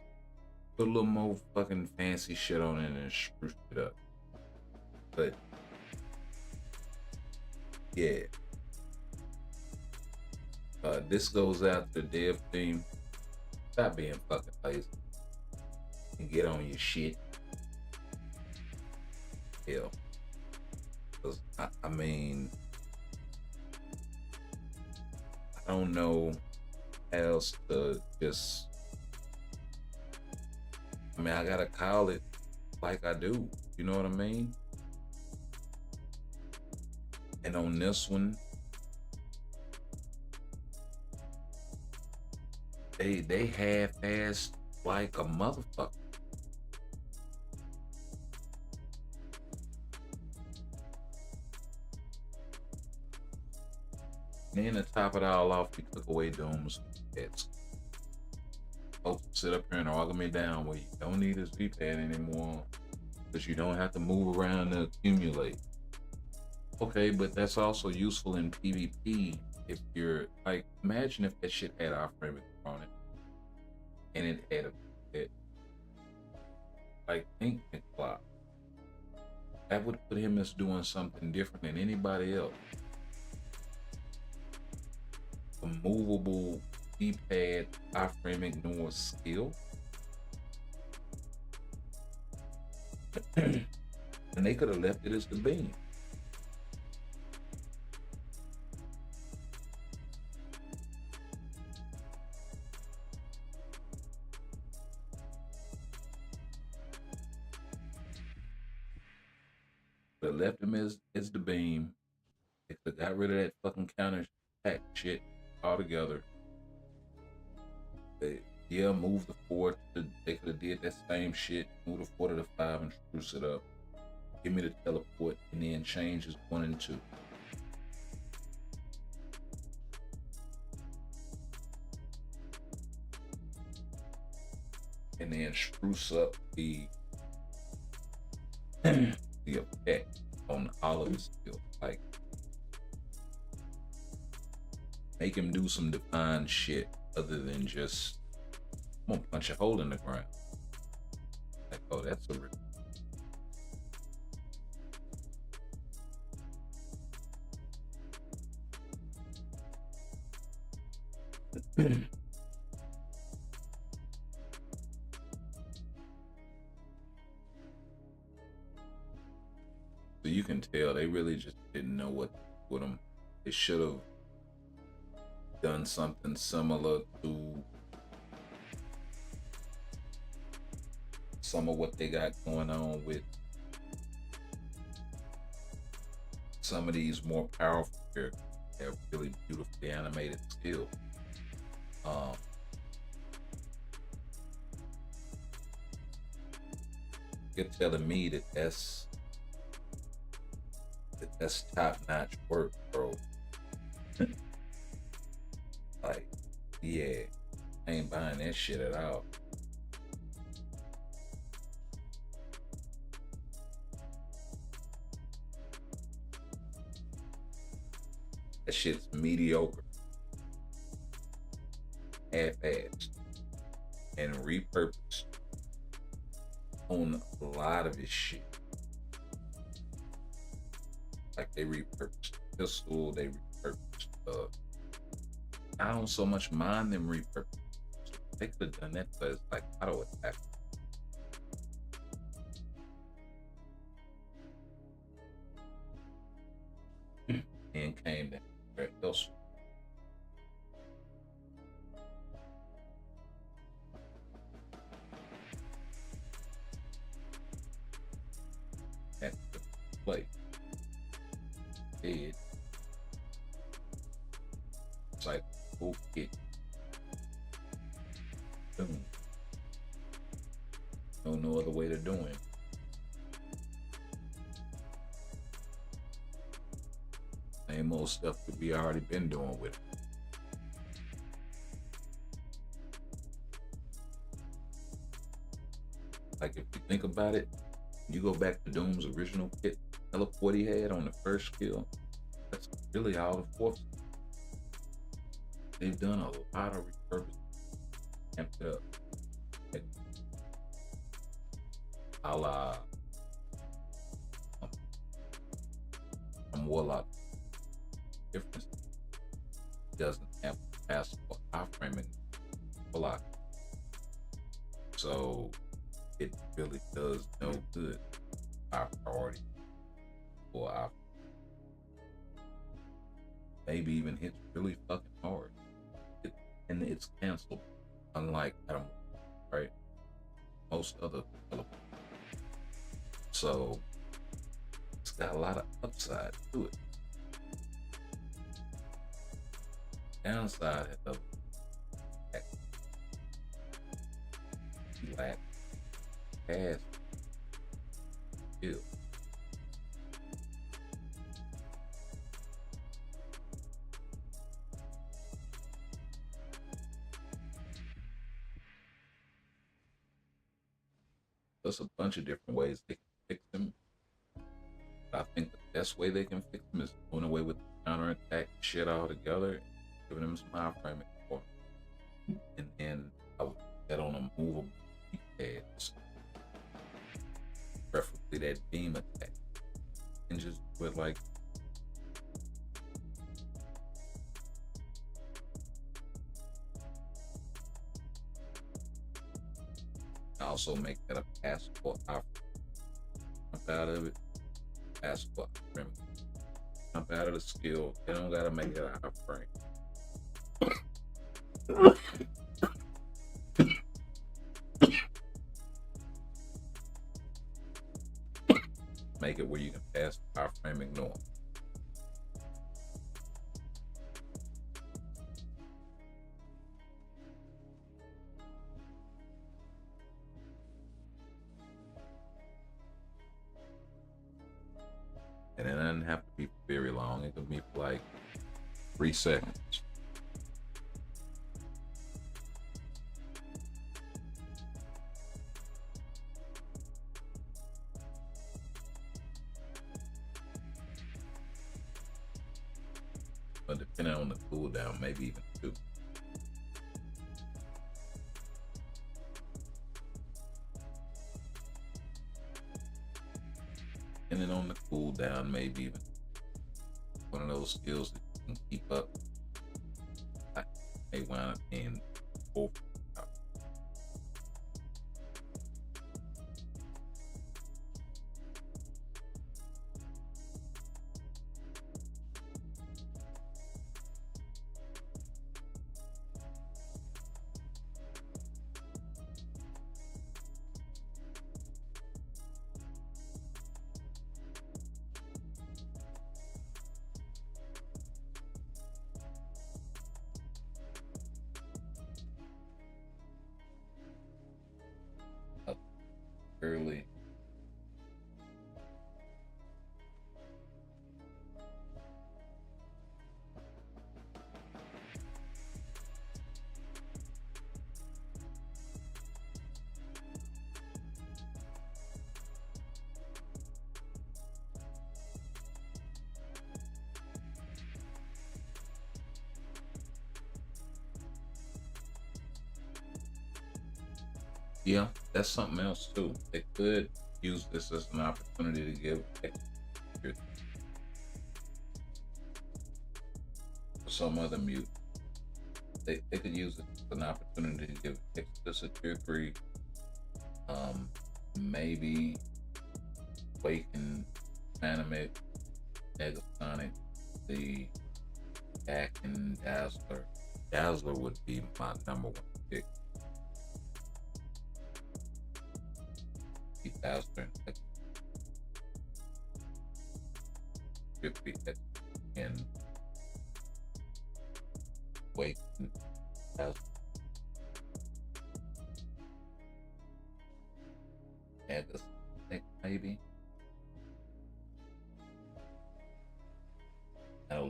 put a little more fucking fancy shit on it and spruce it up. But yeah. This goes out to the dev team. Stop being fucking lazy and get on your shit. Hell. Cause I mean, I don't know how else to just, I mean, I gotta call it like I do. You know what I mean? And on this one, they half-assed like a motherfucker. And then to top it all off, we took away Doom's heads. Folks sit up here and argue me down where you don't need his V-pad anymore because you don't have to move around to accumulate. Okay, but that's also useful in PvP if you're like, imagine if that shit had our frame on it and it had a bit like Ink Clock. That would put him as doing something different than anybody else. A movable D-pad iframe ignore skill. And they could have left it as the beam. But left him as the beam. They could have got rid of that fucking counter attack shit altogether. Yeah, move the 4 to, they could have did that same shit, move the 4 to the 5 and spruce it up. Give me the teleport and then changes 1 and 2. And then spruce up the effect on all of his skills. Like, make him do some defined shit other than just, I'm gonna punch a hole in the ground. Like, oh, that's a rip. So you can tell they really just didn't know what to do with them. They should have done something similar to some of what they got going on with some of these more powerful characters. They have really beautifully animated skills. You're telling me that that's top-notch work, bro. Like, yeah, I ain't buying that shit at all. That shit's mediocre, half-assed, and repurposed on a lot of his shit. Like, they repurposed the pistol, they repurposed I don't so much mind them repurposed. They could have done that, but it's like auto attack. And came down where else. At the play. Dead. It's like, okay. Boom. No other way to do it. same old stuff that we already been doing with it. Like if you think about it, you go back to Doom's original kit, teleport he had on the first skill, that's really all the fourth. They've done a lot of repurposing, amped it up. A la Warlock. Difference doesn't have capacity for iframing Warlock, so it really does no good. Our priority for our maybe even hits really fucking hard, and it's canceled. Unlike Adam, right? Most other teleports. So it's got a lot of upside to it. Downside of that, you lack fast skill. There's a bunch of different ways they can fix them. But I think the best way they can fix them is doing away with the counterattack shit altogether and giving them some iframing for them. And then I would get on a movable pads, preferably that beam attack, and just do it like also make that a passport iframe. Jump out of it, passport iframe. Jump out of the skill. They don't gotta make it an iframe. Make it where you can pass the iframe ignore. And it doesn't have to be very long. It could be for like 3 seconds. But depending on the cooldown, maybe even 2. Depending on the cooldown, maybe even one of those skills that you can keep up. I may wind up being over. Early. Yeah, that's something else too. They could use this as an opportunity to give extra for some other mute. They could use it as an opportunity to give extra to tier 3. Maybe Waken, Animate, Negasonic, the Dak and Dazzler. Dazzler would be my number 1 pick. Dazzler and Wake Dazzler. Add this maybe. That'll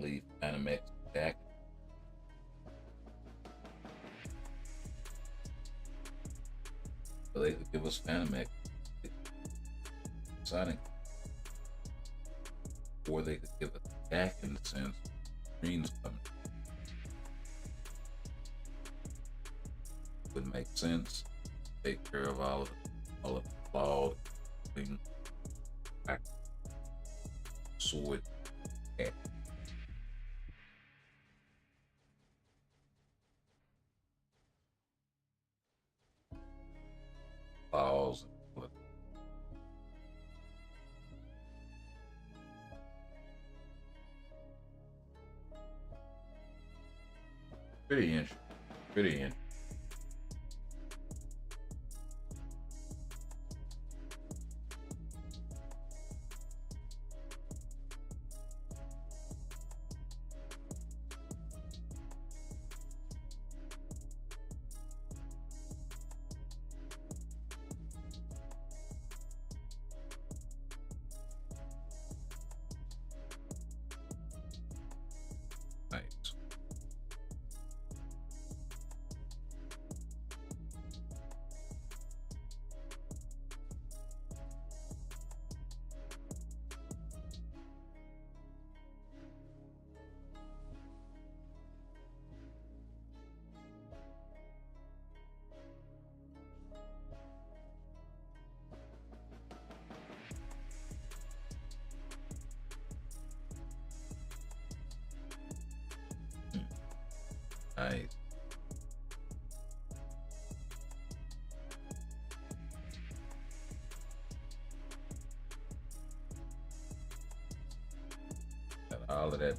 So they could give us Phantom X, Sonic, or they could give us Jack in the sense Green's coming. Would make sense. Take care of all of the flawed things. Sword. Cat. Flaws. Pretty interesting. Pretty interesting. Nice. Nice. Got all of that.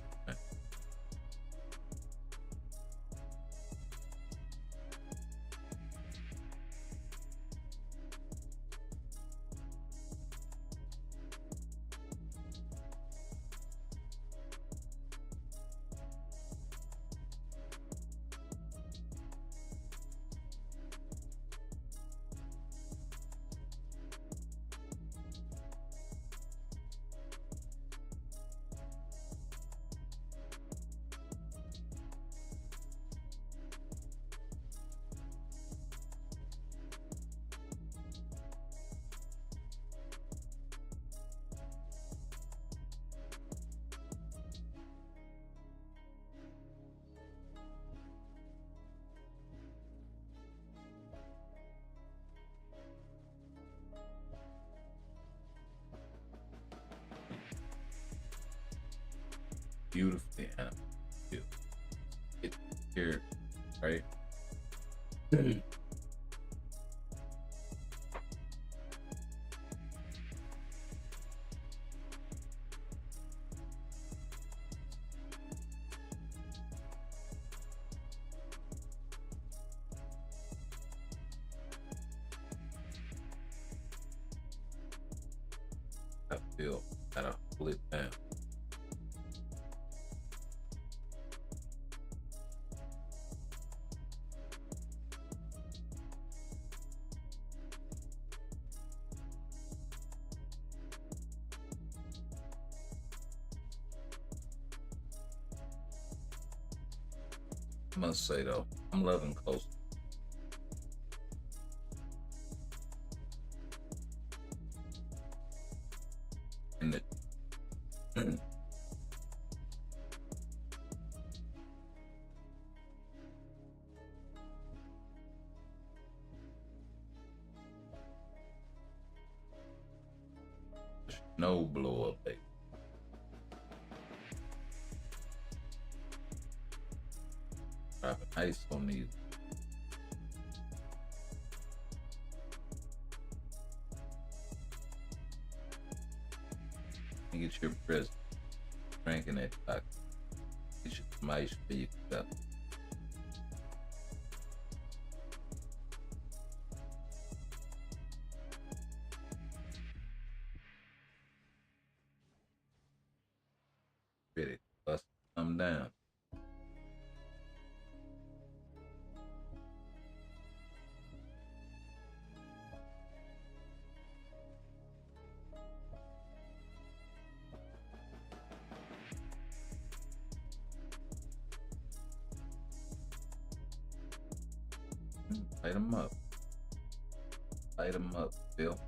Beautifully animated. It's here, right? I feel gotta hold it down. I must say though, I'm loving Coast. And it, no blow up, baby. Dropping ice on these. And get your present. Cranking that clock. Get you some ice for you. Ready to bust some down. Light them up. Light them up, Bill.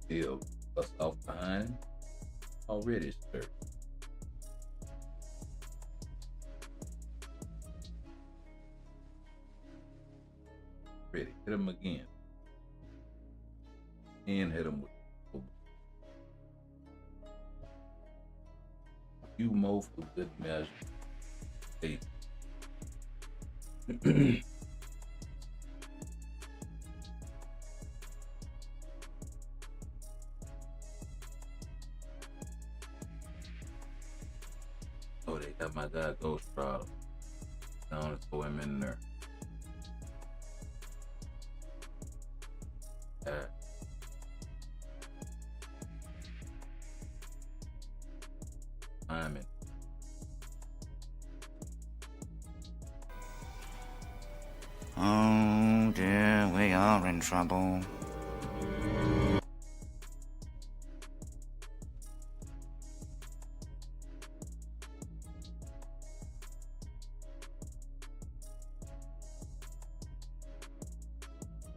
Bill, bust off behind. Already, sir. Ready. Hit him again. And hit him with you more for good measure. Hey. Oh, they got my guy Ghost Rider. Now let's throw him in there. I'm in. Oh dear, we are in trouble.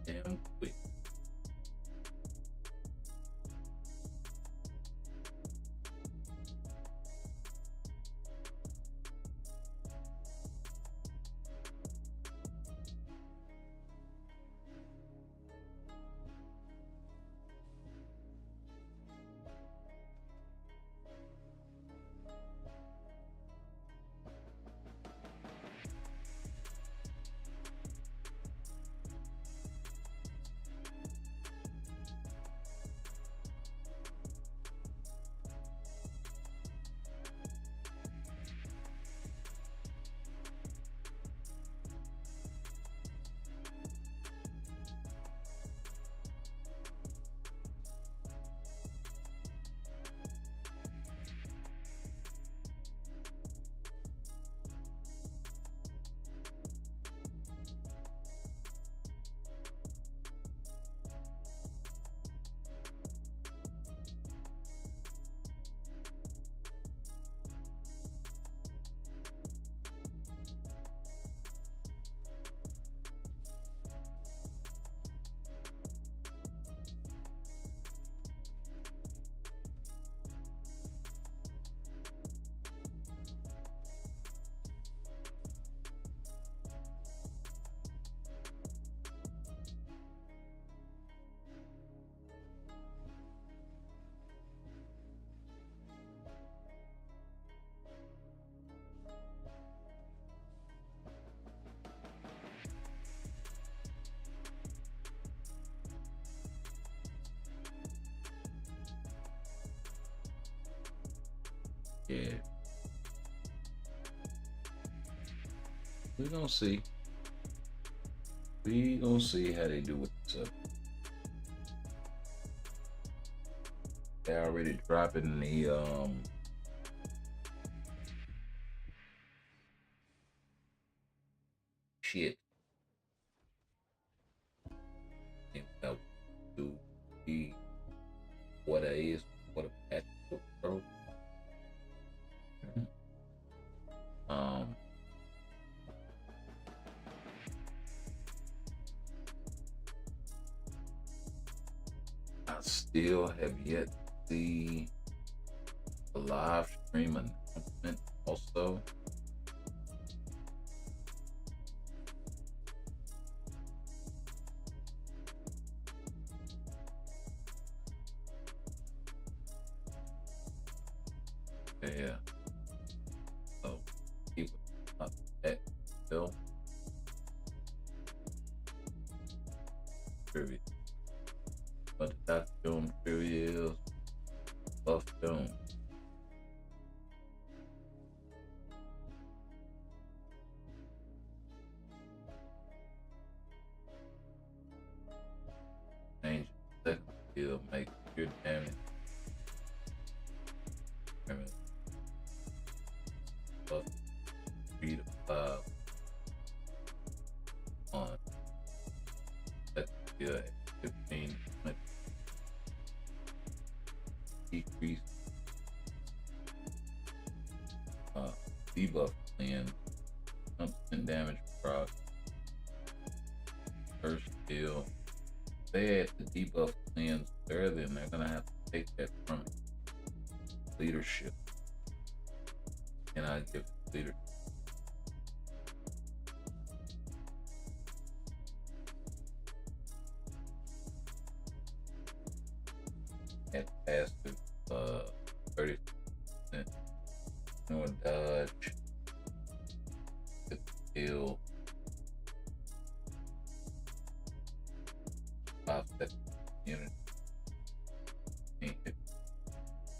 Damn quick. Yeah. We gonna see. We gonna see how they do with this. They already dropping the shit. And that do be what it is, what a patch pro. I still have yet to see the live stream announcement also. Yeah. So keep up that still. Trivia. But the Dr. Doom trivia is Buff Doom. Change second skill, make pure damage. Buff 3 to 5. Yeah, 15 decrease debuff cleanse, jumps and damage proc, first skill. They add the debuff cleanse there, then they're gonna have to take that from leadership. And I give it leadership. At passive 30%. No dodge. Good skill. 5 seconds unit. Can't hit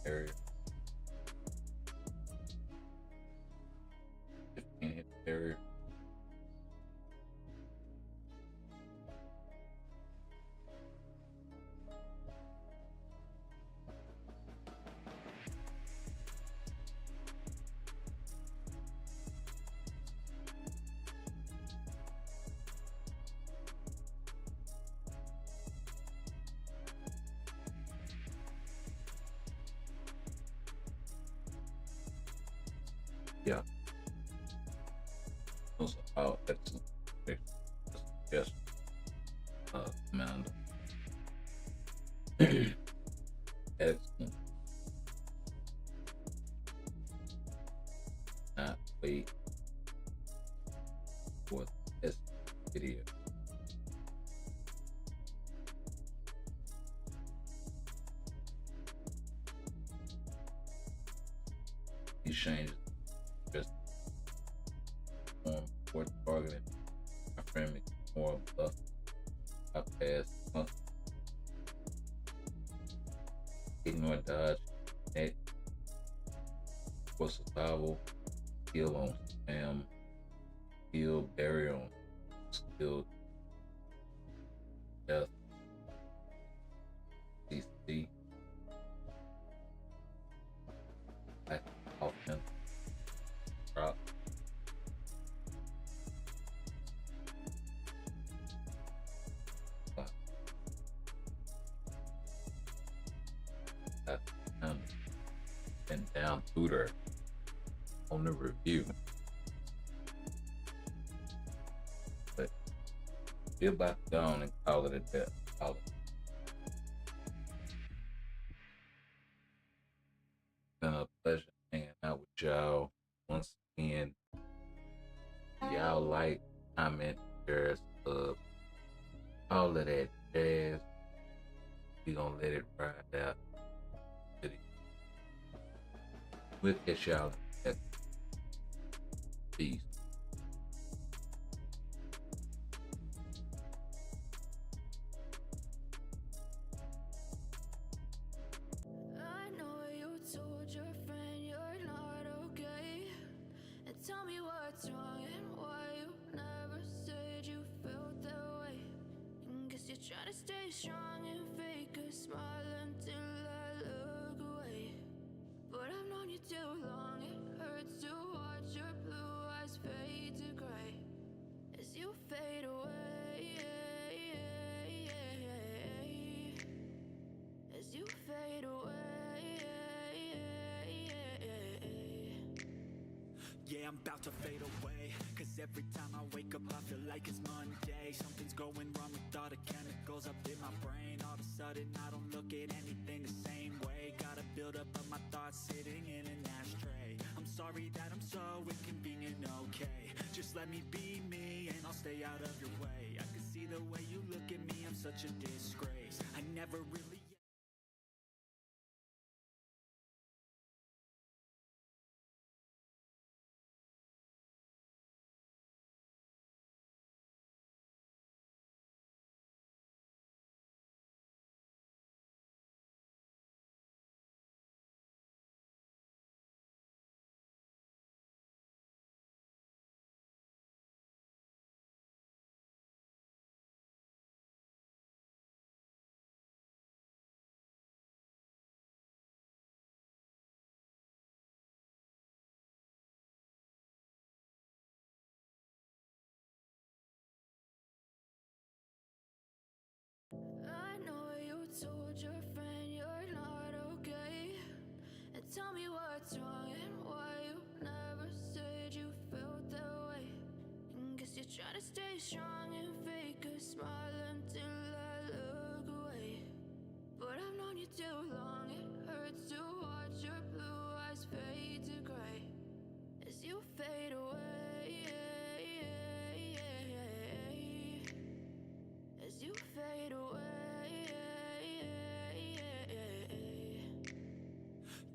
area. 15 hit area. Yeah. Those are all excellent. Yes. Commander. Excellent. Not wait for this video. These changes just more targeting. My friend makes more buff. I pass ignore dodge, net for survival, heal on spam, heal barrier on skill, death, CC, back offense, drop. And down tutor on the review, but be about down and call it a death. Call it. It's been a pleasure hanging out with y'all once again. Y'all like, comment, share, sub, all of that jazz. We gonna let it ride out. We'll catch y'all next. Peace. I know you told your friend you're not okay, and tell me what's wrong and why you never said you felt that way. And guess you're trying to stay strong and fake a smile until I look away. But I've known you too long, it hurts to watch your blue eyes fade to gray as you fade away, as you fade away. Yeah, I'm about to fade away, cause every time I wake up I feel like it's Monday. Something's going wrong with all the chemicals up in my brain. All of a sudden I don't look at anything the same way. Gotta build up of my thoughts sitting in an ashtray. I'm sorry that I'm so inconvenient, okay. Just let me be me and I'll stay out of your way. I can see the way you look at me, I'm such a disgrace. I never really told your friend you're not okay, and tell me what's wrong and why you never said you felt that way. And guess you're trying to stay strong and fake a smile until I look away. But I've known you too long, it hurts to watch your blue eyes fade to gray as you fade away. As you fade away.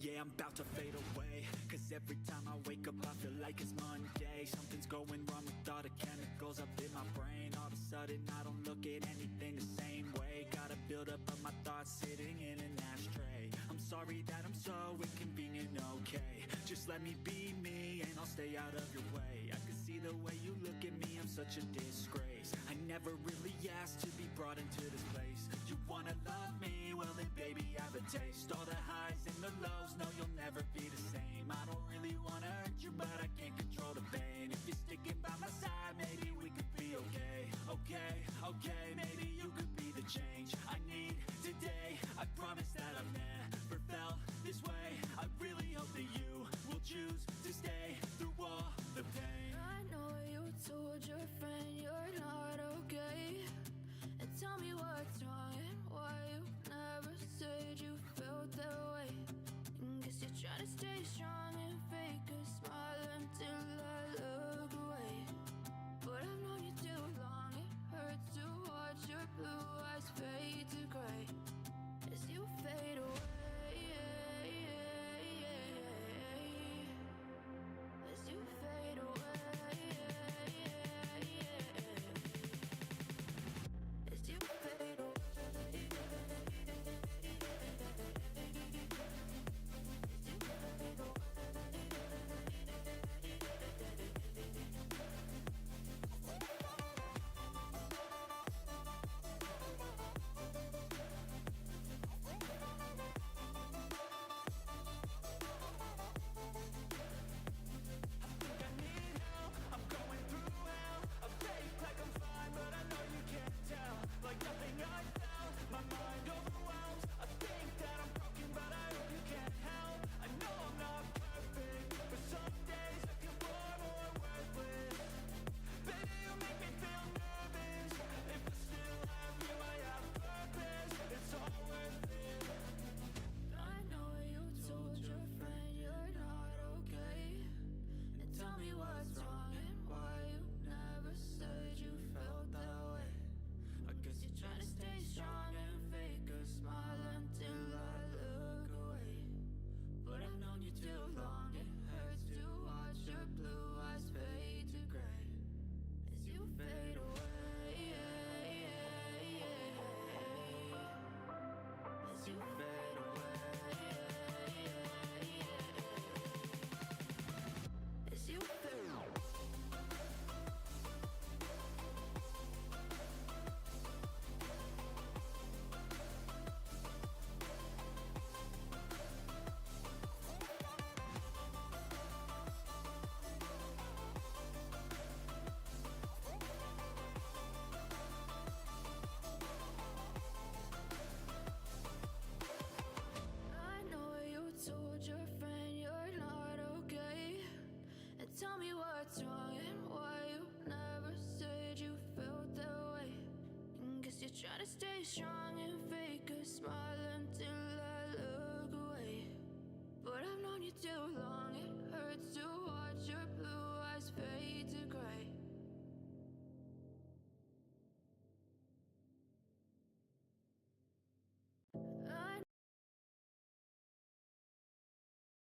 Yeah, I'm about to fade away, cause every time I wake up I feel like it's Monday. Something's going wrong with all the chemicals up in my brain. All of a sudden I don't look at anything the same way. Got a build up of my thoughts sitting in an ashtray. I'm sorry that I'm so inconvenient, okay. Just let me be me and I'll stay out of your way. I can see the way you look at me, I'm such a disgrace. I never really asked to be brought into this place. You wanna love me? Well then baby, have a taste. All the highs and the lows, no you'll never be the same. I don't really wanna hurt you, but I can't control the pain. If you're sticking by my side, maybe we could be okay. Okay, maybe you could be the change I need today. I promise that I've never felt this way. I really hope that you will choose to stay through all the pain. I know you told your friend you're not okay, and tell me what's wrong and why you never said you felt that way. And guess you're trying to stay strong and fake a smile until I look away. But I've known you too long, it hurts to watch your blue eyes fade to gray as you fade away. As you fade away. As you fade away. I know you told your friend you're not okay, and tell me what's wrong and why you never said you felt that way. I guess you're trying to stay strong and fake a smile until I look away. But I've known you too long, it hurts to watch your blue eyes fade to gray as you fade away. As you fade away. As you fade away. I know you told your friend you're not okay, and tell me what's wrong and why you never said you felt that way. And guess you're trying to stay strong and fake a smile until I look away. But I've known you too long, it